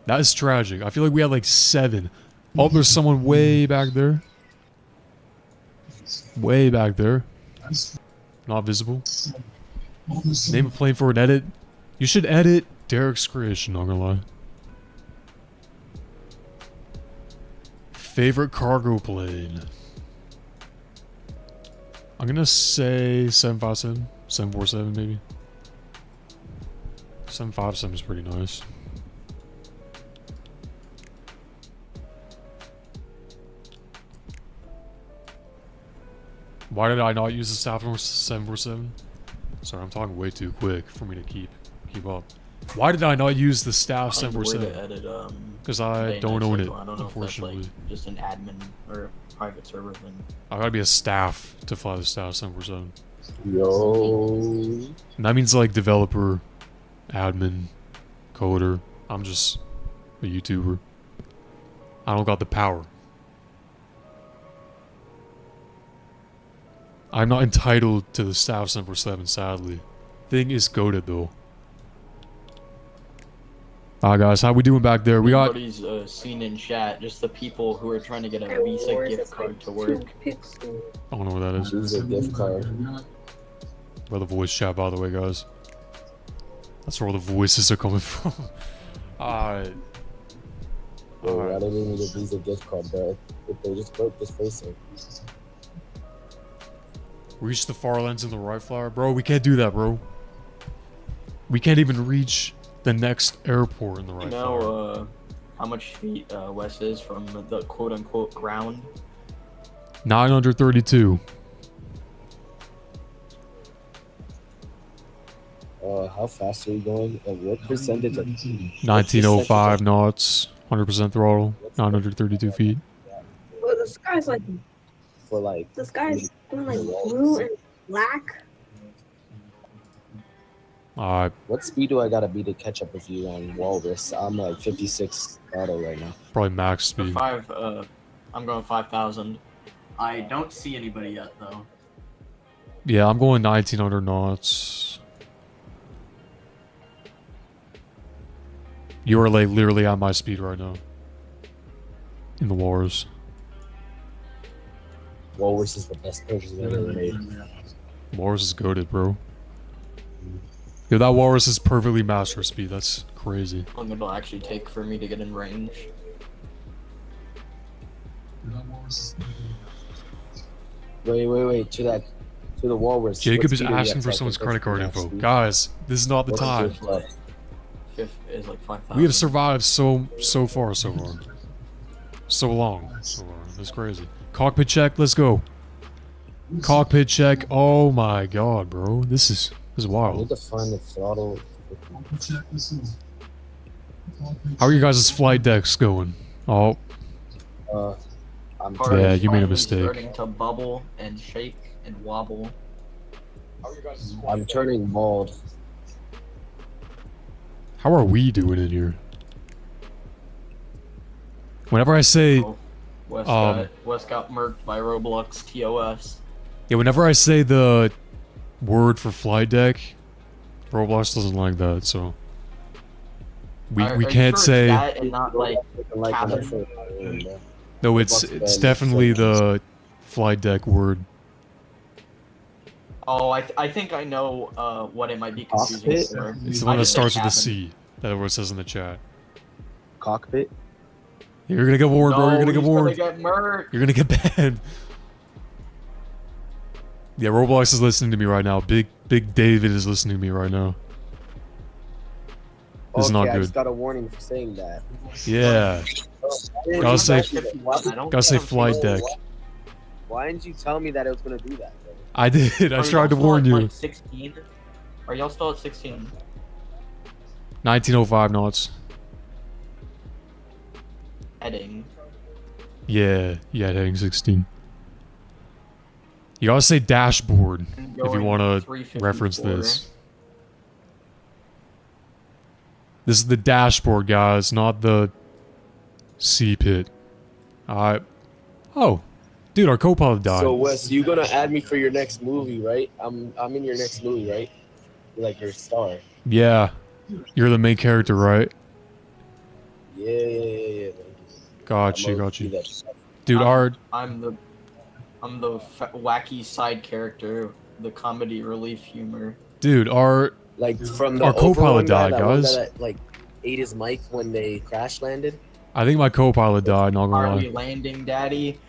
That is tragic. I feel like we had like 7. Oh, there's someone way back there. Way back there. Not visible. Name a plane for an edit. You should edit Derek's creation, not gonna lie. Favorite cargo plane. I'm gonna say 757, 747 maybe. 757 is pretty nice. Why did I not use the staff number 747? Sorry, I'm talking way too quick for me to keep up. Why did I not use the staff Find where to 747? edit, Because I Bayonet's don't own it, logo. I don't know unfortunately. if that's like just an admin or a private server thing. I gotta be a staff to fly the staff 747. Yo. And that means like developer, admin, coder. I'm just a YouTuber. I don't got the power. I'm not entitled to the staff 747, sadly. Thing is goated though. Alright guys, how we doing back there? We got... Nobody's seen in chat, just the people who are trying to get a My Visa wars gift is card like to 2 work. pixels. I don't know what that is. Use a gift card. By the voice chat, by the way, guys. That's where all the voices are coming from. Alright. Yo, why Alright. do they need a Visa gift card, bro? If they just broke this facing. Reach the Farlands in the right flower. Bro, we can't do that, bro. We can't even reach the next airport in the You right flower. know how much feet Wes is from the quote-unquote ground? 932. How fast are you going? And what percentage of 1905 knots. 100% throttle. 932 feet. Well, the sky's like, for like the sky's going like blue and black. what speed do I gotta be to catch up with you on Walrus? I'm like 56 auto right now. Probably max For speed. I'm going 5,000. I don't see anybody yet though. Yeah, I'm going 1900 knots. You are like literally at my speed right now. In the wars. Walrus is the best purchase I've ever made. Walrus is goated, bro. Yo, that Walrus is perfectly master speed. That's crazy. How long it'll actually take for me to get in range? Wait, to the Walrus. Jacob What is speed are you asking at for so I someone's can credit catch card you info. at speed? Guys, this is not the What's time. your club? Fifth is like 5,000. We have survived so far so long. So long. That's crazy. Cockpit check, let's go. Cockpit check. Oh my god, bro. This is I need wild. to find the throttle. How are you guys' flight decks going? Oh, I'm Car Yeah, is you made a finally mistake. Starting to bubble and shake and wobble. I'm turning bald. how are we doing in here? Whenever I say, Oh, Wes got murked by Roblox TOS. yeah, whenever I say the word for flight deck, Roblox doesn't like that, so We Are you can't sure say. it's that and not like Like when I cabin? say my room, bro. No, it's definitely the flight deck word. Oh, I think I know what it might be confusing Cockpit? for. It's the I one that just said starts with a cabin. C. That everyone says in the chat. Cockpit. You're gonna get warned, bro. You're gonna get he's warned. gonna get murked. You're gonna get banned. Yeah, Roblox is listening to me right now. Big David is listening to me right now. This is not I good. just got a warning for saying that. Yeah. Why Gotta say, I don't gotta say think I'm flight supposed deck. to- Why didn't you tell me that it was gonna do that, bro? I did. I Are tried to y'all still warn at, you. Like 16? Are y'all still at 16? 1905 knots. Heading. Yeah, heading 16. You gotta say dashboard if you Going want to 354. reference this. This is the dashboard, guys, not the sea pit. Alright. Oh, dude, our co-pilot died. So Wes, you gonna add me for your next movie, right? I'm in your next movie, right? You're like your star. Yeah, you're the main character, right? Yeah. Got I'm you. gonna do that. Dude, I'm the wacky side character, the comedy relief humor. Dude, our Like from the Our Over co-pilot one guy, died, that one guys. that, like ate his mic when they crash landed. I think my co-pilot died, not gonna Are we lie. landing, Daddy?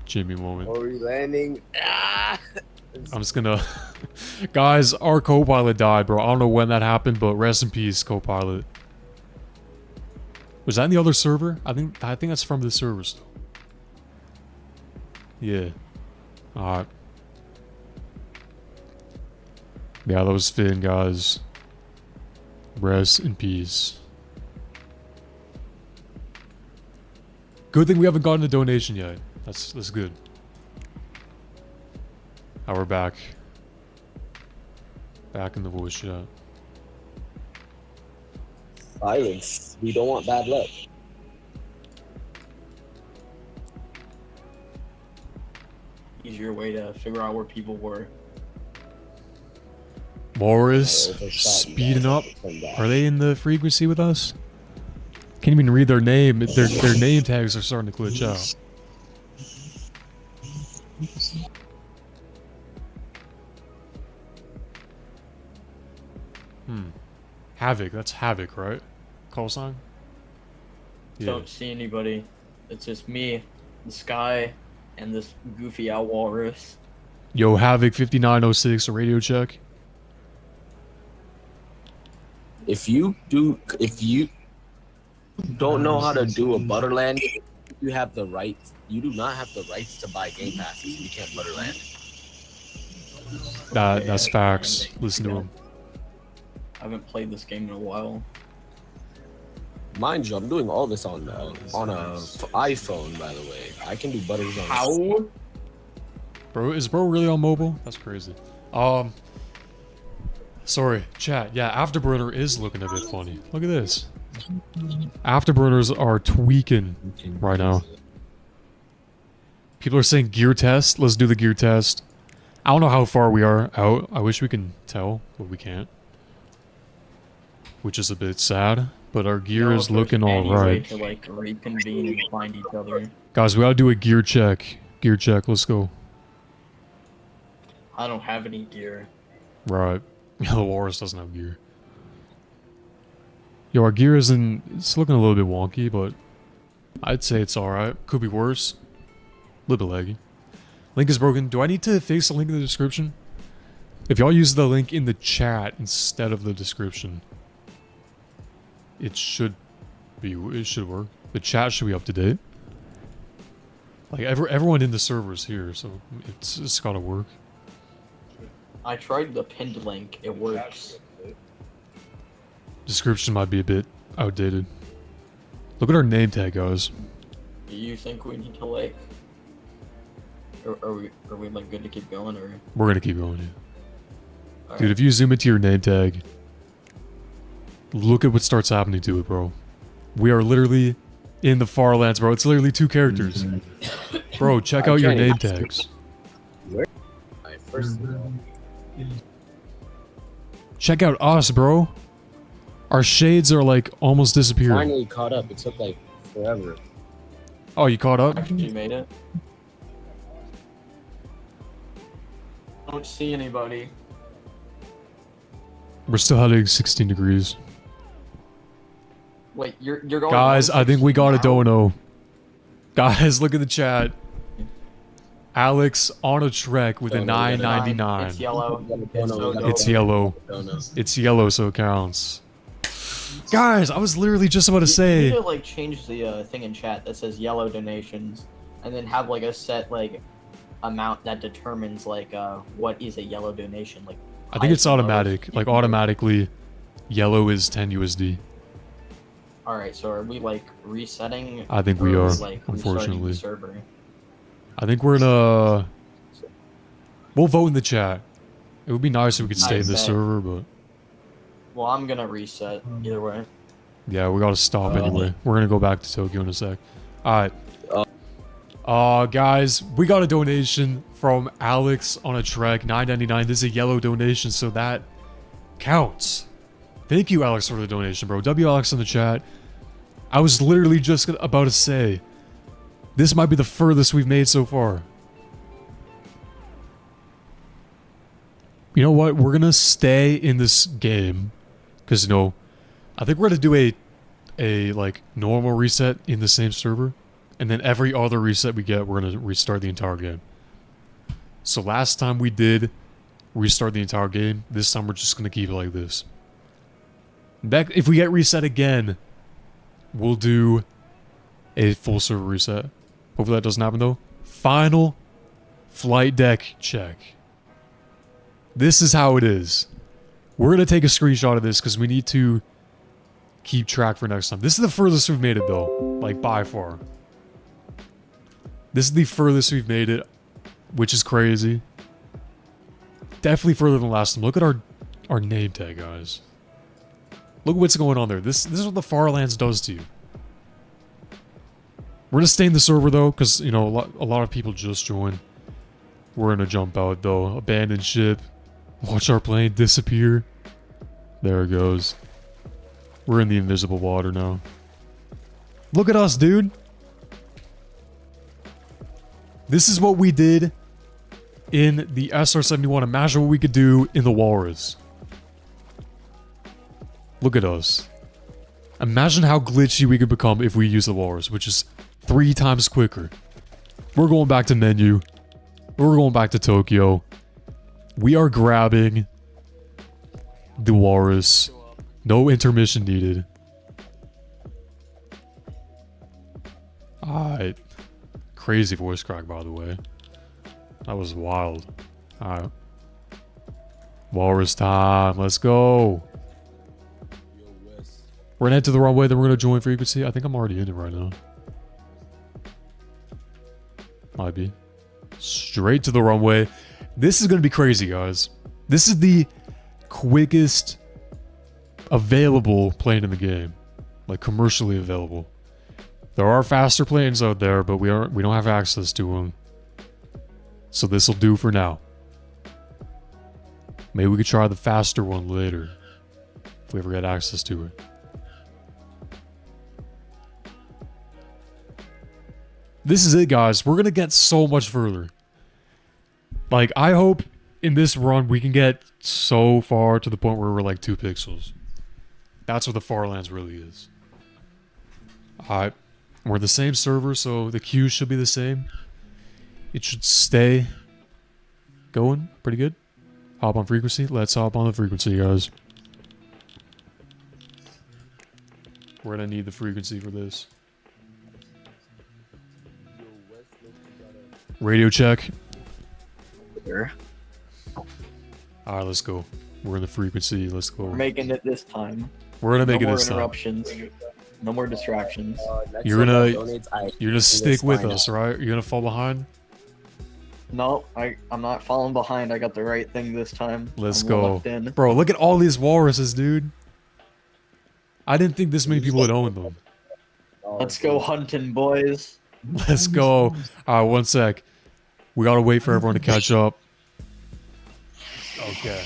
Jimmy moment. Are we landing? Ah! I'm just gonna... Guys, our co-pilot died, bro. I don't know when that happened, but rest in peace, co-pilot. Was that in the other server? I think that's from the server still. Yeah. Alright. Yeah, that was Finn, guys. Rest in peace. Good thing we haven't gotten a donation yet. That's good. Now we're back. Back in the voice chat. Silence. We don't want bad luck. Easier way to figure out where people were. Morris, Overshot, speeding guys. up. Come back. Are they in the frequency with us? Can't even read their name. Their name tags are starting to glitch out. Havoc. That's Havoc, right? Call sign? Yeah. Don't see anybody. It's just me, the sky, and this goofy owl walrus. Yo, Havoc 5906, a radio check. If you don't know how to do a Butterland, you have the rights. You do not have the rights to buy game passes. You can't Butterland. That's facts. Listen to him. I haven't played this game in a while. Mind you, I'm doing all this on a iPhone, by the way. I can do Butters on. How? Bro, is bro really on mobile? That's crazy. Sorry, chat. Yeah, Afterburner is looking a bit funny. Look at this. Afterburners are tweaking right now. People are saying gear test. Let's do the gear test. I don't know how far we are out. I wish we can tell, but we can't. Which is a bit sad. But our gear No, is if there's looking any way alright. to like reconvene and find each other. Guys, we gotta do a gear check. Gear check. Let's go. I don't have any gear. Right. The Walrus doesn't have gear. Yo, our gear isn't... It's looking a little bit wonky, but... I'd say it's alright. Could be worse. A little bit laggy. Link is broken. Do I need to fix the link in the description? If y'all use the link in the chat instead of the description, it should work. The chat should be up to date. Like, everyone in the server is here, so it's gotta work. I tried the pinned link. It works. Description might be a bit outdated. Look at our name tag, guys. Do you think we need to like? Are we like good to keep going or? We're gonna keep going, yeah. All Dude, right. if you zoom into your name tag, look at what starts happening to it, bro. We are literally in the Farlands, bro. It's literally 2 characters. Bro, check out your name tags. Alright, first of all, Check out us, bro. Our shades are like almost disappearing. Finally caught up. It took like forever. Oh, you caught up? Actually made it. Don't see anybody. We're still heading 16 degrees. Wait, you're going. Guys, I think we got a 116 now? dono. Guys, look at the chat. Alex on a trek with a Dono, It's 9.99. yellow. It's yellow. It's yellow, so it counts. Guys, I was literally just about to You say. need to like change the thing in chat that says yellow donations, and then have like a set like amount that determines like what is a yellow donation. Like I think it's highest and automatic. lowest. Like automatically, yellow is 10 USD. All right, so are we like resetting? I think we or are, like, restarting unfortunately. the server? I think we're gonna. We'll vote in the chat. It would be nice if we could stay I in the bet. server, but Well, I'm gonna reset either way. yeah, we gotta stop anyway. We're gonna go back to Tokyo in a sec. Alright. Guys, we got a donation from Alex on a trek, $9.99. This is a yellow donation, so that counts. Thank you, Alex, for the donation, bro. WLX in the chat. I was literally just about to say, this might be the furthest we've made so far. You know what? We're gonna stay in this game, because, you know, I think we're gonna do a like normal reset in the same server, and then every other reset we get, we're gonna restart the entire game. So last time we did restart the entire game. This time we're just gonna keep it like this. If we get reset again, we'll do a full server reset. Hopefully that doesn't happen though. Final flight deck check. This is how it is. We're gonna take a screenshot of this because we need to keep track for next time. This is the furthest we've made it though, like by far. This is the furthest we've made it, which is crazy. Definitely further than last time. Look at our name tag, guys. Look what's going on there. This is what the Farlands does to you. We're gonna stay in the server though, because you know a lot of people just joined. We're gonna jump out though. Abandoned ship. Watch our plane disappear. There it goes. We're in the invisible water now. Look at us, dude. This is what we did in the SR-71. Imagine what we could do in the Walrus. Look at us. Imagine how glitchy we could become if we use the Walrus, which is 3 times quicker. We're going back to menu. We're going back to Tokyo. We are grabbing the Walrus. No intermission needed. Alright. Crazy voice crack, by the way. That was wild. Alright. Walrus time. Let's go. We're gonna head to the runway, then we're gonna join frequency. I think I'm already in it right now. Might be. Straight to the runway. This is gonna be crazy, guys. This is the quickest available plane in the game. Like, commercially available. There are faster planes out there, but we don't have access to them. So this will do for now. Maybe we could try the faster one later. If we ever get access to it. This is it, guys. We're gonna get so much further. Like, I hope in this run we can get so far to the point where we're like 2 pixels. That's what the Farlands really is. Alright. We're the same server, so the queue should be the same. It should stay going pretty good. Hop on frequency. Let's hop on the frequency, guys. We're gonna need the frequency for this. Radio check. Sure. Alright, let's go. We're in the frequency. Let's go. We're making it this time. We're gonna make No it more this time. interruptions. No more distractions. You're gonna stick with us, right? You're gonna fall behind? No, I'm not falling behind. I got the right thing this time. Let's I'm go. locked in. Bro, look at all these walruses, dude. I didn't think this many people would own them. Let's go hunting, boys. Let's go. Alright, 1 sec. We gotta wait for everyone to catch up. Okay.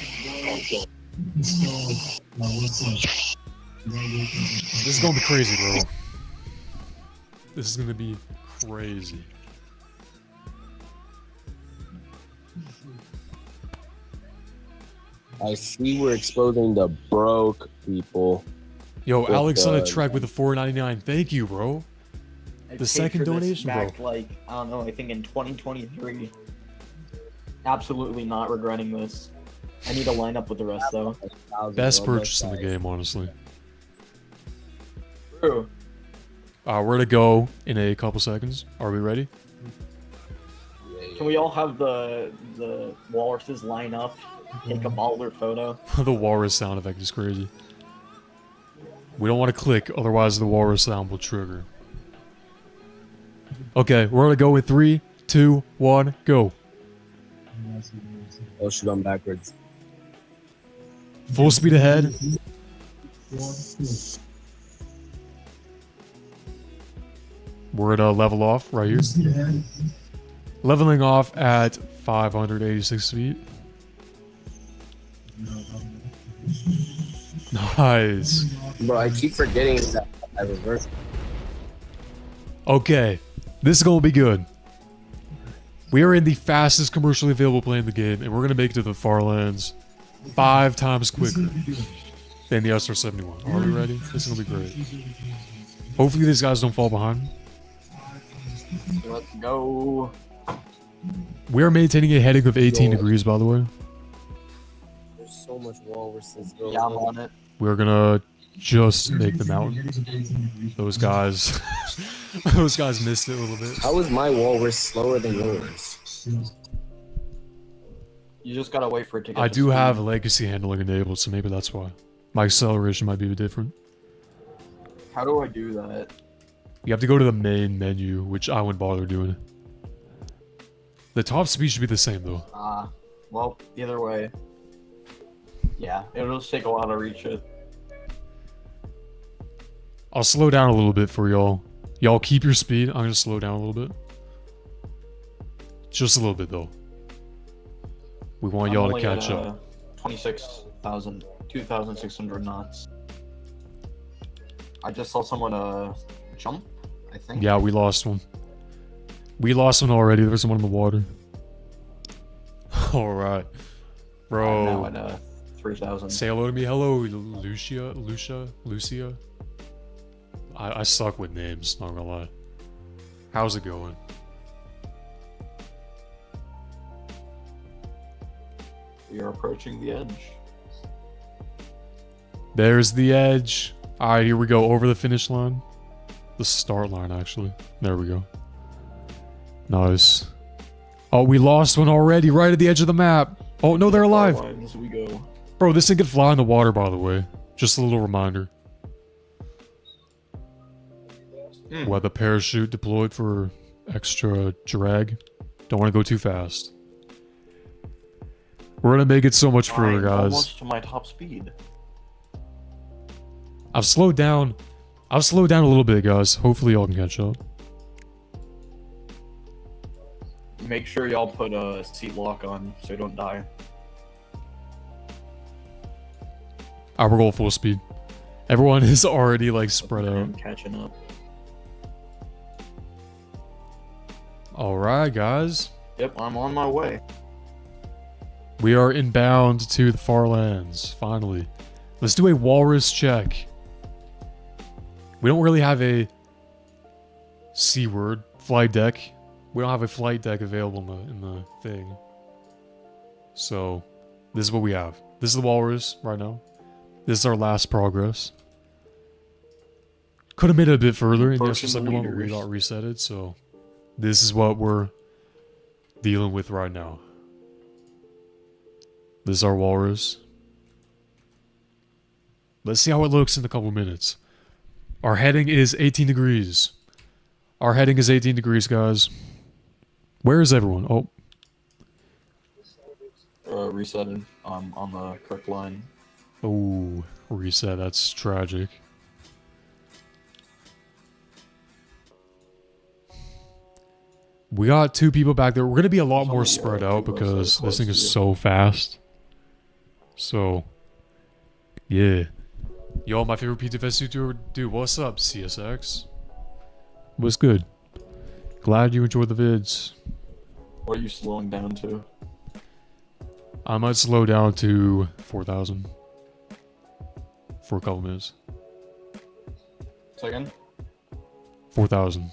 This is gonna be crazy, bro. This is gonna be crazy. I see we're exposing the broke people. Yo, With Alex on a the- track with a $4.99. Thank you, bro. I The paid second for this donation, bro. back, like, I don't know, I think in 2023. Absolutely not regretting this. I need to line up with the rest, though. 1,000 Best Robux, purchase in the guys. game, honestly. True. We're gonna go in a couple seconds. Are we ready? Can we all have the walruses line up, take a baller photo? The walrus sound effect is crazy. We don't want to click, otherwise the walrus sound will trigger. Okay, we're gonna go in 3, 2, 1, go. Oh shoot, I'm backwards. Full speed ahead. We're at a level off right here. Leveling off at 586 feet. Nice. Bro, I keep forgetting that I reversed. Okay, this is gonna be good. We are in the fastest commercially available plane in the game, and we're gonna make it to the Farlands 5 times quicker than the SR-71. Are we ready? This is gonna be great. Hopefully these guys don't fall behind. Let's go. We are maintaining a heading of 18 degrees, by the way. There's so much walruses, bro. Yeah, I'm on it. We're gonna just make the mountain. Those guys, those guys missed it a little bit. How is my walrus slower than yours? You just gotta wait for it to get I to do speed. have legacy handling enabled, so maybe that's why. My acceleration might be a bit different. How do I do that? You have to go to the main menu, which I wouldn't bother doing. The top speed should be the same though. Well, either way. Yeah, it'll just take a while to reach it. I'll slow down a little bit for y'all. Y'all keep your speed. I'm gonna slow down a little bit. Just a little bit though. We want I'm y'all to only catch at, up. 2,600 knots. I just saw someone jump, I think. Yeah, we lost one. We lost one already. There was one in the water. Alright. I'm now Bro. at 3,000. Say hello to me. Hello, Lucia. I suck with names, not gonna lie. How's it going? We are approaching the edge. There's the edge. Alright, here we go. Over the finish line. The start line, actually. There we go. Nice. Oh, we lost one already, right at the edge of the map. Oh, no, they're alive. Farlands we go. Bro, this thing could fly in the water, by the way. Just a little reminder. We'll have the parachute deployed for extra drag. Don't want to go too fast. We're gonna make it so much further, I'm guys. almost to my top speed. I've slowed down. I've slowed down a little bit, guys. Hopefully y'all can catch up. Make sure y'all put a seat lock on so you don't die. We're going full speed. Everyone is already like spread out. I'm catching up. Alright, guys. Yep, I'm on my way. We are inbound to the Farlands, finally. Let's do a walrus check. We don't really have a C-word flight deck. We don't have a flight deck available in the thing. So, this is what we have. This is the walrus right now. This is our last progress. Could have made it a bit further in the Approaching the SR-71, but we leaders. got resetted, so this is what we're dealing with right now. This is our walrus. Let's see how it looks in a couple minutes. Our heading is 18 degrees. Our heading is 18 degrees, guys. Where is everyone? Oh, Resetting. On the correct line. oh, reset. That's tragic. We got 2 people back there. We're going to be a lot more spread out because this thing is so fast. So, yeah. Yo, my favorite Ptfs YouTuber, dude, what's up, CSX? What's good? Glad you enjoyed the vids. What are you slowing down to? I might slow down to 4,000 for a couple minutes. Second? 4,000.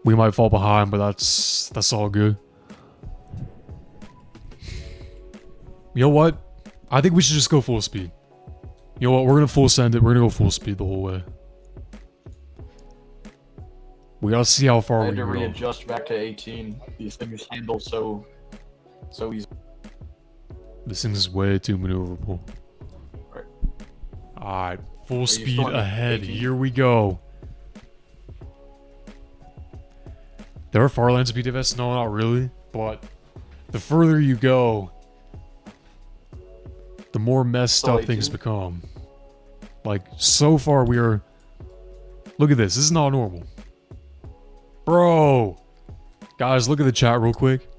We might fall behind, but that's all good. You know what? I think we should just go full speed. You know what? We're gonna full send it. We're gonna go full speed the whole way. We gotta see how far I we had to can go. readjust back to 18. These things handle so easy. This thing is way too maneuverable. Right. Alright, full speed still on ahead. 18? Here we go. There are Farlands Ptfs? No, not really. But the further you go, the more messed Still up 18? things become. Like, so far we are... Look at this. This is not normal. Bro! Guys, look at the chat real quick.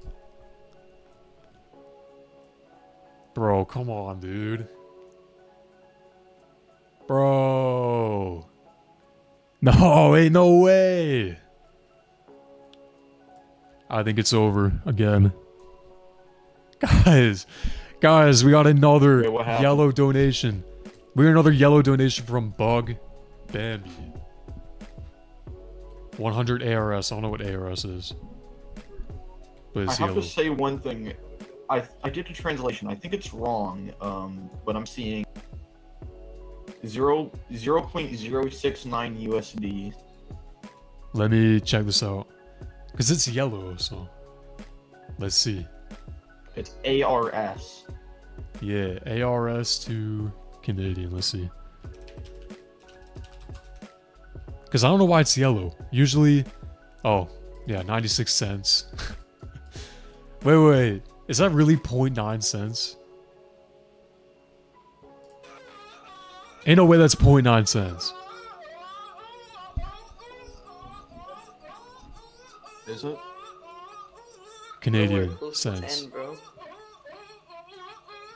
Bro, come on, dude. Bro. No, ain't no way. I think it's over again. Guys, we got another Wait, what happened? yellow donation. We got another yellow donation from Bug Bambi. 100 ARS. I don't know what ARS is. But I it's have yellow. to say one thing. I did a translation. I think it's wrong. But I'm seeing 0.069 USD. Let me check this out. Because it's yellow, so. Let's see. It's ARS. Yeah, ARS to Canadian. Let's see. Because I don't know why it's yellow. Usually... Oh, yeah, 96 cents. Wait. Is that really 0.9 cents? Ain't no way that's 0.9 cents. Is it? Canadian cents.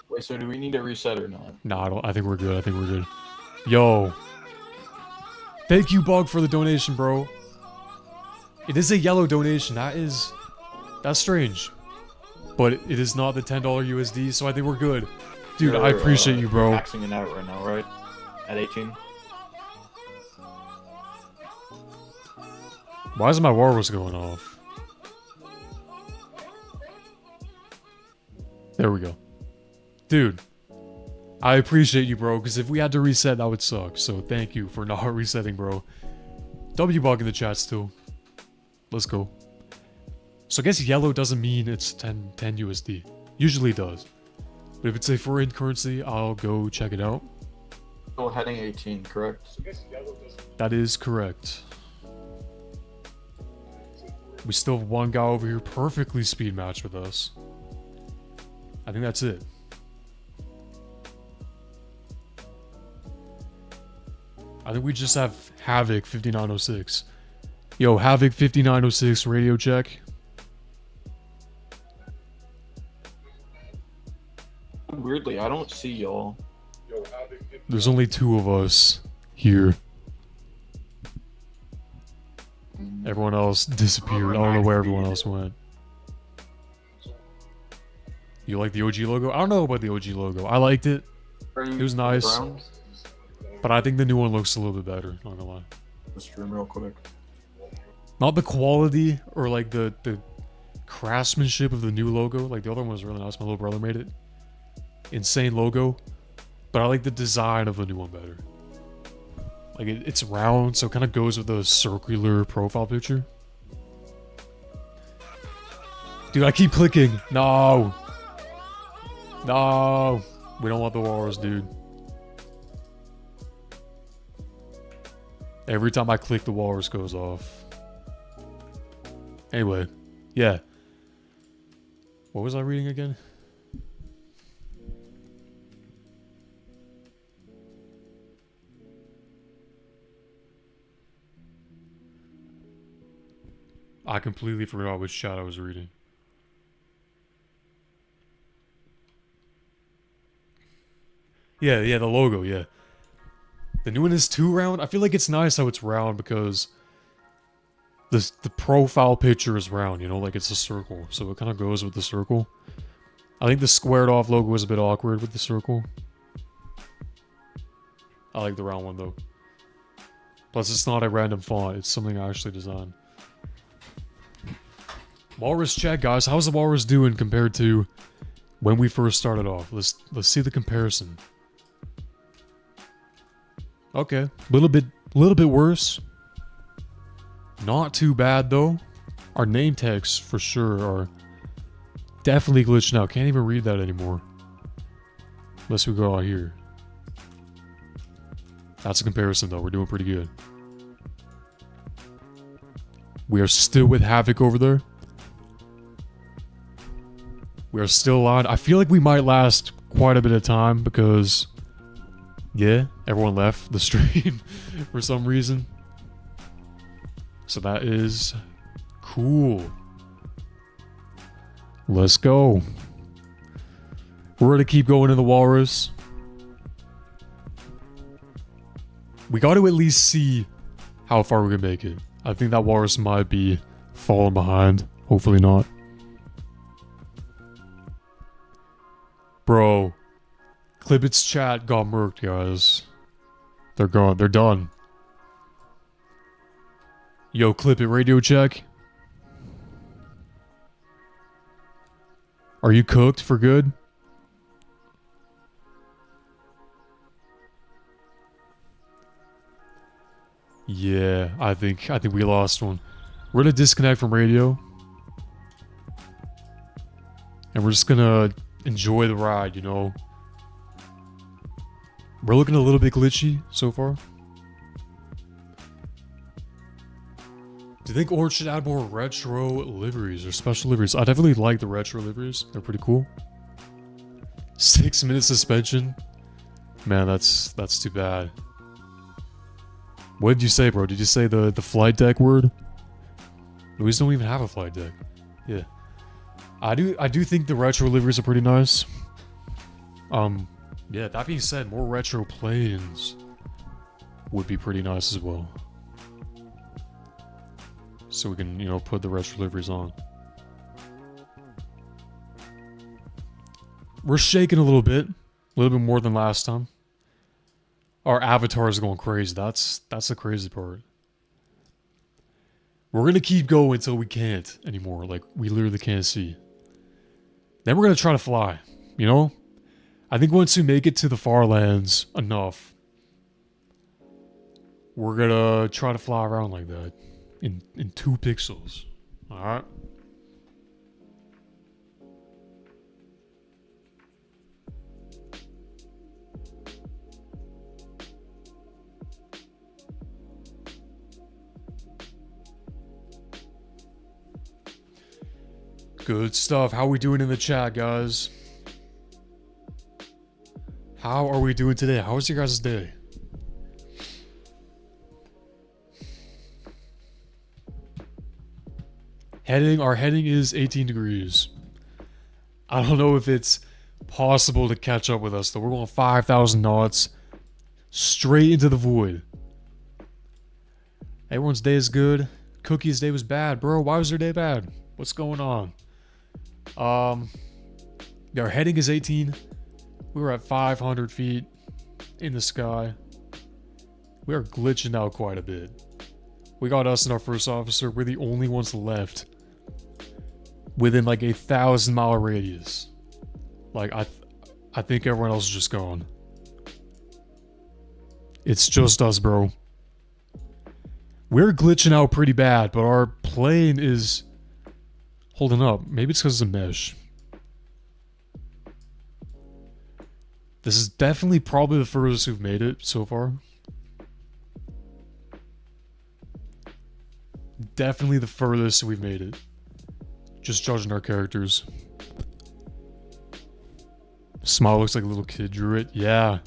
Wait, so do we need to reset or not? Nah, I think we're good. Yo. Thank you, Bug, for the donation, bro. It is a yellow donation. That's strange. But it is not the $10 USD, so I think we're good. Dude, I appreciate you, bro. You're maxing it out right now, right? At 18? Why is my walrus going off? There we go. Dude, I appreciate you, bro, because if we had to reset, that would suck. So thank you for not resetting, bro. W-Bug in the chat still. Let's go. So I guess yellow doesn't mean it's 10 USD. Usually does. But if it's a foreign currency, I'll go check it out. Still heading 18, correct? That is correct. We still have one guy over here perfectly speed matched with us. I think that's it. I think we just have Havoc 5906. Yo, Havoc 5906 radio check. Weirdly, I don't see y'all. There's only two of us here. Everyone else disappeared. I don't know where everyone else went. You like the OG logo? I don't know about the OG logo. I liked it. It was nice. But I think the new one looks a little bit better, not gonna lie. Let's stream real quick. Not the quality or like the craftsmanship of the new logo. Like the other one was really nice. My little brother made it. Insane logo. But I like the design of the new one better. Like it's round, so it kind of goes with the circular profile picture. Dude, I keep clicking. No. No. We don't want the walrus, dude. Every time I click, the walrus goes off. Anyway, yeah. What was I reading again? I completely forgot which chat I was reading. Yeah, the logo, yeah. The new one is too round. I feel like it's nice how it's round because the profile picture is round, you know, like it's a circle. So it kind of goes with the circle. I think the squared off logo is a bit awkward with the circle. I like the round one though. Plus it's not a random font, it's something I actually designed. Walrus check, guys. How's the Walrus doing compared to when we first started off? Let's see the comparison. Okay, little bit worse. Not too bad though. Our name tags for sure are definitely glitching out. Can't even read that anymore. Unless we go out here. That's a comparison though. We're doing pretty good. We are still with Havoc over there. We are still on. I feel like we might last quite a bit of time because, yeah, everyone left the stream for some reason. So that is cool. Let's go. We're going to keep going in the Walrus. We got to at least see how far we can make it. I think that Walrus might be falling behind. Hopefully not. Bro, Clipit's chat got murked, guys. They're gone. They're done. Yo, Clipit, radio check. Are you cooked for good? Yeah, I think we lost one. We're gonna disconnect from radio. And we're just gonna enjoy the ride, you know. We're looking a little bit glitchy so far. Do you think Ord should add more retro liveries or special liveries? I definitely like the retro liveries. They're pretty cool. 6-minute suspension. Man, that's too bad. What did you say, bro? Did you say the flight deck word? We don't even have a flight deck. Yeah. I do think the retro liveries are pretty nice. Yeah, that being said, more retro planes would be pretty nice as well. So we can, you know, put the retro liveries on. We're shaking a little bit more than last time. Our avatar is going crazy. That's the crazy part. We're gonna keep going until we can't anymore. Like, we literally can't see. Then we're gonna try to fly, you know? I think once we make it to the Farlands enough, we're gonna try to fly around like that. In 2 pixels. Alright? Good stuff. How are we doing in the chat, guys? How are we doing today? How was your guys' day? Our heading is 18 degrees. I don't know if it's possible to catch up with us, though. We're going 5,000 knots straight into the void. Everyone's day is good. Cookie's day was bad, bro. Why was their day bad? What's going on? Our heading is 18. We were at 500 feet in the sky. We are glitching out quite a bit. We got us and our first officer. We're the only ones left within like 1,000-mile radius. Like, I think everyone else is just gone. It's just us, bro. We're glitching out pretty bad, but our plane is holding up. Maybe it's because of the mesh. This is definitely probably the furthest we've made it so far. Definitely the furthest we've made it. Just judging our characters. Smile looks like a little kid drew it. Yeah.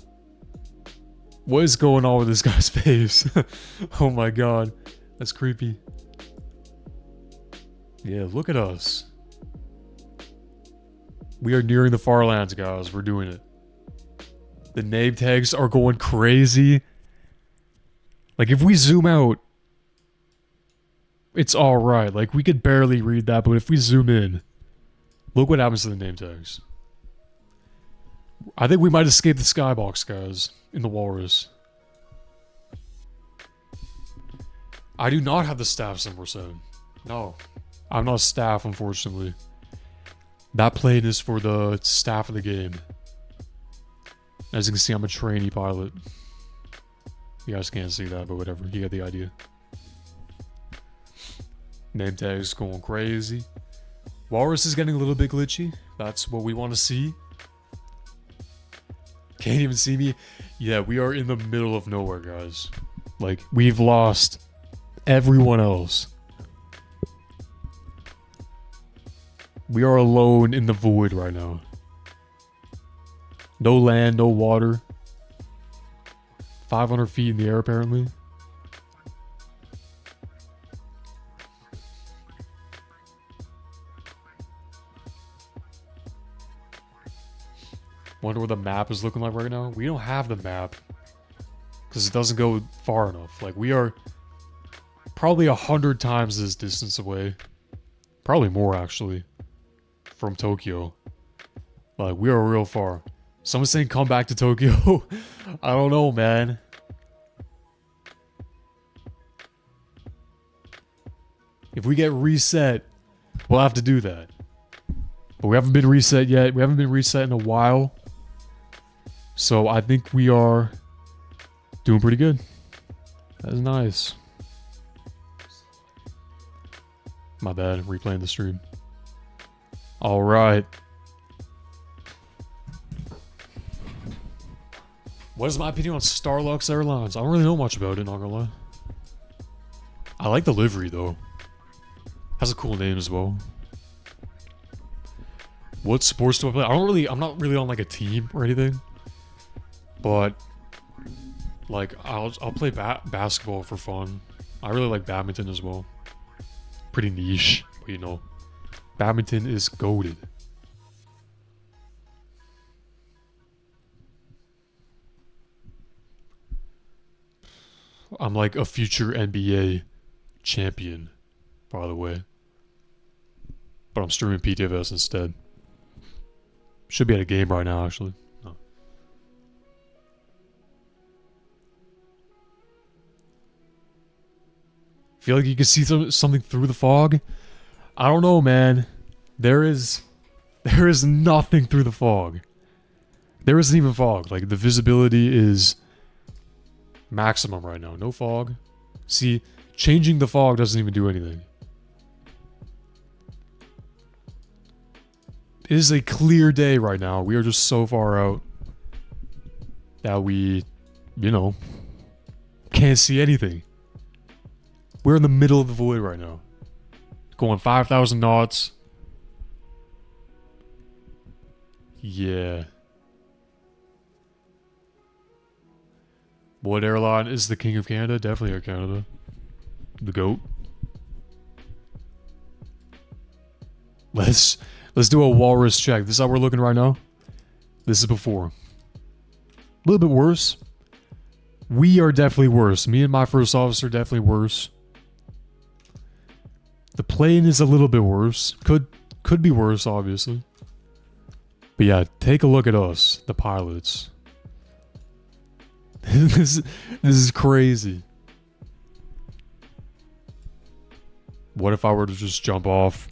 What is going on with this guy's face? Oh my god. That's creepy. Yeah, look at us. We are nearing the Farlands, guys. We're doing it. The name tags are going crazy. Like, if we zoom out, it's alright. Like, we could barely read that, but if we zoom in, look what happens to the name tags. I think we might escape the skybox, guys, in the walrus. I do not have the staff symbol set. No. I'm not staff, unfortunately. That plane is for the staff of the game. As you can see, I'm a trainee pilot. You guys can't see that, but whatever. You get the idea. Name tags going crazy. Walrus is getting a little bit glitchy. That's what we want to see. Can't even see me. Yeah, we are in the middle of nowhere, guys. Like, we've lost everyone else. We are alone in the void right now. No land, no water. 500 feet in the air, apparently. Wonder what the map is looking like right now. We don't have the map. Because it doesn't go far enough. Like, we are probably 100 times this distance away. Probably more, actually. From Tokyo. Like, we are real far. Someone's saying come back to Tokyo. I don't know, man. If we get reset, we'll have to do that. But we haven't been reset yet. We haven't been reset in a while. So I think we are doing pretty good. That's nice. My bad, replaying the stream. Alright. What is my opinion on Starlux Airlines? I don't really know much about it, not gonna lie. I like the livery though. Has a cool name as well. What sports do I play? I'm not really on like a team or anything. But like I'll play basketball for fun. I really like badminton as well. Pretty niche, but you know, badminton is goated. I'm like a future NBA champion, by the way. But I'm streaming Ptfs instead. Should be at a game right now, actually. No. Feel like you can see something through the fog? I don't know, man. There is nothing through the fog. There isn't even fog. Like, the visibility is maximum right now. No fog. See, changing the fog doesn't even do anything. It is a clear day right now. We are just so far out that we, you know, can't see anything. We're in the middle of the void right now. Going 5,000 knots. Yeah. What airline is the king of Canada? Definitely Air Canada. The GOAT. Let's do a walrus check. This is how we're looking right now. This is before. A little bit worse. We are definitely worse. Me and my first officer definitely worse. The plane is a little bit worse. Could be worse, obviously. But yeah, take a look at us, the pilots. This is crazy. What if I were to just jump off?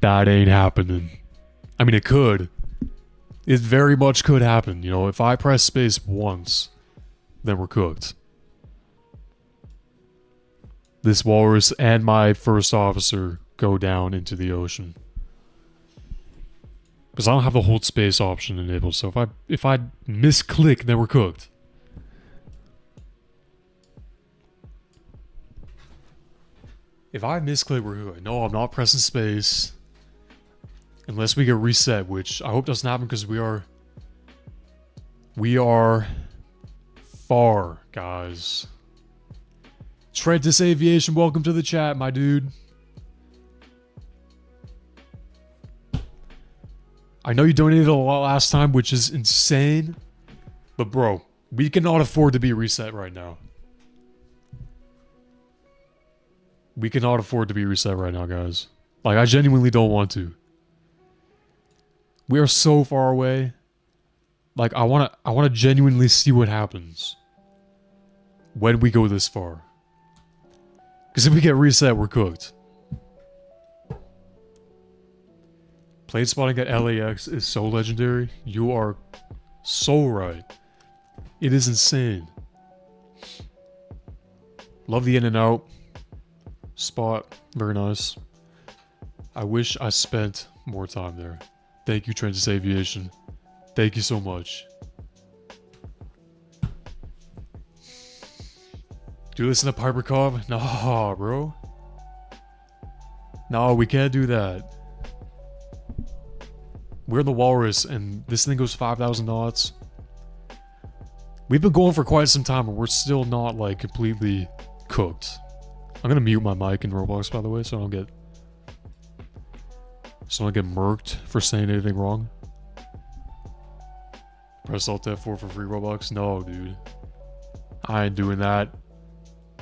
That ain't happening. I mean, it could. It very much could happen. You know, if I press space once, then we're cooked. This walrus and my first officer go down into the ocean. Because I don't have the hold space option enabled, so if I misclick, then we're cooked. If I misclick, we're cooked. No, I'm not pressing space. Unless we get reset, which I hope doesn't happen because we are far, guys. Trentus Aviation, welcome to the chat, my dude. I know you donated a lot last time, which is insane. But bro, we cannot afford to be reset right now. We cannot afford to be reset right now, guys. Like, I genuinely don't want to. We are so far away. Like, I wanna genuinely see what happens when we go this far. Because if we get reset, we're cooked. Plane spotting at LAX is so legendary. You are so right. It is insane. Love the in and out spot. Very nice. I wish I spent more time there. Thank you, Transit Aviation. Thank you so much. Do you listen to Piper Cobb? Nah, bro. No, we can't do that. We're in the Walrus, and this thing goes 5,000 knots. We've been going for quite some time, and we're still not, like, completely cooked. I'm gonna mute my mic in Roblox, by the way, so I don't get murked for saying anything wrong. Press Alt F4 for free Roblox? No, dude. I ain't doing that.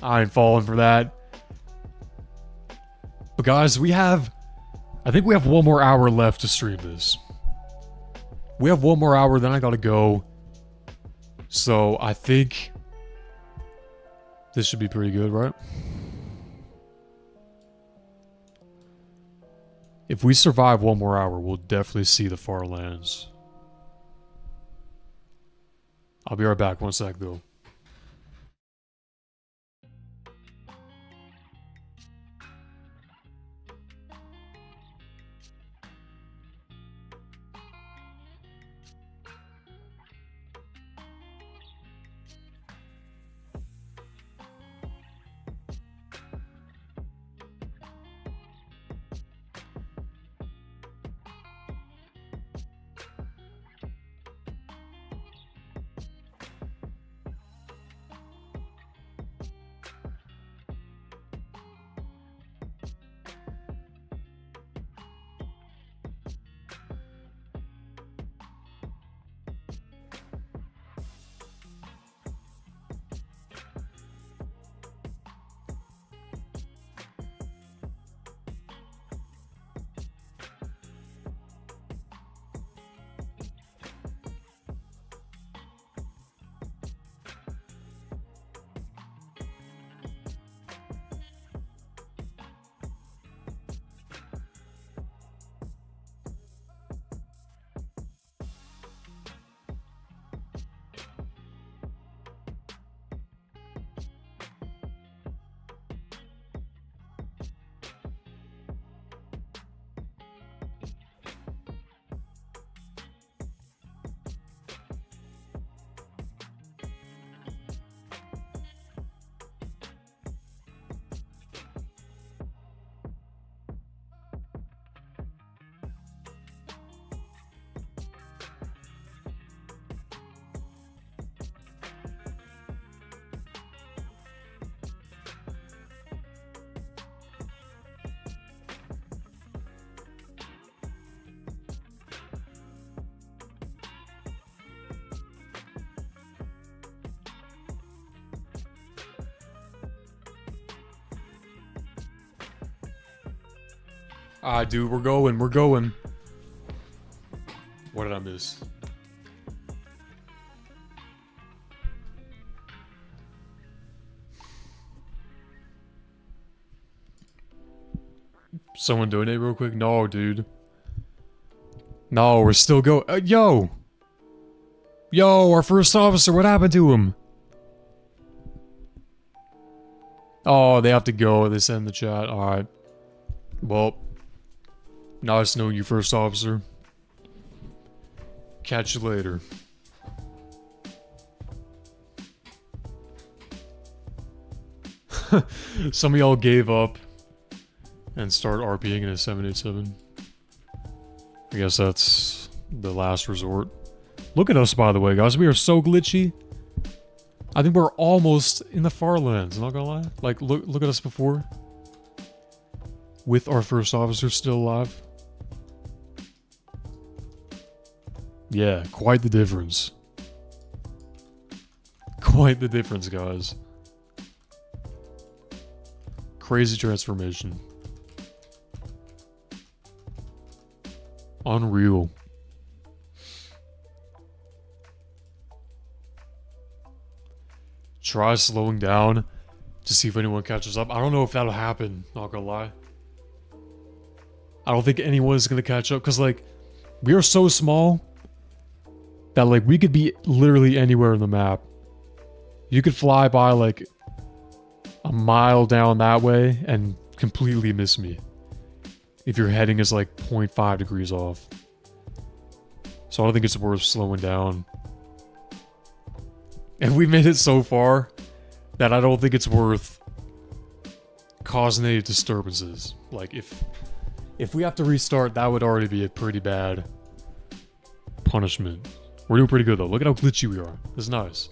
I ain't falling for that. But guys, I think we have 1 more hour left to stream this. We have 1 more hour, then I gotta go. So, I think this should be pretty good, right? If we survive 1 more hour, we'll definitely see the Farlands. I'll be right back. 1 sec, though. Dude, we're going. What did I miss? Someone donate real quick? No, dude. No, we're still yo! Yo, our first officer, what happened to him? Oh, they have to go. They send in the chat. Alright. Well, nice knowing you, first officer. Catch you later. Some of y'all gave up and started RPing in a 787. I guess that's the last resort. Look at us, by the way, guys. We are so glitchy. I think we're almost in the Farlands, not gonna lie. Like, look at us before. With our first officer still alive. Yeah, quite the difference. quite the difference, guys. Crazy transformation. Unreal. Try slowing down to see if anyone catches up. I don't know if that'll happen, not gonna lie. I don't think anyone's gonna catch up, because, like, we are so small that, like, we could be literally anywhere in the map. You could fly by, like, a mile down that way and completely miss me if your heading is, like, 0.5 degrees off. So I don't think it's worth slowing down. And we made it so far that I don't think it's worth causing any disturbances. Like, if we have to restart, that would already be a pretty bad punishment. We're doing pretty good, though. Look at how glitchy we are. This is nice.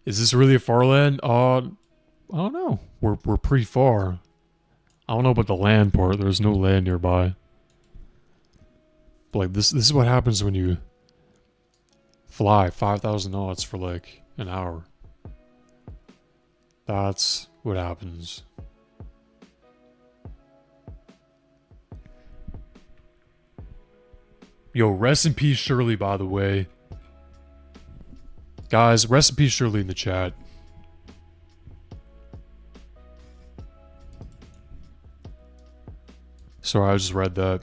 Is this really a Farland? I don't know. We're pretty far. I don't know about the land part. There's no land nearby. But like this is what happens when you fly 5,000 knots for like an hour. That's what happens. Yo, rest in peace, Shirley, by the way. Guys, rest in peace, Shirley, in the chat. Sorry, I just read that.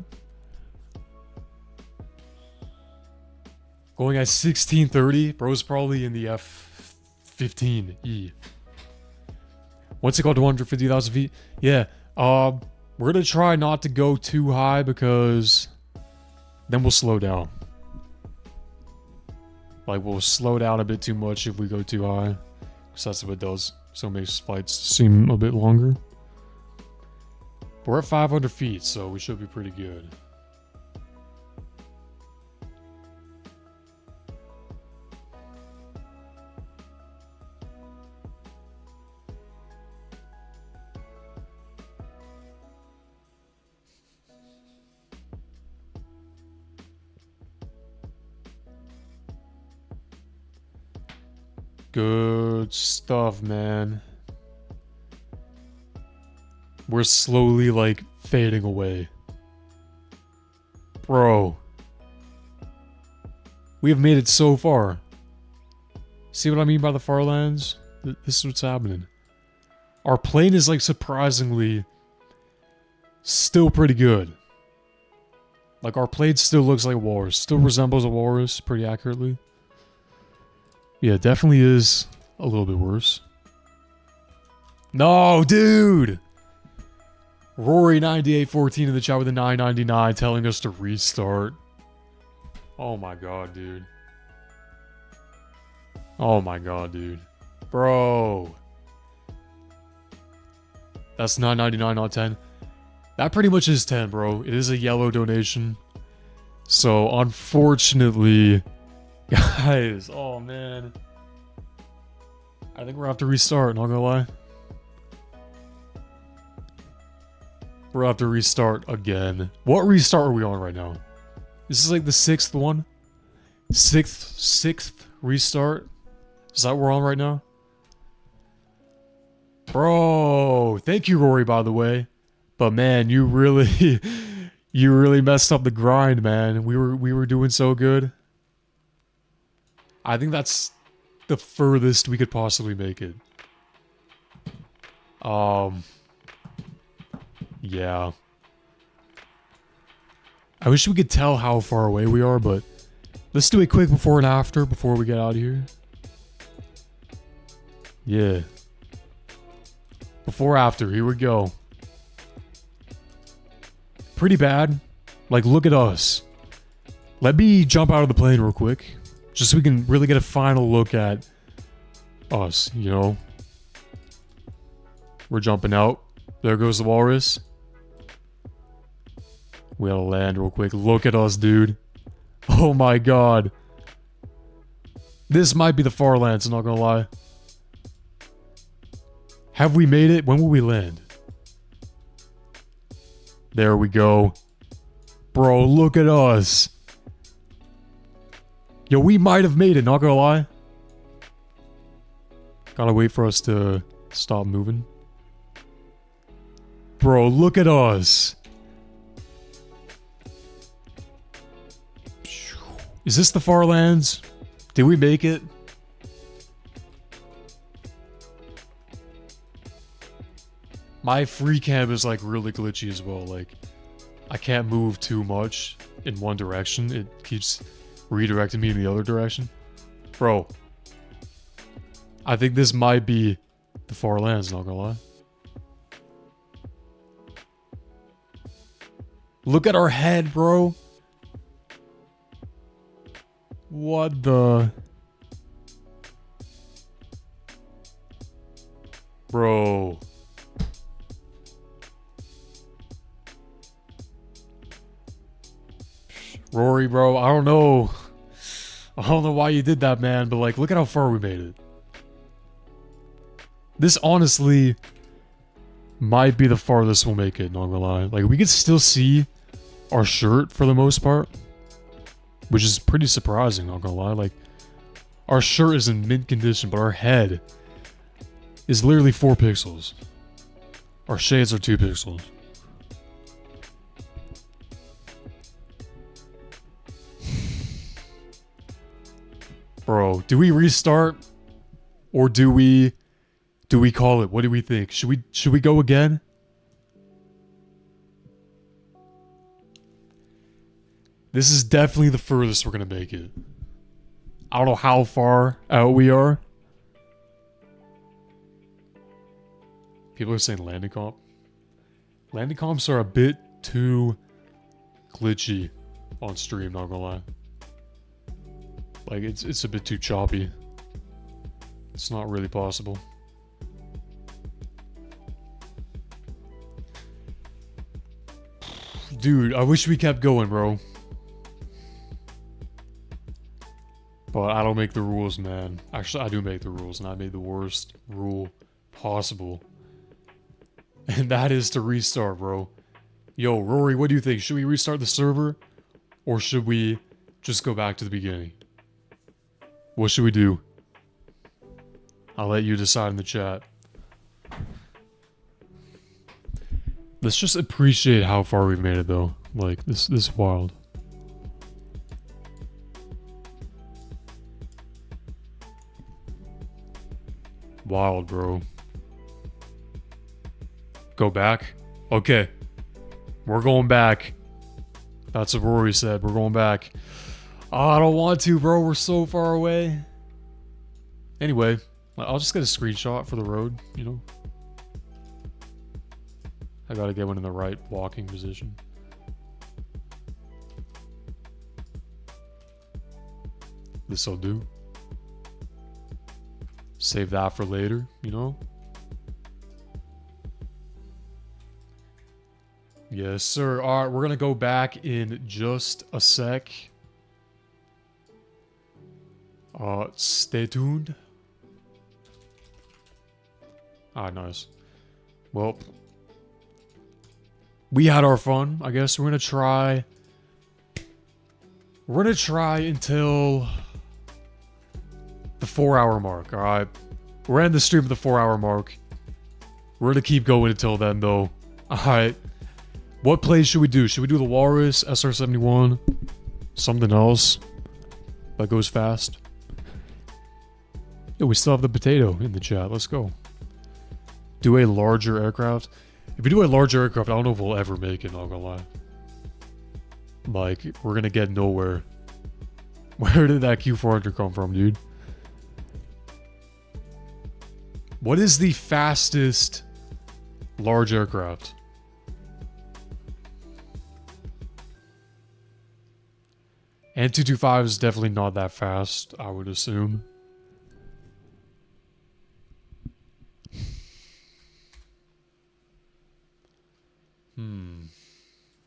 Going at 1630, bro's probably in the F-15E. Once it got to 150,000 feet, yeah. We're gonna try not to go too high because then we'll slow down. Like, we'll slow down a bit too much if we go too high. Because that's what it does. So it makes flights seem a bit longer. But we're at 500 feet, so we should be pretty good. Good stuff, man. We're slowly, like, fading away. Bro. We have made it so far. See what I mean by the Farlands? This is what's happening. Our plane is, like, surprisingly still pretty good. Like, our plane still looks like a walrus. Still resembles a walrus pretty accurately. Yeah, definitely is a little bit worse. No, dude! Rory9814 in the chat with a 9.99 telling us to restart. Oh my god, dude. Oh my god, dude. Bro. That's 9.99, not 10. That pretty much is 10, bro. It is a yellow donation. So, unfortunately... Guys, oh man. I think we're gonna have to restart, not gonna lie. We're gonna have to restart again. What restart are we on right now? This is like the 6th one? Sixth restart? Is that what we're on right now? Bro, thank you, Rory, by the way. But man, you really you really messed up the grind, man. We were doing so good. I think that's the furthest we could possibly make it. Yeah. I wish we could tell how far away we are, but let's do a quick before and after before we get out of here. Yeah. Before, after, here we go. Pretty bad. Like, look at us. Let me jump out of the plane real quick. Just so we can really get a final look at us, you know? We're jumping out. There goes the walrus. We gotta land real quick. Look at us, dude. Oh my god. This might be the Farlands, I'm not gonna lie. Have we made it? When will we land? There we go. Bro, look at us. Yo, we might have made it, not gonna lie. Gotta wait for us to stop moving. Bro, look at us. Is this the Farlands? Did we make it? My free cam is like really glitchy as well. Like, I can't move too much in one direction. It keeps redirecting me in the other direction. Bro, I think this might be the Farlands, not gonna lie. Look at our head, bro. What the... Bro. Rory, bro, I don't know. I don't know why you did that, man, but like, look at how far we made it. This honestly might be the farthest we'll make it, not gonna lie. Like, we can still see our shirt for the most part, which is pretty surprising, not gonna lie. Like, our shirt is in mint condition, but our head is literally 4 pixels. Our shades are 2 pixels. Bro, do we restart? Or do we call it? What do we think? Should we go again? This is definitely the furthest we're gonna make it. I don't know how far out we are. People are saying landing comp. Landing comps are a bit too glitchy on stream, not gonna lie. Like, it's a bit too choppy. It's not really possible. Dude, I wish we kept going, bro. But I don't make the rules, man. Actually, I do make the rules, and I made the worst rule possible. And that is to restart, bro. Yo, Rory, what do you think? Should we restart the server? Or should we just go back to the beginning? What should we do? I'll let you decide in the chat. Let's just appreciate how far we've made it, though. Like, this is wild. Wild, bro. Go back? Okay. We're going back. That's what Rory said. We're going back. Oh, I don't want to, bro. We're so far away. Anyway, I'll just get a screenshot for the road, you know? I gotta get one in the right walking position. This'll do. Save that for later, you know? Yes, sir. Alright, we're gonna go back in just a sec. Stay tuned. Ah, nice. Well, we had our fun, I guess. We're gonna try until the 4-hour mark, alright? We're ending the stream at the 4-hour mark. We're gonna keep going until then, though. Alright. What plays should we do? Should we do the Walrus, SR-71? Something else that goes fast? Yo, we still have the potato in the chat. Let's go. Do a larger aircraft. If we do a larger aircraft, I don't know if we'll ever make it, not gonna lie. Like, we're gonna get nowhere. Where did that Q400 come from, dude? What is the fastest large aircraft? And 225 is definitely not that fast, I would assume.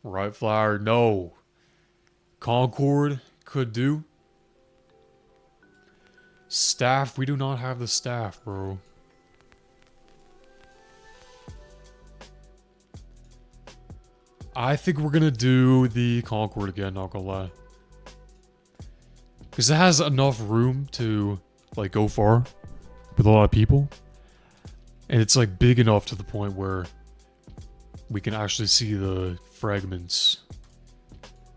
Right flower, no. Concord could do. Staff, we do not have the staff, bro. I think we're gonna do the Concord again, not gonna lie. Because it has enough room to, like, go far with a lot of people. And it's, like, big enough to the point where we can actually see the fragments.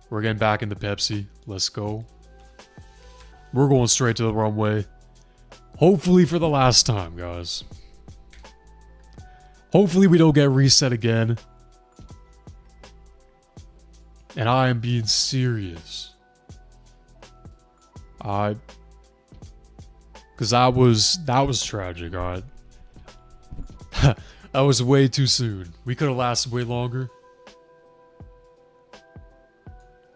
We're getting back into Pepsi. Let's go. We're going straight to the runway. Hopefully for the last time, guys. Hopefully we don't get reset again. And I am being serious. Because that was tragic, alright? That was way too soon. We could have lasted way longer.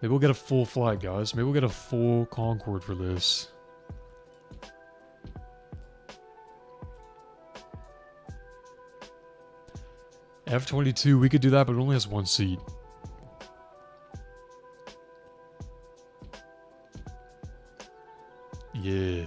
Maybe we'll get a full flight, guys. Maybe we'll get a full Concorde for this. F-22, we could do that, but it only has one seat. Yeah.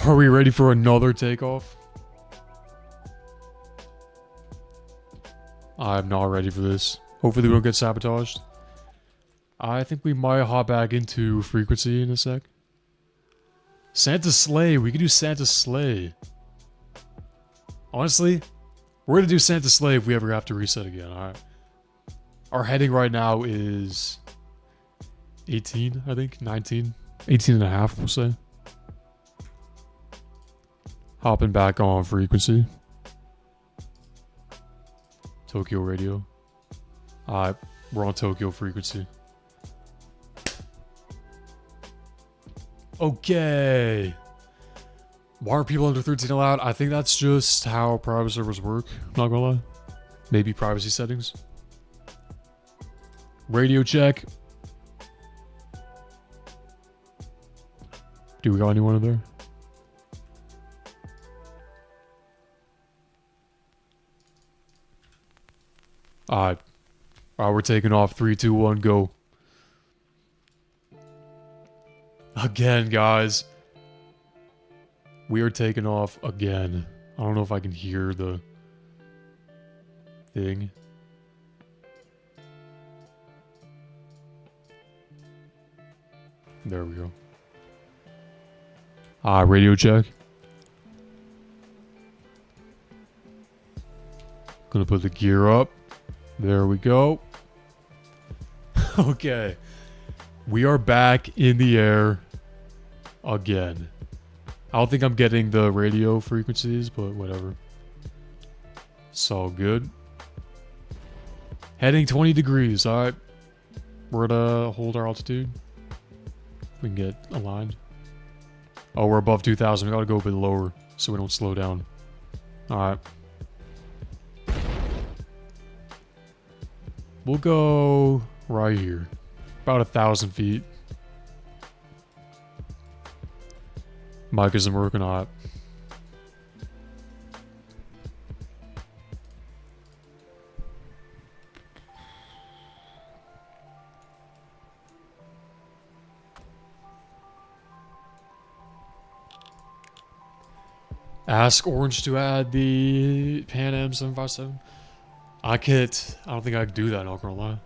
Are we ready for another takeoff? I'm not ready for this. Hopefully we don't get sabotaged. I think we might hop back into frequency in a sec. Santa Sleigh. We could do Santa Sleigh. Honestly, we're going to do Santa Sleigh if we ever have to reset again. Alright. Our heading right now is 18, I think. 19. 18 and a half, we'll say. Hopping back on frequency. Tokyo radio. Alright, we're on Tokyo frequency. Okay. Why are people under 13 allowed? I think that's just how private servers work. Not gonna lie. Maybe privacy settings. Radio check. Do we got anyone in there? Alright. Alright, we're taking off. 3, 2, 1, go. Again, guys. We are taking off again. I don't know if I can hear the thing. There we go. Radio check. Gonna put the gear up. There we go. Okay. We are back in the air again. I don't think I'm getting the radio frequencies, but whatever. It's all good. Heading 20 degrees. Alright. We're gonna hold our altitude. We can get aligned. Oh, we're above 2,000. We gotta go a bit lower so we don't slow down. Alright. We'll go right here. About 1,000 feet. Mic isn't working out. Ask Orange to add the Pan Am 757. I don't think I can do that, not gonna lie.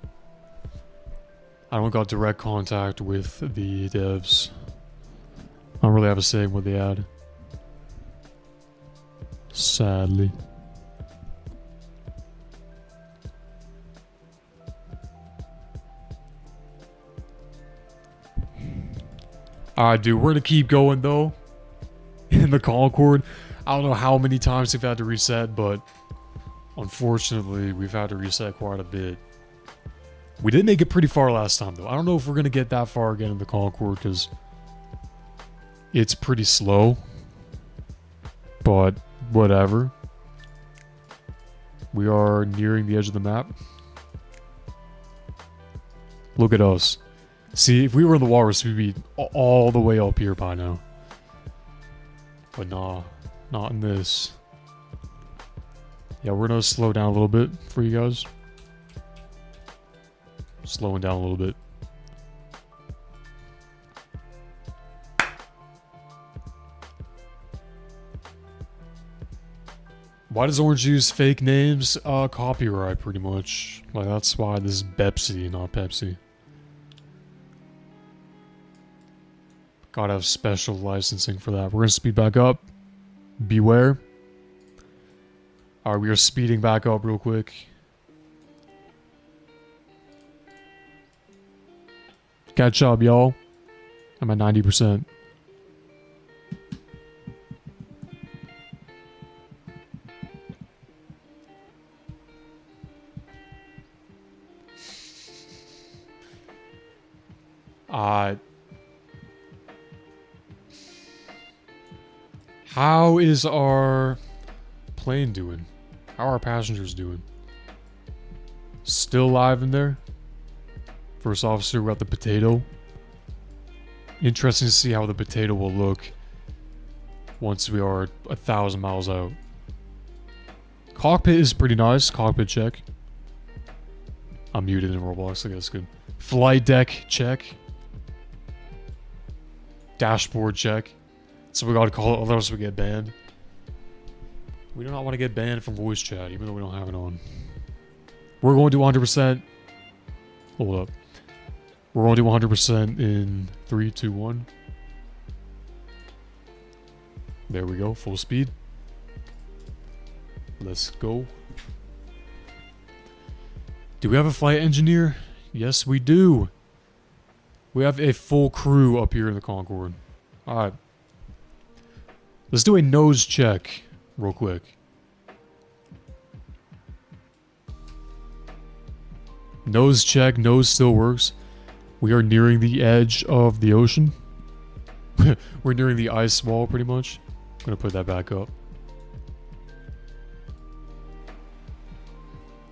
I don't got direct contact with the devs. I don't really have a say in what they add. Sadly. Alright, dude, we're gonna keep going though. In the Concorde. I don't know how many times we've had to reset, but unfortunately, we've had to reset quite a bit. We did make it pretty far last time, though. I don't know if we're going to get that far again in the Concorde, because it's pretty slow. But, whatever. We are nearing the edge of the map. Look at us. See, if we were in the walrus, we'd be all the way up here by now. But nah, not in this. Yeah, we're gonna slow down a little bit for you guys. Slowing down a little bit. Why does Orange use fake names? Copyright, pretty much. Like, that's why this is Pepsi, not Pepsi. Gotta have special licensing for that. We're gonna speed back up. Beware. Alright, we are speeding back up real quick. Catch up, y'all. I'm at 90%. How is our plane doing? How are our passengers doing? Still alive in there? First officer, we got the potato. Interesting to see how the potato will look once we are 1,000 miles out. Cockpit is pretty nice. Cockpit check. I'm muted in Roblox, I guess good. Flight deck check. Dashboard check. So we gotta call it, otherwise we get banned. We do not want to get banned from voice chat, even though we don't have it on. We're going to 100%. Hold up. We're going to 100% in 3, 2, 1. There we go, full speed. Let's go. Do we have a flight engineer? Yes, we do. We have a full crew up here in the Concorde. Alright. Let's do a nose check real quick. Nose check, nose still works. We are nearing the edge of the ocean. We're nearing the ice wall pretty much. I'm gonna put that back up.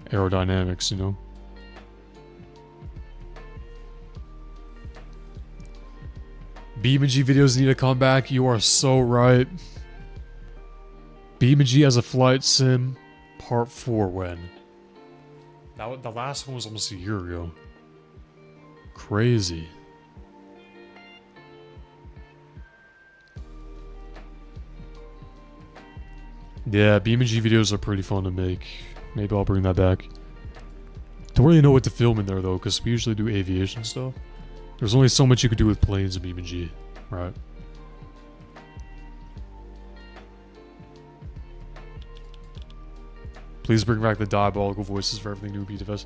Aerodynamics, you know. BeamNG videos need to come back. You are so right. BeamNG as a flight sim, part 4 when? The last one was almost a year ago. Crazy. Yeah, BeamNG videos are pretty fun to make. Maybe I'll bring that back. Don't really know what to film in there though, because we usually do aviation stuff. There's only so much you could do with planes in BeamNG, right? Please bring back the diabolical voices for everything new Ptfs.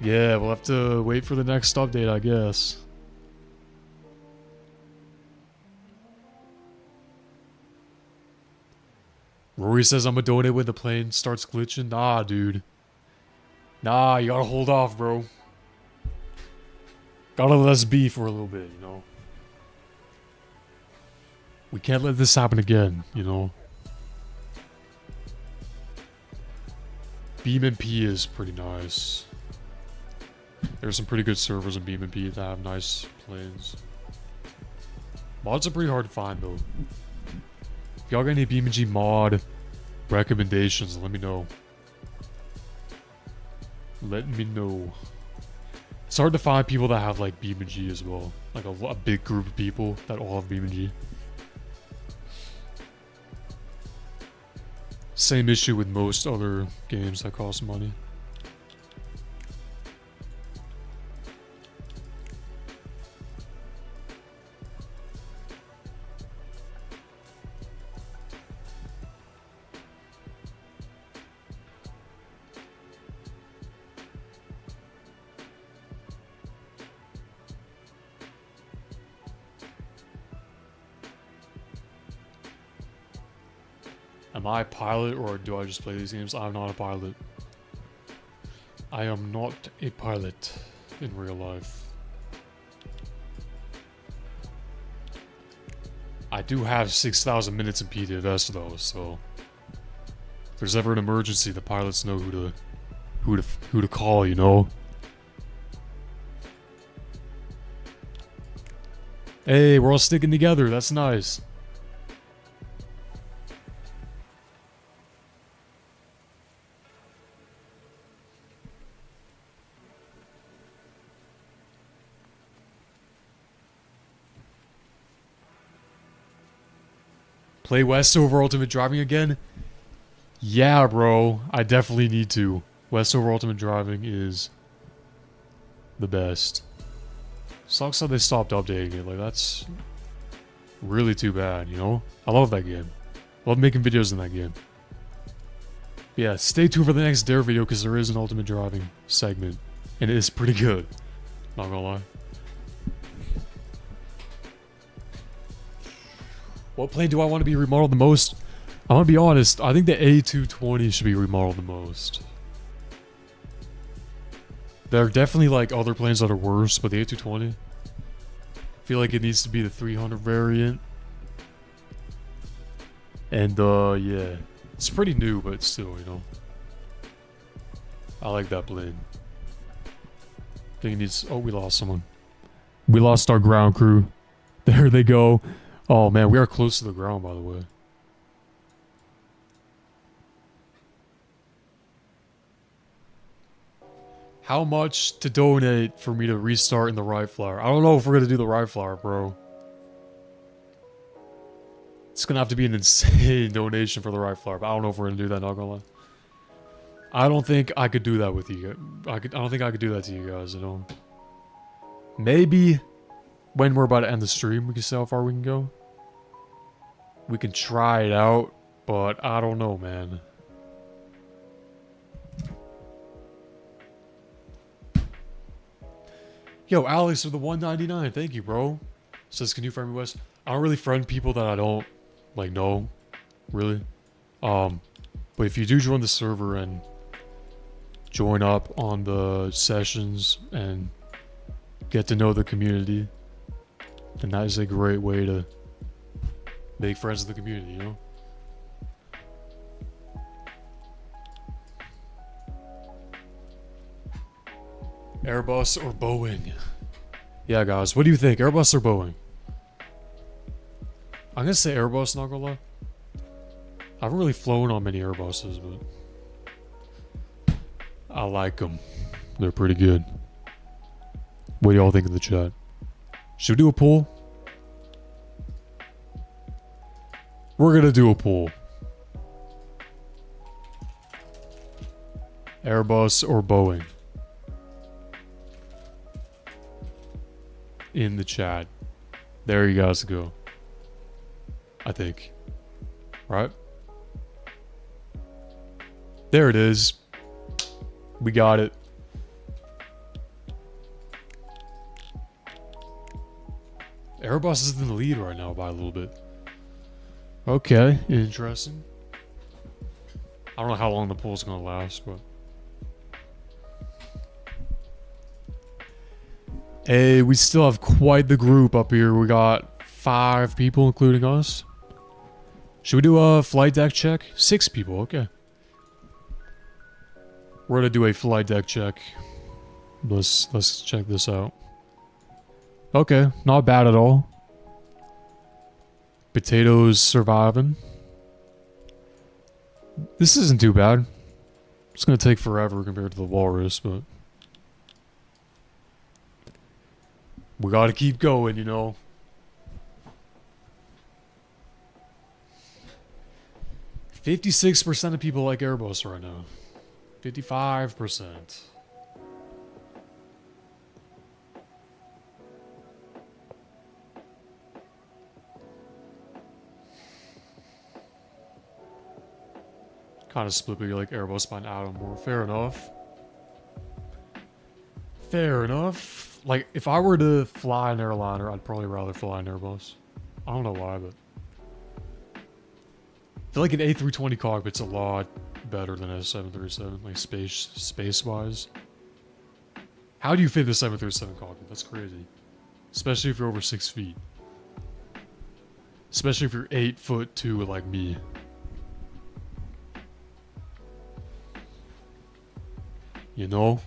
Yeah, we'll have to wait for the next update, I guess. Rory says I'm gonna donate when the plane starts glitching. Nah, dude. Nah, you gotta hold off, bro. Gotta let us be for a little bit, you know? We can't let this happen again, you know? BeamNP is pretty nice. There's some pretty good servers in BeamNP that have nice planes. Mods are pretty hard to find, though. If y'all got any BeamNG mod recommendations, let me know. Let me know. It's hard to find people that have like BeamNG as well. Like a big group of people that all have BeamNG. Same issue with most other games that cost money. Am I a pilot or do I just play these games? I'm not a pilot. I am not a pilot in real life. I do have 6,000 minutes in Ptfs though, so if there's ever an emergency, the pilots know who to call, you know. Hey, we're all sticking together. That's nice. Play West over Ultimate Driving again? Yeah, bro. I definitely need to. West over Ultimate Driving is the best. Sucks how they stopped updating it. Like, that's really too bad, you know? I love that game. I love making videos in that game. But yeah, stay tuned for the next Dare video because there is an Ultimate Driving segment. And it is pretty good. Not gonna lie. What plane do I want to be remodeled the most? I'm gonna be honest, I think the A220 should be remodeled the most. There are definitely like other planes that are worse, but the A220, I feel like it needs to be the 300 variant. And yeah, it's pretty new, but still, you know. I like that plane. I think it needs, oh, we lost someone. We lost our ground crew. There they go. Oh man, we are close to the ground, by the way. How much to donate for me to restart in the Rye Flower? I don't know if we're gonna do the Rye Flower, bro. It's gonna have to be an insane donation for the Rye Flower, but I don't know if we're gonna do that, not gonna lie. I don't think I could do that with you. I don't think I could do that to you guys, you know. Maybe when we're about to end the stream, we can see how far we can go. We can try it out, but I don't know, man. Yo, Alex with the 199, thank you, bro. Says, can you friend me, Wes? I don't really friend people that I don't, like, know, really. But if you do join the server and join up on the sessions and get to know the community, then that is a great way to make friends with the community, you know? Airbus or Boeing? Yeah, guys, what do you think? Airbus or Boeing? I'm gonna say Airbus, not gonna lie. I haven't really flown on many Airbuses, but I like them. They're pretty good. What do y'all think in the chat? Should we do a poll? We're gonna do a poll. Airbus or Boeing? In the chat. There you guys go. I think. Right? There it is. We got it. Airbus is in the lead right now by a little bit. Okay, interesting. I don't know how long the poll's gonna last, but... Hey, we still have quite the group up here. We got 5 people, including us. Should we do a flight deck check? 6 people, okay. We're gonna do a flight deck check. Let's check this out. Okay, not bad at all. Potatoes surviving. This isn't too bad. It's gonna take forever compared to the walrus, but... we gotta keep going, you know. %56% of people like Airbus right now. 55%. Kind of split, but you like Airbus by an atom more. Fair enough. Fair enough. Like, if I were to fly an airliner, I'd probably rather fly an Airbus. I don't know why, but... I feel like an A320 cockpit's a lot better than a 737, like space-wise. How do you fit the 737 cockpit? That's crazy. Especially if you're over 6 feet. Especially if you're 8'2" like me. You know?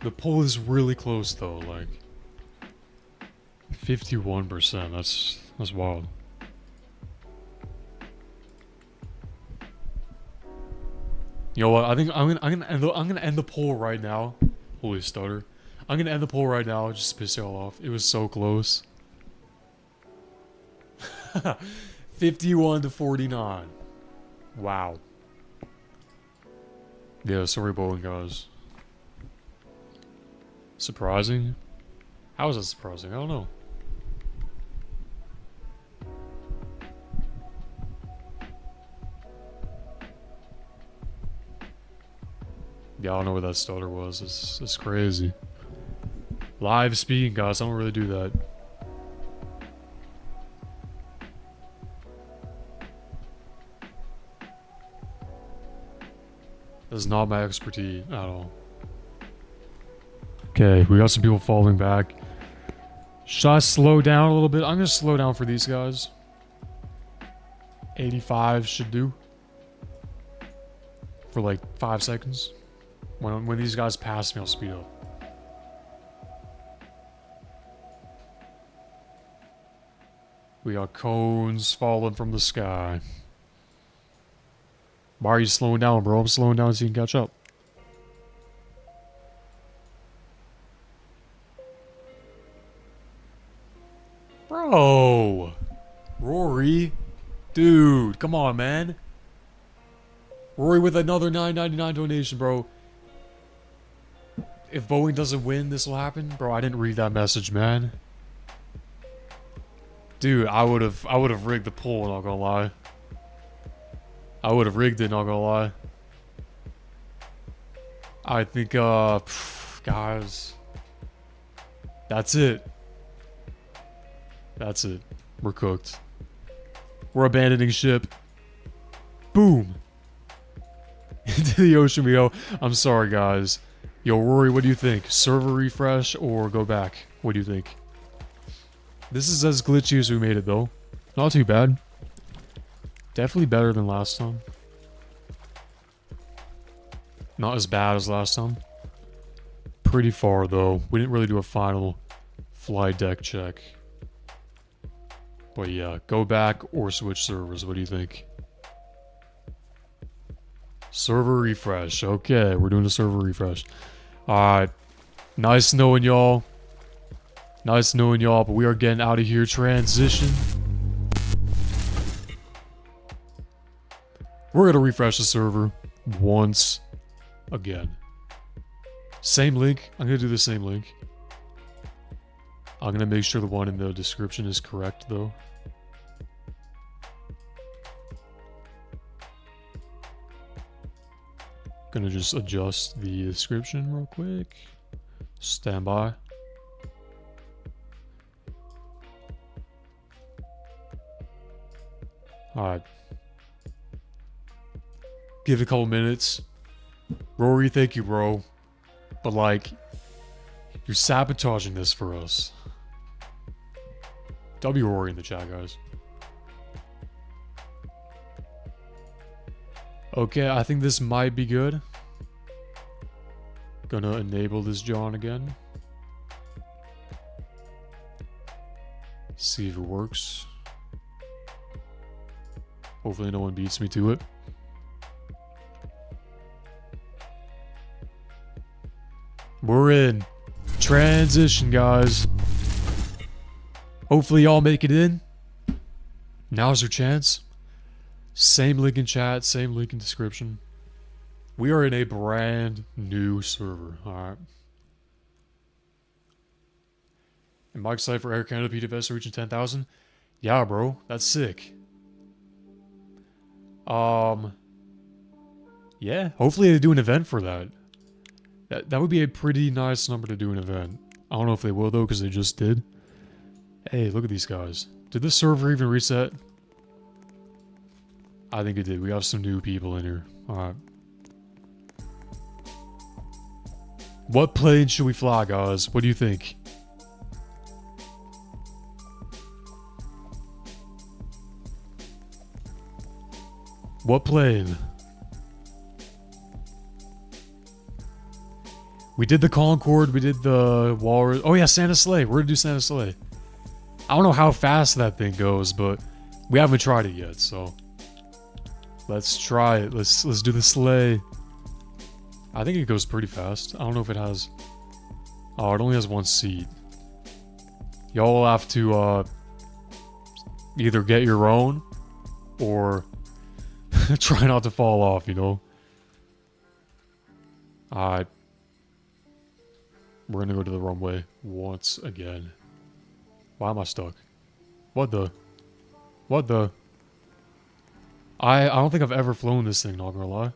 The poll is really close though, like 51%. That's wild. You know what? I think I'm gonna end the poll right now. Holy stutter! I'm gonna end the poll right now just to piss y'all off. It was so close. 51 to 49. Wow. Yeah, sorry, bowling guys. Surprising? How is that surprising? I don't know. Yeah, I don't know what that stutter was. It's crazy. Live speaking, guys. I don't really do that. This is not my expertise at all. Okay, we got some people falling back. Should I slow down a little bit? I'm gonna slow down for these guys. 85 should do. For like 5 seconds. When these guys pass me, I'll speed up. We got cones falling from the sky. Why are you slowing down, bro? I'm slowing down so you can catch up. Bro! Rory? Dude, come on, man. Rory with another $9.99 donation, bro. If Boeing doesn't win, this will happen? Bro, I didn't read that message, man. Dude, I would have rigged the poll, not gonna lie. I would have rigged it, not gonna lie. I think, guys. That's it. That's it. We're cooked. We're abandoning ship. Boom. Into the ocean we go. I'm sorry, guys. Yo, Rory, what do you think? Server refresh or go back? What do you think? This is as glitchy as we made it, though. Not too bad. Definitely better than last time. Not as bad as last time. Pretty far, though. We didn't really do a final flight deck check. But yeah, go back or switch servers. What do you think? Server refresh. Okay, we're doing a server refresh. Alright. Nice knowing y'all. Nice knowing y'all, but we are getting out of here. Transition. We're gonna refresh the server once again. Same link. I'm gonna do the same link. I'm gonna make sure the one in the description is correct, though. Gonna just adjust the description real quick. Stand by. Alright. Give it a couple minutes. Rory, thank you, bro. But like, you're sabotaging this for us. W Rory in the chat, guys. Okay, I think this might be good. Gonna enable this John again. See if it works. Hopefully no one beats me to it. We're in. Transition, guys. Hopefully y'all make it in. Now's your chance. Same link in chat, same link in description. We are in a brand new server, alright. And Mike's site for Air Canada Ptfs reaching 10,000. Yeah, bro, that's sick. Yeah, hopefully they do an event for that. That would be a pretty nice number to do an event. I don't know if they will, though, because they just did. Hey, look at these guys. Did this server even reset? I think it did. We have some new people in here. Alright. What plane should we fly, guys? What do you think? What plane? We did the Concorde, we did the Walrus. Oh yeah, Santa Sleigh. We're gonna do Santa Sleigh. I don't know how fast that thing goes, but we haven't tried it yet, so let's try it. Let's do the sleigh. I think it goes pretty fast. I don't know if it has. Oh, it only has one seat. Y'all will have to either get your own or try not to fall off, you know. Alright. We're gonna go to the runway once again. Why am I stuck? What the? What the? I don't think I've ever flown this thing, not gonna lie.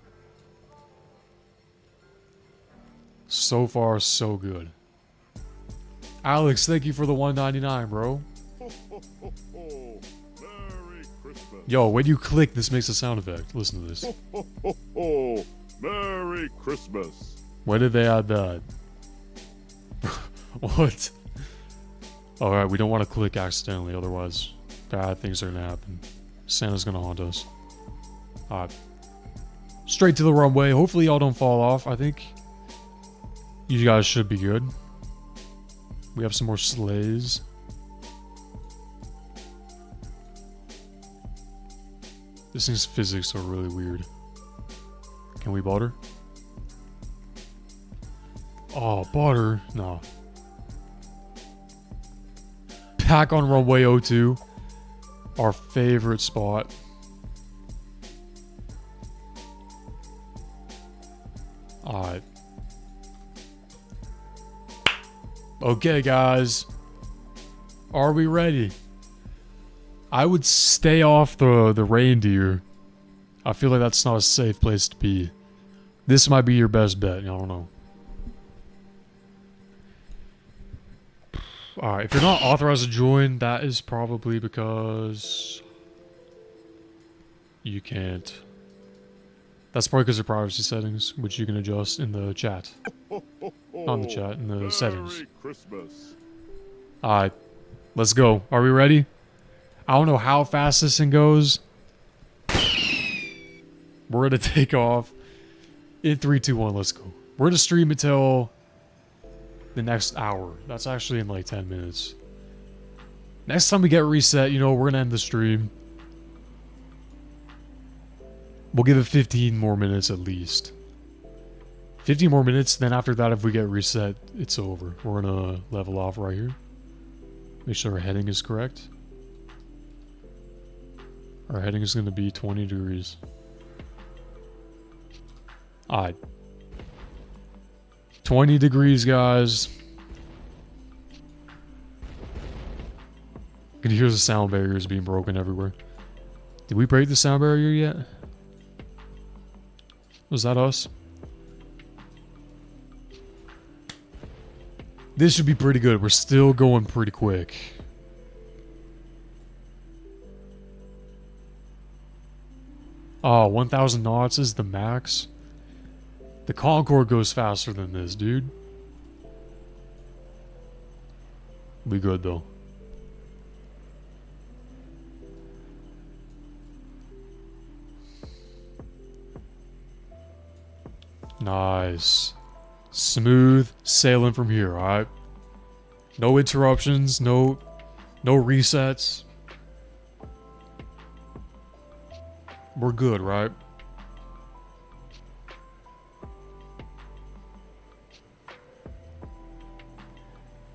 So far, so good. Alex, thank you for the $1.99, bro. Merry Christmas. Yo, when you click, this makes a sound effect. Listen to this. Merry Christmas. When did they add that? What? Alright, we don't want to click accidentally, otherwise bad things are gonna happen. Santa's gonna haunt us. Alright. Straight to the runway. Hopefully y'all don't fall off. I think you guys should be good. We have some more sleighs. This thing's physics are really weird. Can we butter? Oh, butter? No. Back on runway 02. Our favorite spot. Alright. Okay, guys. Are we ready? I would stay off the reindeer. I feel like that's not a safe place to be. This might be your best bet. I don't know. Alright, if you're not authorized to join, that is probably because you can't. That's probably because of privacy settings, which you can adjust in the chat. Not in the chat, in the settings. Merry Christmas. Alright, let's go. Are we ready? I don't know how fast this thing goes. We're gonna take off. In 3, 2, 1, let's go. We're gonna stream until the next hour. That's actually in like 10 minutes. Next time we get reset, you know, we're gonna end the stream. We'll give it 15 more minutes at least. 15 more minutes, then after that, if we get reset, it's over. We're gonna level off right here. Make sure our heading is correct. Our heading is gonna be 20 degrees. Alright. 20 degrees, guys. You can hear the sound barriers being broken everywhere. Did we break the sound barrier yet? Was that us? This should be pretty good. We're still going pretty quick. Oh, 1,000 knots is the max. The Concorde goes faster than this, dude. We good, though. Nice. Smooth sailing from here, alright? No interruptions, no resets. We're good, right?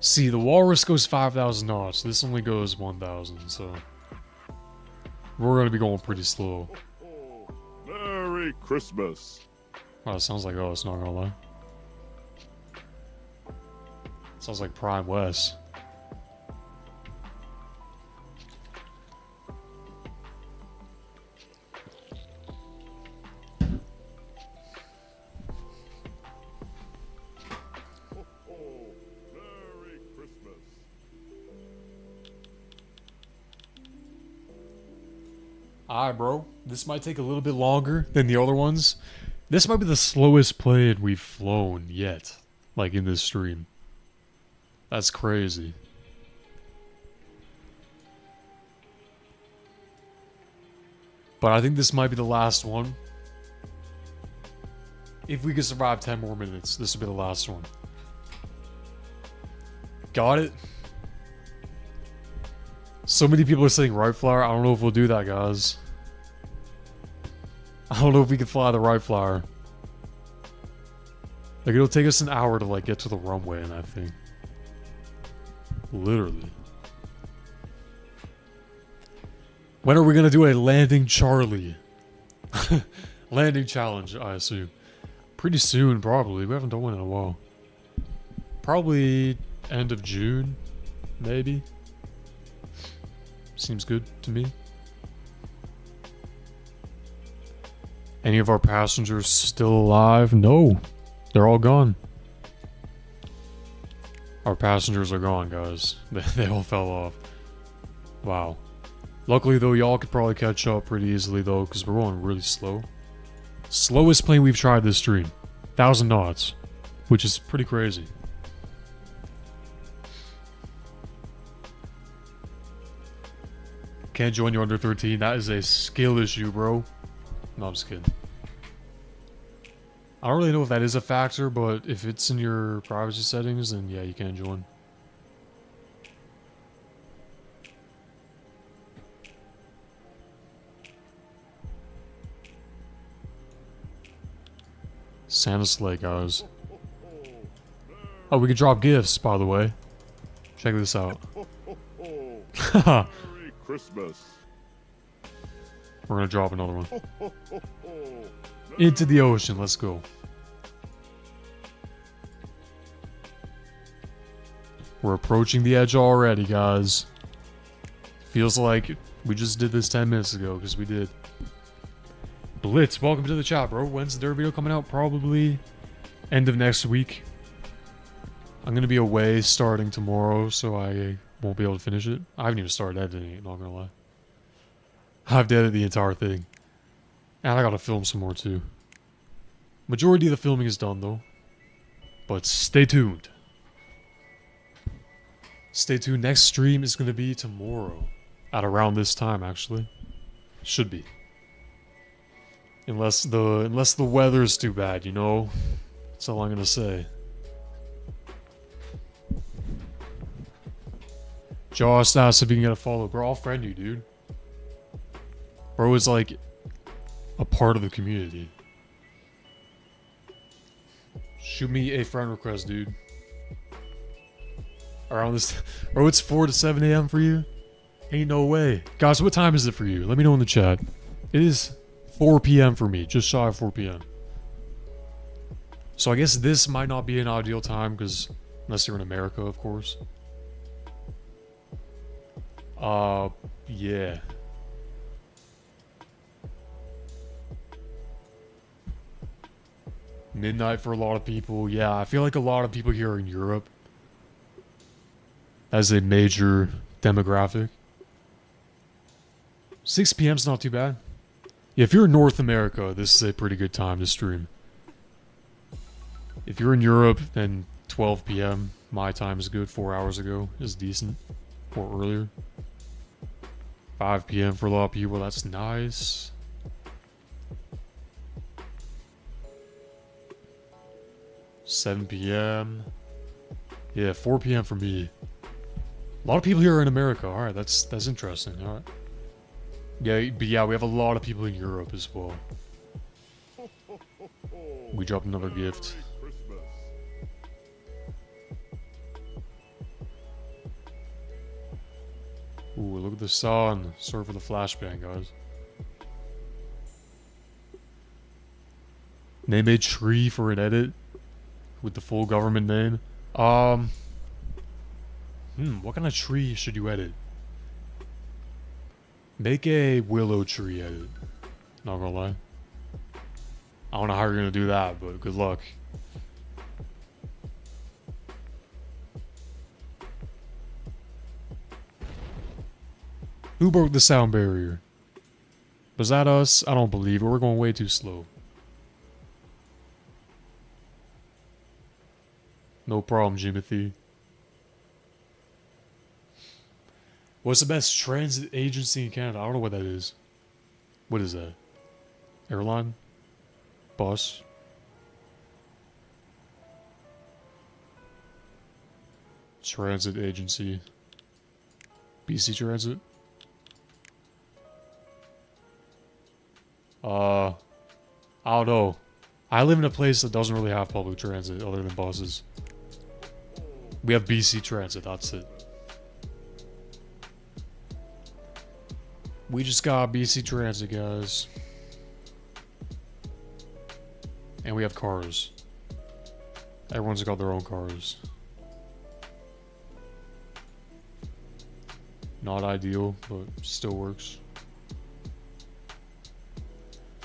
See, the Walrus goes 5,000 knots. This only goes 1,000, so we're gonna be going pretty slow. Merry Christmas. Oh, it sounds like us, not gonna lie. Sounds like Prime West. Merry Christmas. Alright, bro. This might take a little bit longer than the other ones. This might be the slowest plane we've flown yet. Like, in this stream. That's crazy. But I think this might be the last one. If we can survive 10 more minutes, this will be the last one. Got it? So many people are saying right flower. I don't know if we'll do that, guys. I don't know if we can fly the right flower. Like, it'll take us an hour to, like, get to the runway and that thing. Literally. When are we gonna do a landing Charlie? Landing challenge, I assume. Pretty soon, probably. We haven't done one in a while. Probably end of June, maybe. Seems good to me. Any of our passengers still alive? No. They're all gone. Our passengers are gone, guys. They all fell off. Wow. Luckily, though, y'all could probably catch up pretty easily, though, because we're going really slow. Slowest plane we've tried this stream. 1,000 knots. Which is pretty crazy. Can't join you under 13. That is a skill issue, bro. No, I'm just kidding. I don't really know if that is a factor, but if it's in your privacy settings, then yeah, you can join. Santa's sleigh, guys. Oh, we can drop gifts, by the way. Check this out. Merry Christmas. We're gonna drop another one. Into the ocean, let's go. We're approaching the edge already, guys. Feels like we just did this 10 minutes ago, because we did. Blitz, welcome to the chat, bro. When's the video coming out? Probably end of next week. I'm gonna be away starting tomorrow, so I won't be able to finish it. I haven't even started editing it, not gonna lie. I have to edit the entire thing. And I gotta film some more too. Majority of the filming is done though. But stay tuned. Stay tuned. Next stream is gonna be tomorrow. At around this time, actually. Should be. Unless the weather's too bad, you know? That's all I'm gonna say. Josh asked if you can get a follow. Bro, I'll friend you, dude. Bro is like a part of the community. Shoot me a friend request, dude. Around this... Bro, it's 4 to 7 a.m. for you? Ain't no way. Guys, what time is it for you? Let me know in the chat. It is 4 p.m. for me. Just shy of 4 p.m. So I guess this might not be an ideal time, because... Unless you're in America, of course. Yeah. Midnight for a lot of people. Yeah, I feel like a lot of people here are in Europe. As a major demographic. 6 p.m.'s not too bad. Yeah, if you're in North America, this is a pretty good time to stream. If you're in Europe, then 12 p.m. my time is good. 4 hours ago is decent. Or earlier. 5 p.m. for a lot of people, that's nice. $7 p.m. Yeah, 4 p.m. for me. A lot of people here are in America. Alright, that's interesting. Alright. Yeah, but yeah, we have a lot of people in Europe as well. We dropped another gift. Ooh, look at the sun. Sorry for the flashbang, guys. Name a tree for an edit with the full government name. What kind of tree should you edit? Make a willow tree edit. Not gonna lie. I don't know how you're gonna do that, but good luck. Who broke the sound barrier? Was that us? I don't believe it. We're going way too slow. No problem, Jimothy. What's the best transit agency in Canada? I don't know what that is. What is that? Airline? Bus? Transit agency. BC Transit. I don't know. I live in a place that doesn't really have public transit other than buses. We have BC Transit, that's it. We just got BC Transit, guys. And we have cars. Everyone's got their own cars. Not ideal, but still works.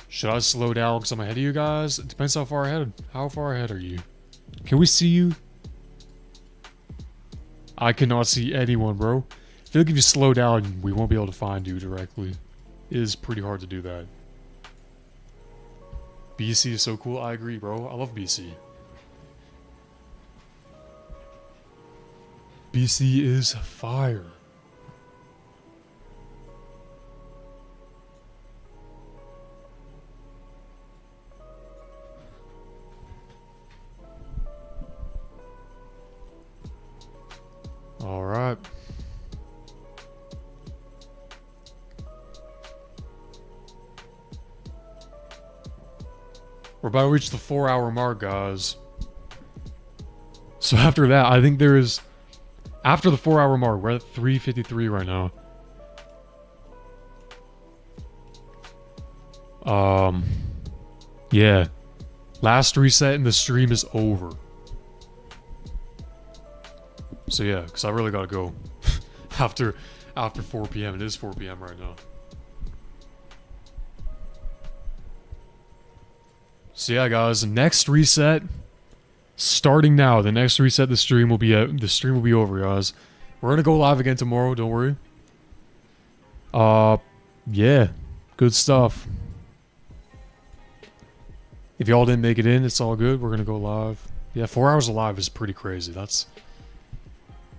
Should I slow down because I'm ahead of you guys? It depends how far ahead. How far ahead are you? Can we see you? I cannot see anyone, bro. I feel like if you slow down, we won't be able to find you directly. It is pretty hard to do that. BC is so cool. I agree, bro. I love BC. BC is fire. All right. We're about to reach the 4-hour mark, guys. So after that, I think there is... After the 4-hour mark, we're at 3:53 right now. Yeah. Last reset and the stream is over. So yeah, because I really gotta go. after 4 p.m. It is 4 p.m. right now. So yeah, guys, next reset, starting now. The next reset, the stream will be over, guys. We're gonna go live again tomorrow. Don't worry. Yeah, good stuff. If y'all didn't make it in, it's all good. We're gonna go live. Yeah, 4 hours live is pretty crazy. That's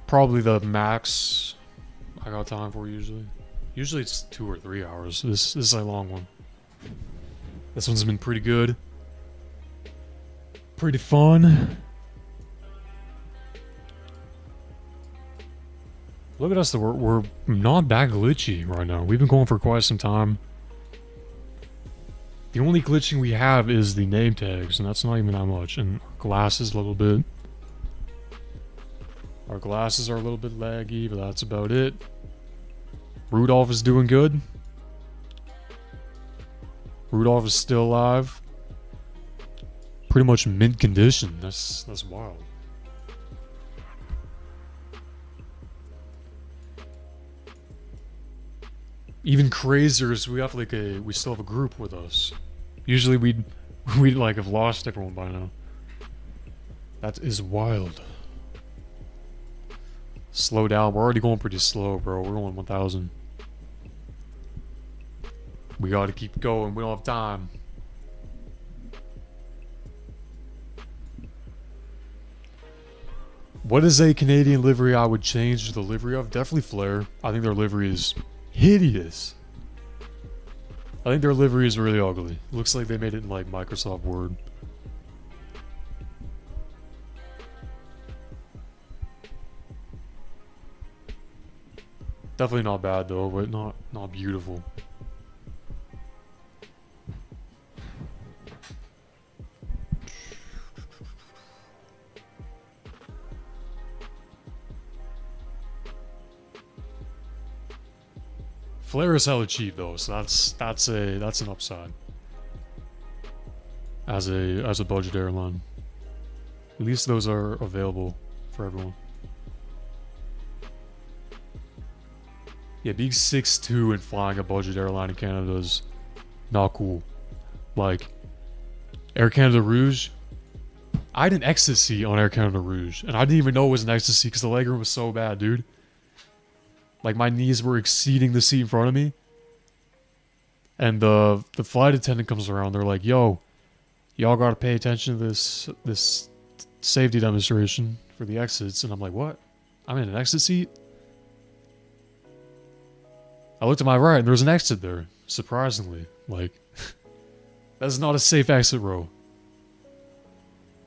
probably the max I got time for usually. Usually it's 2 or 3 hours. This is a long one. This one's been pretty good. Pretty fun. Look at us, though. We're not that glitchy right now. We've been going for quite some time. The only glitching we have is the name tags, and that's not even that much. And glasses a little bit. Our glasses are a little bit laggy, but that's about it. Rudolph is doing good. Rudolph is still alive. Pretty much mint condition. That's wild. Even crazier is we have we still have a group with us. Usually we'd like have lost everyone by now. That is wild. Slow down. We're already going pretty slow, bro. We're going 1,000. We gotta keep going. We don't have time. What is a Canadian livery I would change the livery of? Definitely Flare. I think their livery is hideous. I think their livery is really ugly. Looks like they made it in like Microsoft Word. Definitely not bad though, but not beautiful. Flare is hella cheap though, so that's an upside. As a budget airline. At least those are available for everyone. Yeah, being 6'2" and flying a budget airline in Canada is not cool. Like, Air Canada Rouge, I had an ecstasy on Air Canada Rouge, and I didn't even know it was an ecstasy because the legroom was so bad, dude. Like, my knees were exceeding the seat in front of me. And the flight attendant comes around, they're like, yo, y'all gotta pay attention to this safety demonstration for the exits. And I'm like, what? I'm in an exit seat? I looked to my right and there was an exit there, surprisingly. Like, that's not a safe exit row.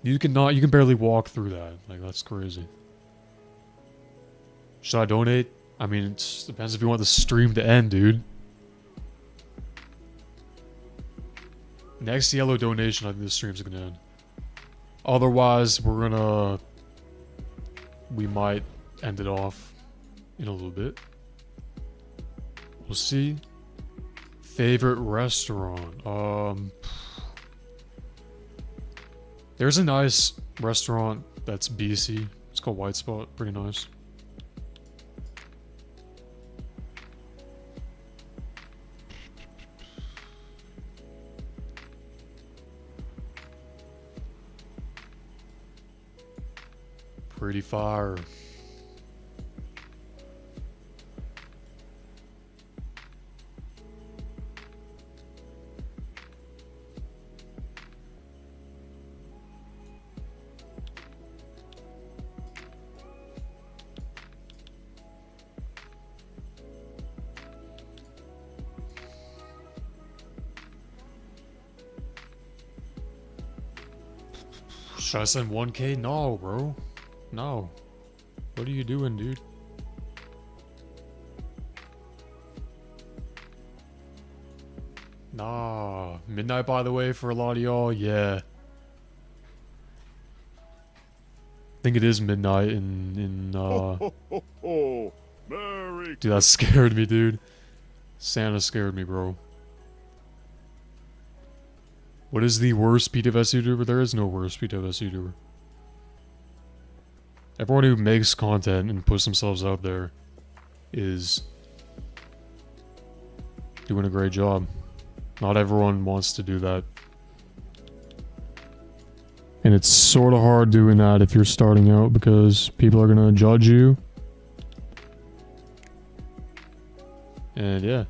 You can barely walk through that. Like, that's crazy. Should I donate? I mean, it depends if you want the stream to end, dude. Next yellow donation, I think the stream's gonna end. Otherwise, we might end it off in a little bit. We'll see. Favorite restaurant? There's a nice restaurant that's BC. It's called White Spot. Pretty nice. Pretty fire. Should I send 1K? No, bro. No. What are you doing, dude? Nah. Midnight, by the way, for a lot of y'all. Yeah. I think it is midnight Ho, ho, ho. Merry Dude, that scared me, dude. Santa scared me, bro. What is the worst Ptfs YouTuber? There is no worst Ptfs YouTuber. Everyone who makes content and puts themselves out there is doing a great job. Not everyone wants to do that. And it's sort of hard doing that if you're starting out because people are going to judge you. And yeah.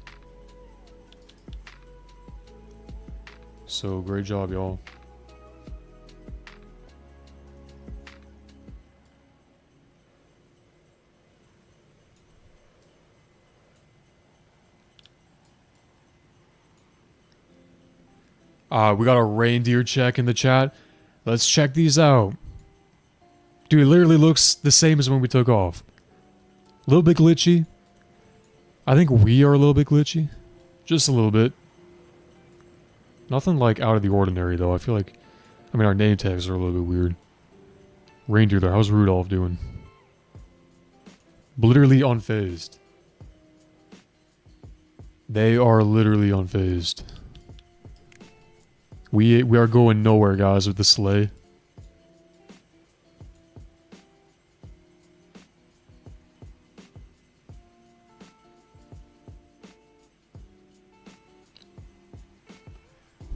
So great job, y'all. We got a reindeer check in the chat. Let's check these out. Dude, it literally looks the same as when we took off. A little bit glitchy. I think we are a little bit glitchy. Just a little bit. Nothing like out of the ordinary though. I feel like, I mean, our name tags are a little bit weird. Reindeer there. How's Rudolph doing? Literally unfazed. They are literally unfazed. We are going nowhere, guys, with the sleigh.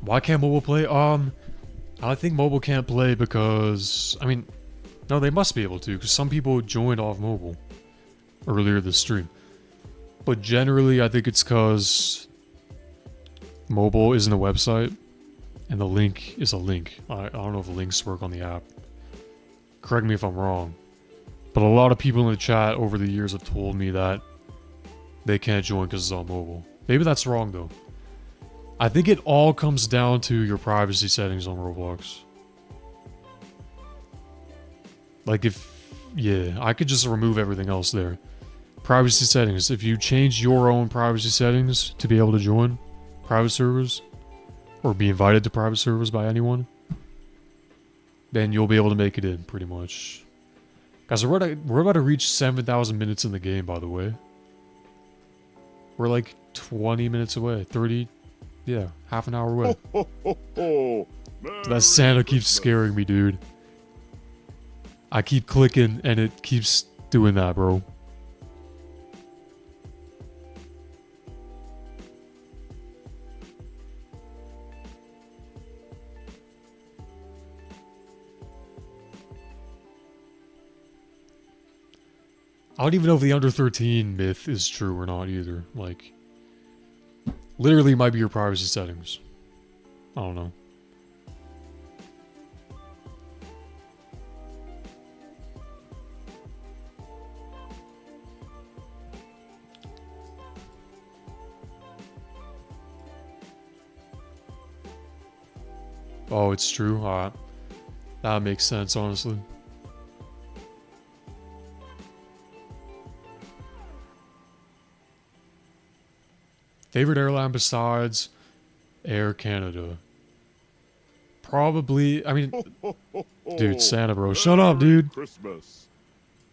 Why can't mobile play? I think mobile can't play because, I mean, no, they must be able to, because some people joined off mobile earlier this stream. But generally, I think it's because mobile isn't a website, and the link is a link. I don't know if links work on the app. Correct me if I'm wrong. But a lot of people in the chat over the years have told me that they can't join because it's on mobile. Maybe that's wrong, though. I think it all comes down to your privacy settings on Roblox. Like yeah, I could just remove everything else there. Privacy settings. If you change your own privacy settings to be able to join private servers, or be invited to private servers by anyone, then you'll be able to make it in, pretty much. Guys, we're about to reach 7,000 minutes in the game, by the way. We're like 20 minutes away. 30... Yeah, half an hour away. ho, ho, ho. That Santa keeps scaring me, dude. I keep clicking, and it keeps doing that, bro. I don't even know if the under 13 myth is true or not either. Like, literally might be your privacy settings. I don't know. Oh, it's true? Alright. That makes sense, honestly. Favorite airline besides Air Canada? Probably, I mean, dude, Santa, bro. Shut up, Merry dude. Christmas.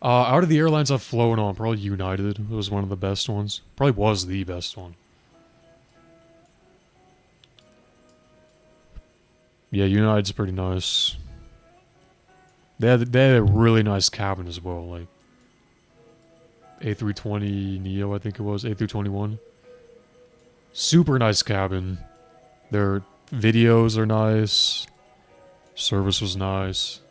Out of the airlines I've flown on, probably United was one of the best ones. Probably was the best one. Yeah, United's pretty nice. They had a really nice cabin as well, like A320 Neo, I think it was, A321. Super nice cabin. Their videos are nice. Service was nice.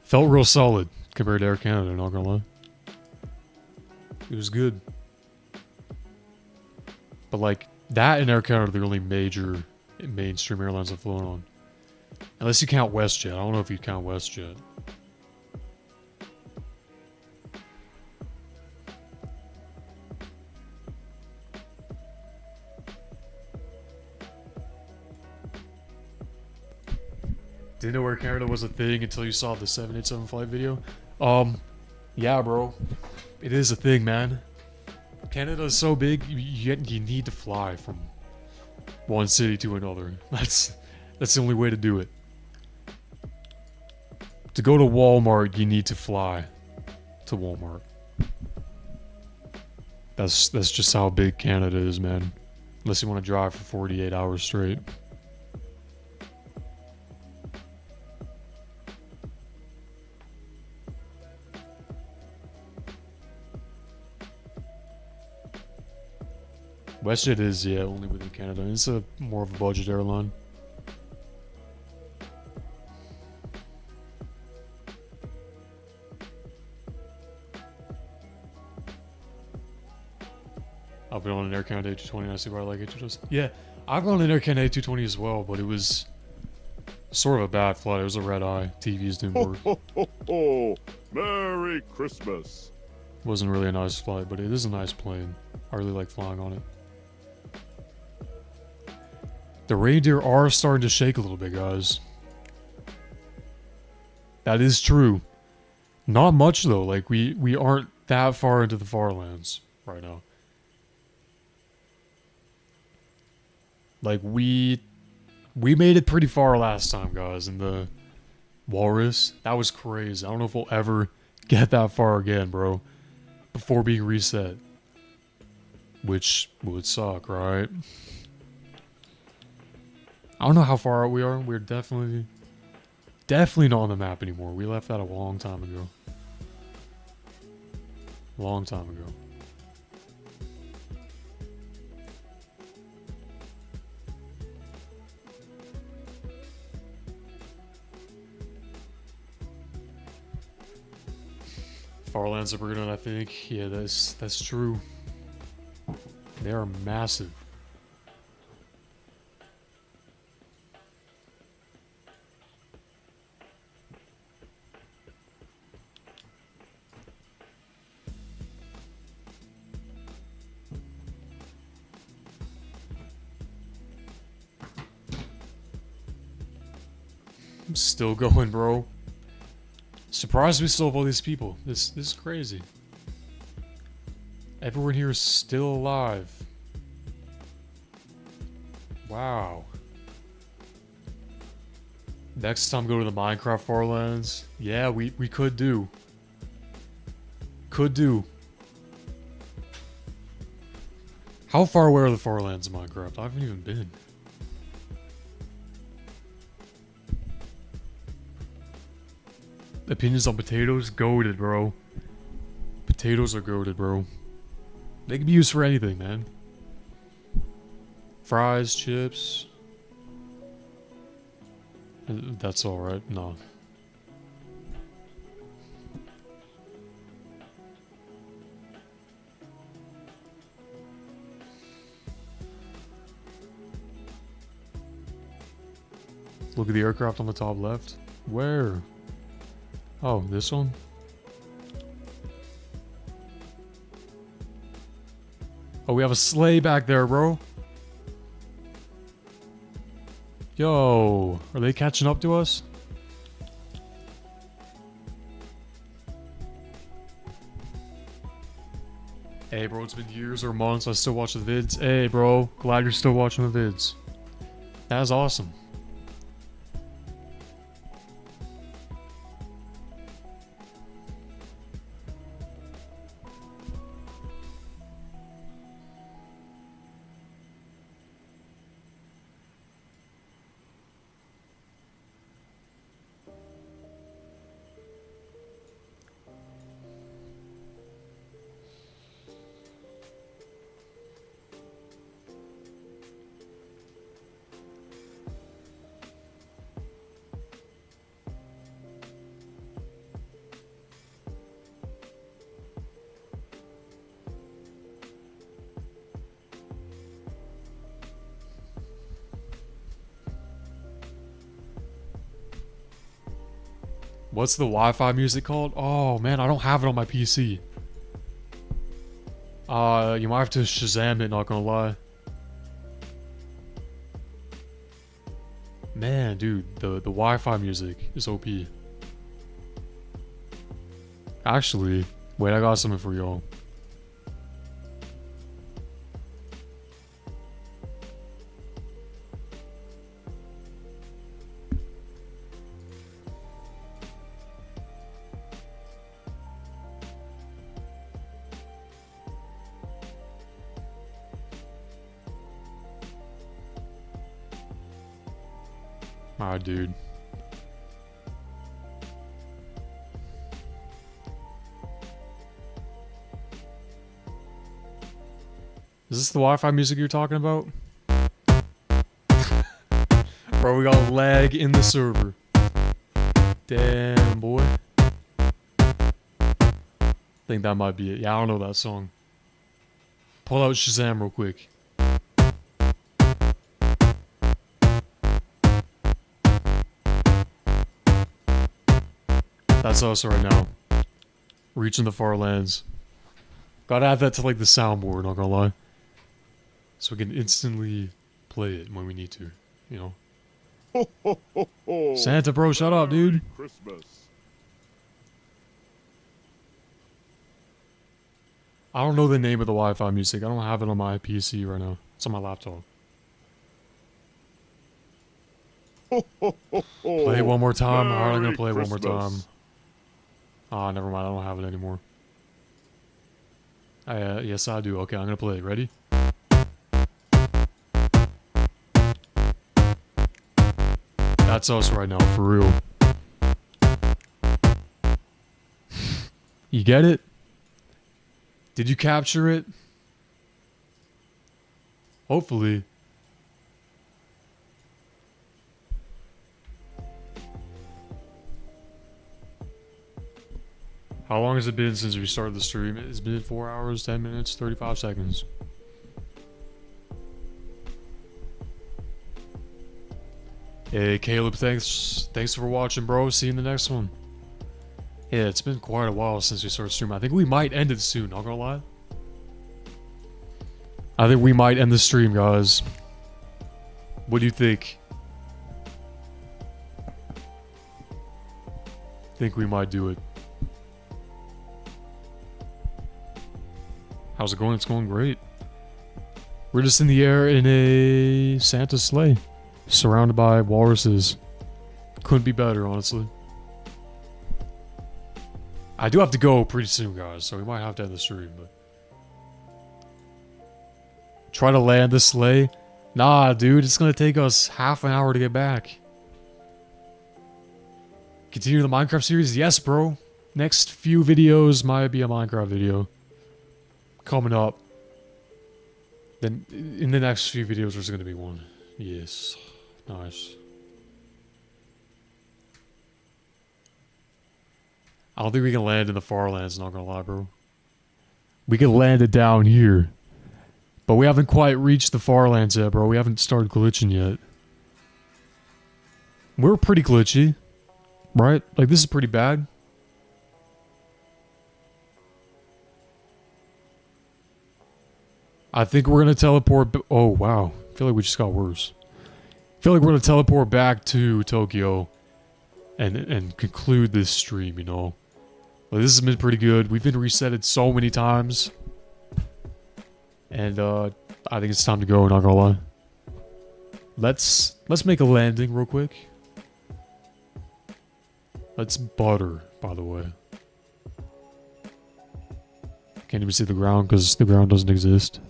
Felt real solid compared to Air Canada, not gonna lie. It was good. But like, that and Air Canada are the only major mainstream airlines I've flown on. Unless you count WestJet. I don't know if you count WestJet. Didn't know Air Canada was a thing until you saw the 787 flight video. Yeah, bro. It is a thing, man. Canada is so big, you need to fly from one city to another. That's the only way to do it. To go to Walmart, you need to fly to Walmart. That's just how big Canada is, man. Unless you want to drive for 48 hours straight. WestJet is, yeah, only within Canada. It's a more of a budget airline. I've been on an Air Canada A220 and I see why I like A220s. Yeah, I've gone on an Air Canada A220 as well, but it was sort of a bad flight. It was a red eye. TVs didn't work. Ho, ho, ho. Merry Christmas. Wasn't really a nice flight, but it is a nice plane. I really like flying on it. The reindeer are starting to shake a little bit, guys. That is true. Not much, though. Like, we aren't that far into the Farlands right now. Like, we made it pretty far last time, guys, in the Walrus. That was crazy. I don't know if we'll ever get that far again, bro. Before being reset. Which would suck, right? I don't know how far out we are. We're definitely not on the map anymore. We left that a long time ago. Long time ago. Farlands are bigger than I think. Yeah, that's true. They are massive. I'm still going, bro. Surprised we still have all these people. This is crazy. Everyone here is still alive. Wow. Next time go to the Minecraft Farlands. Yeah, we could do. Could do. How far away are the Farlands in Minecraft? I haven't even been. Opinions on potatoes? Goated, bro. Potatoes are goated, bro. They can be used for anything, man. Fries, chips. That's alright. No. Look at the aircraft on the top left. Where? Oh, this one? Oh, we have a sleigh back there, bro. Yo, are they catching up to us? Hey, bro, it's been years or months. I still watch the vids. Hey, bro, glad you're still watching the vids. That is awesome. What's the Wi-Fi music called? Oh man, I don't have it on my PC. You might have to Shazam it, not gonna lie. Man, dude, the Wi-Fi music is OP. Actually, wait, I got something for y'all. Alright, dude. Is this the Wi-Fi music you're talking about? Bro, we got lag in the server. Damn, boy. I think that might be it. Yeah, I don't know that song. Pull out Shazam real quick. That's us right now. Reaching the Farlands. Gotta add that to like the soundboard, not gonna lie. So we can instantly play it when we need to, you know. Ho, ho, ho, ho. Santa, bro, shut up, dude. Christmas. I don't know the name of the Wi-Fi music. I don't have it on my PC right now. It's on my laptop. Ho, ho, ho, ho. Play it one more time. Alright, I'm gonna play it Merry one more time. Christmas. Ah, never mind. I don't have it anymore. Yes, I do. Okay, I'm gonna play it. Ready? That's us right now, for real. You get it? Did you capture it? Hopefully. How long has it been since we started the stream? It's been 4 hours, 10 minutes, 35 seconds. Hey, Caleb, thanks for watching, bro. See you in the next one. Yeah, it's been quite a while since we started streaming. I think we might end it soon, not gonna lie. I think we might end the stream, guys. What do you think? Think we might do it. How's it going? It's going great. We're just in the air in a Santa sleigh. Surrounded by walruses. Couldn't be better, honestly. I do have to go pretty soon, guys, so we might have to end the stream, but... Try to land the sleigh? Nah, dude, it's gonna take us half an hour to get back. Continue the Minecraft series? Yes, bro. Next few videos might be a Minecraft video. Coming up. Then, in the next few videos, there's gonna be one. Yes. Nice. I don't think we can land in the Farlands, not gonna lie, bro. We can land it down here. But we haven't quite reached the Farlands yet, bro. We haven't started glitching yet. We're pretty glitchy. Right? Like, this is pretty bad. I think we're gonna teleport... Oh, wow. I feel like we just got worse. I feel like we're gonna teleport back to Tokyo and conclude this stream, you know. Like, this has been pretty good. We've been resetted so many times. And I think it's time to go, not gonna lie. Let's make a landing real quick. Let's butter, by the way. Can't even see the ground because the ground doesn't exist.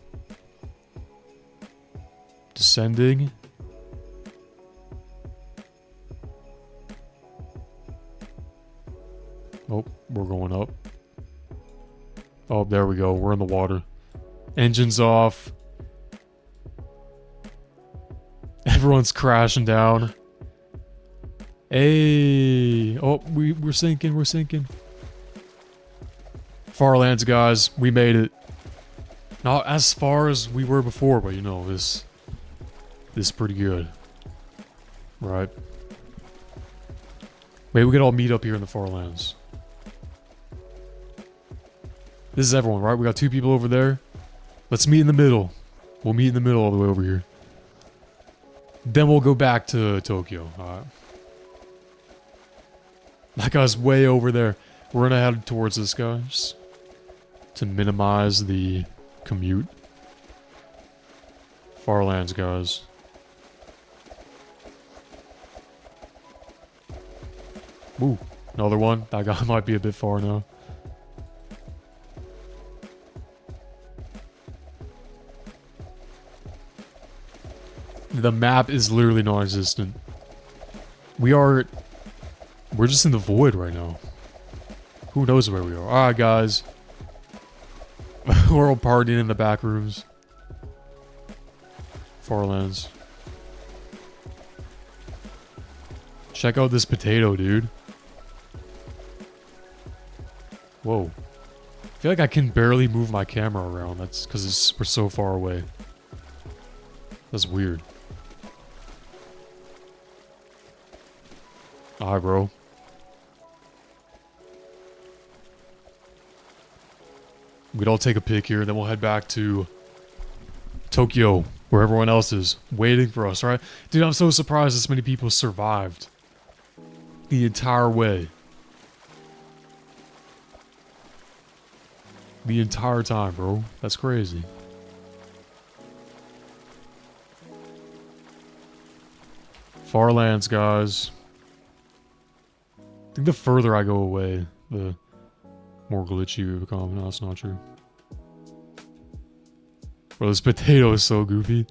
Descending. Oh, we're going up. Oh, there we go. We're in the water. Engines off. Everyone's crashing down. Hey. Oh, we're sinking. We're sinking. Farlands, guys. We made it. Not as far as we were before, but you know, this is pretty good. Right. Maybe we could all meet up here in the Farlands. This is everyone, right? We got 2 people over there. Let's meet in the middle. We'll meet in the middle all the way over here. Then we'll go back to Tokyo. Alright. That guy's way over there. We're gonna head towards this guy just to minimize the commute. Farlands, guys. Ooh, another one. That guy might be a bit far now. The map is literally non-existent. We're just in the void right now. Who knows where we are? Alright, guys. We're all partying in the back rooms. Farlands. Check out this potato, dude. Whoa. I feel like I can barely move my camera around. That's because we're so far away. That's weird. Alright, bro. We'd all take a pic here, then we'll head back to Tokyo, where everyone else is waiting for us, right? Dude, I'm so surprised this many people survived the entire way. The entire time, bro. That's crazy. Farlands, guys. I think the further I go away, the more glitchy we become. No, that's not true. Bro, this potato is so goofy.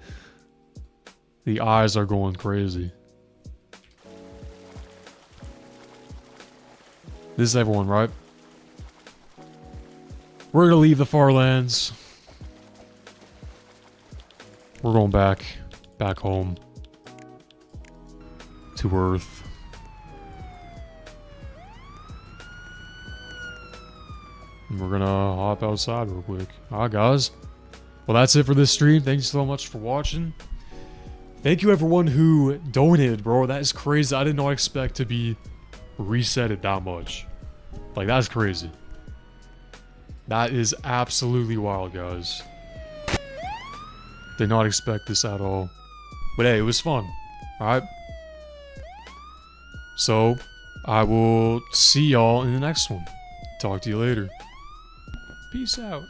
The eyes are going crazy. This is everyone, right? We're gonna leave the Farlands. We're going back home to Earth. And we're gonna hop outside real quick. Alright, guys. Well, that's it for this stream. Thank you so much for watching. Thank you everyone who donated, bro. That is crazy. I did not expect to be resetted that much. Like, that's crazy. That is absolutely wild, guys. Did not expect this at all. But hey, it was fun. Alright? So, I will see y'all in the next one. Talk to you later. Peace out.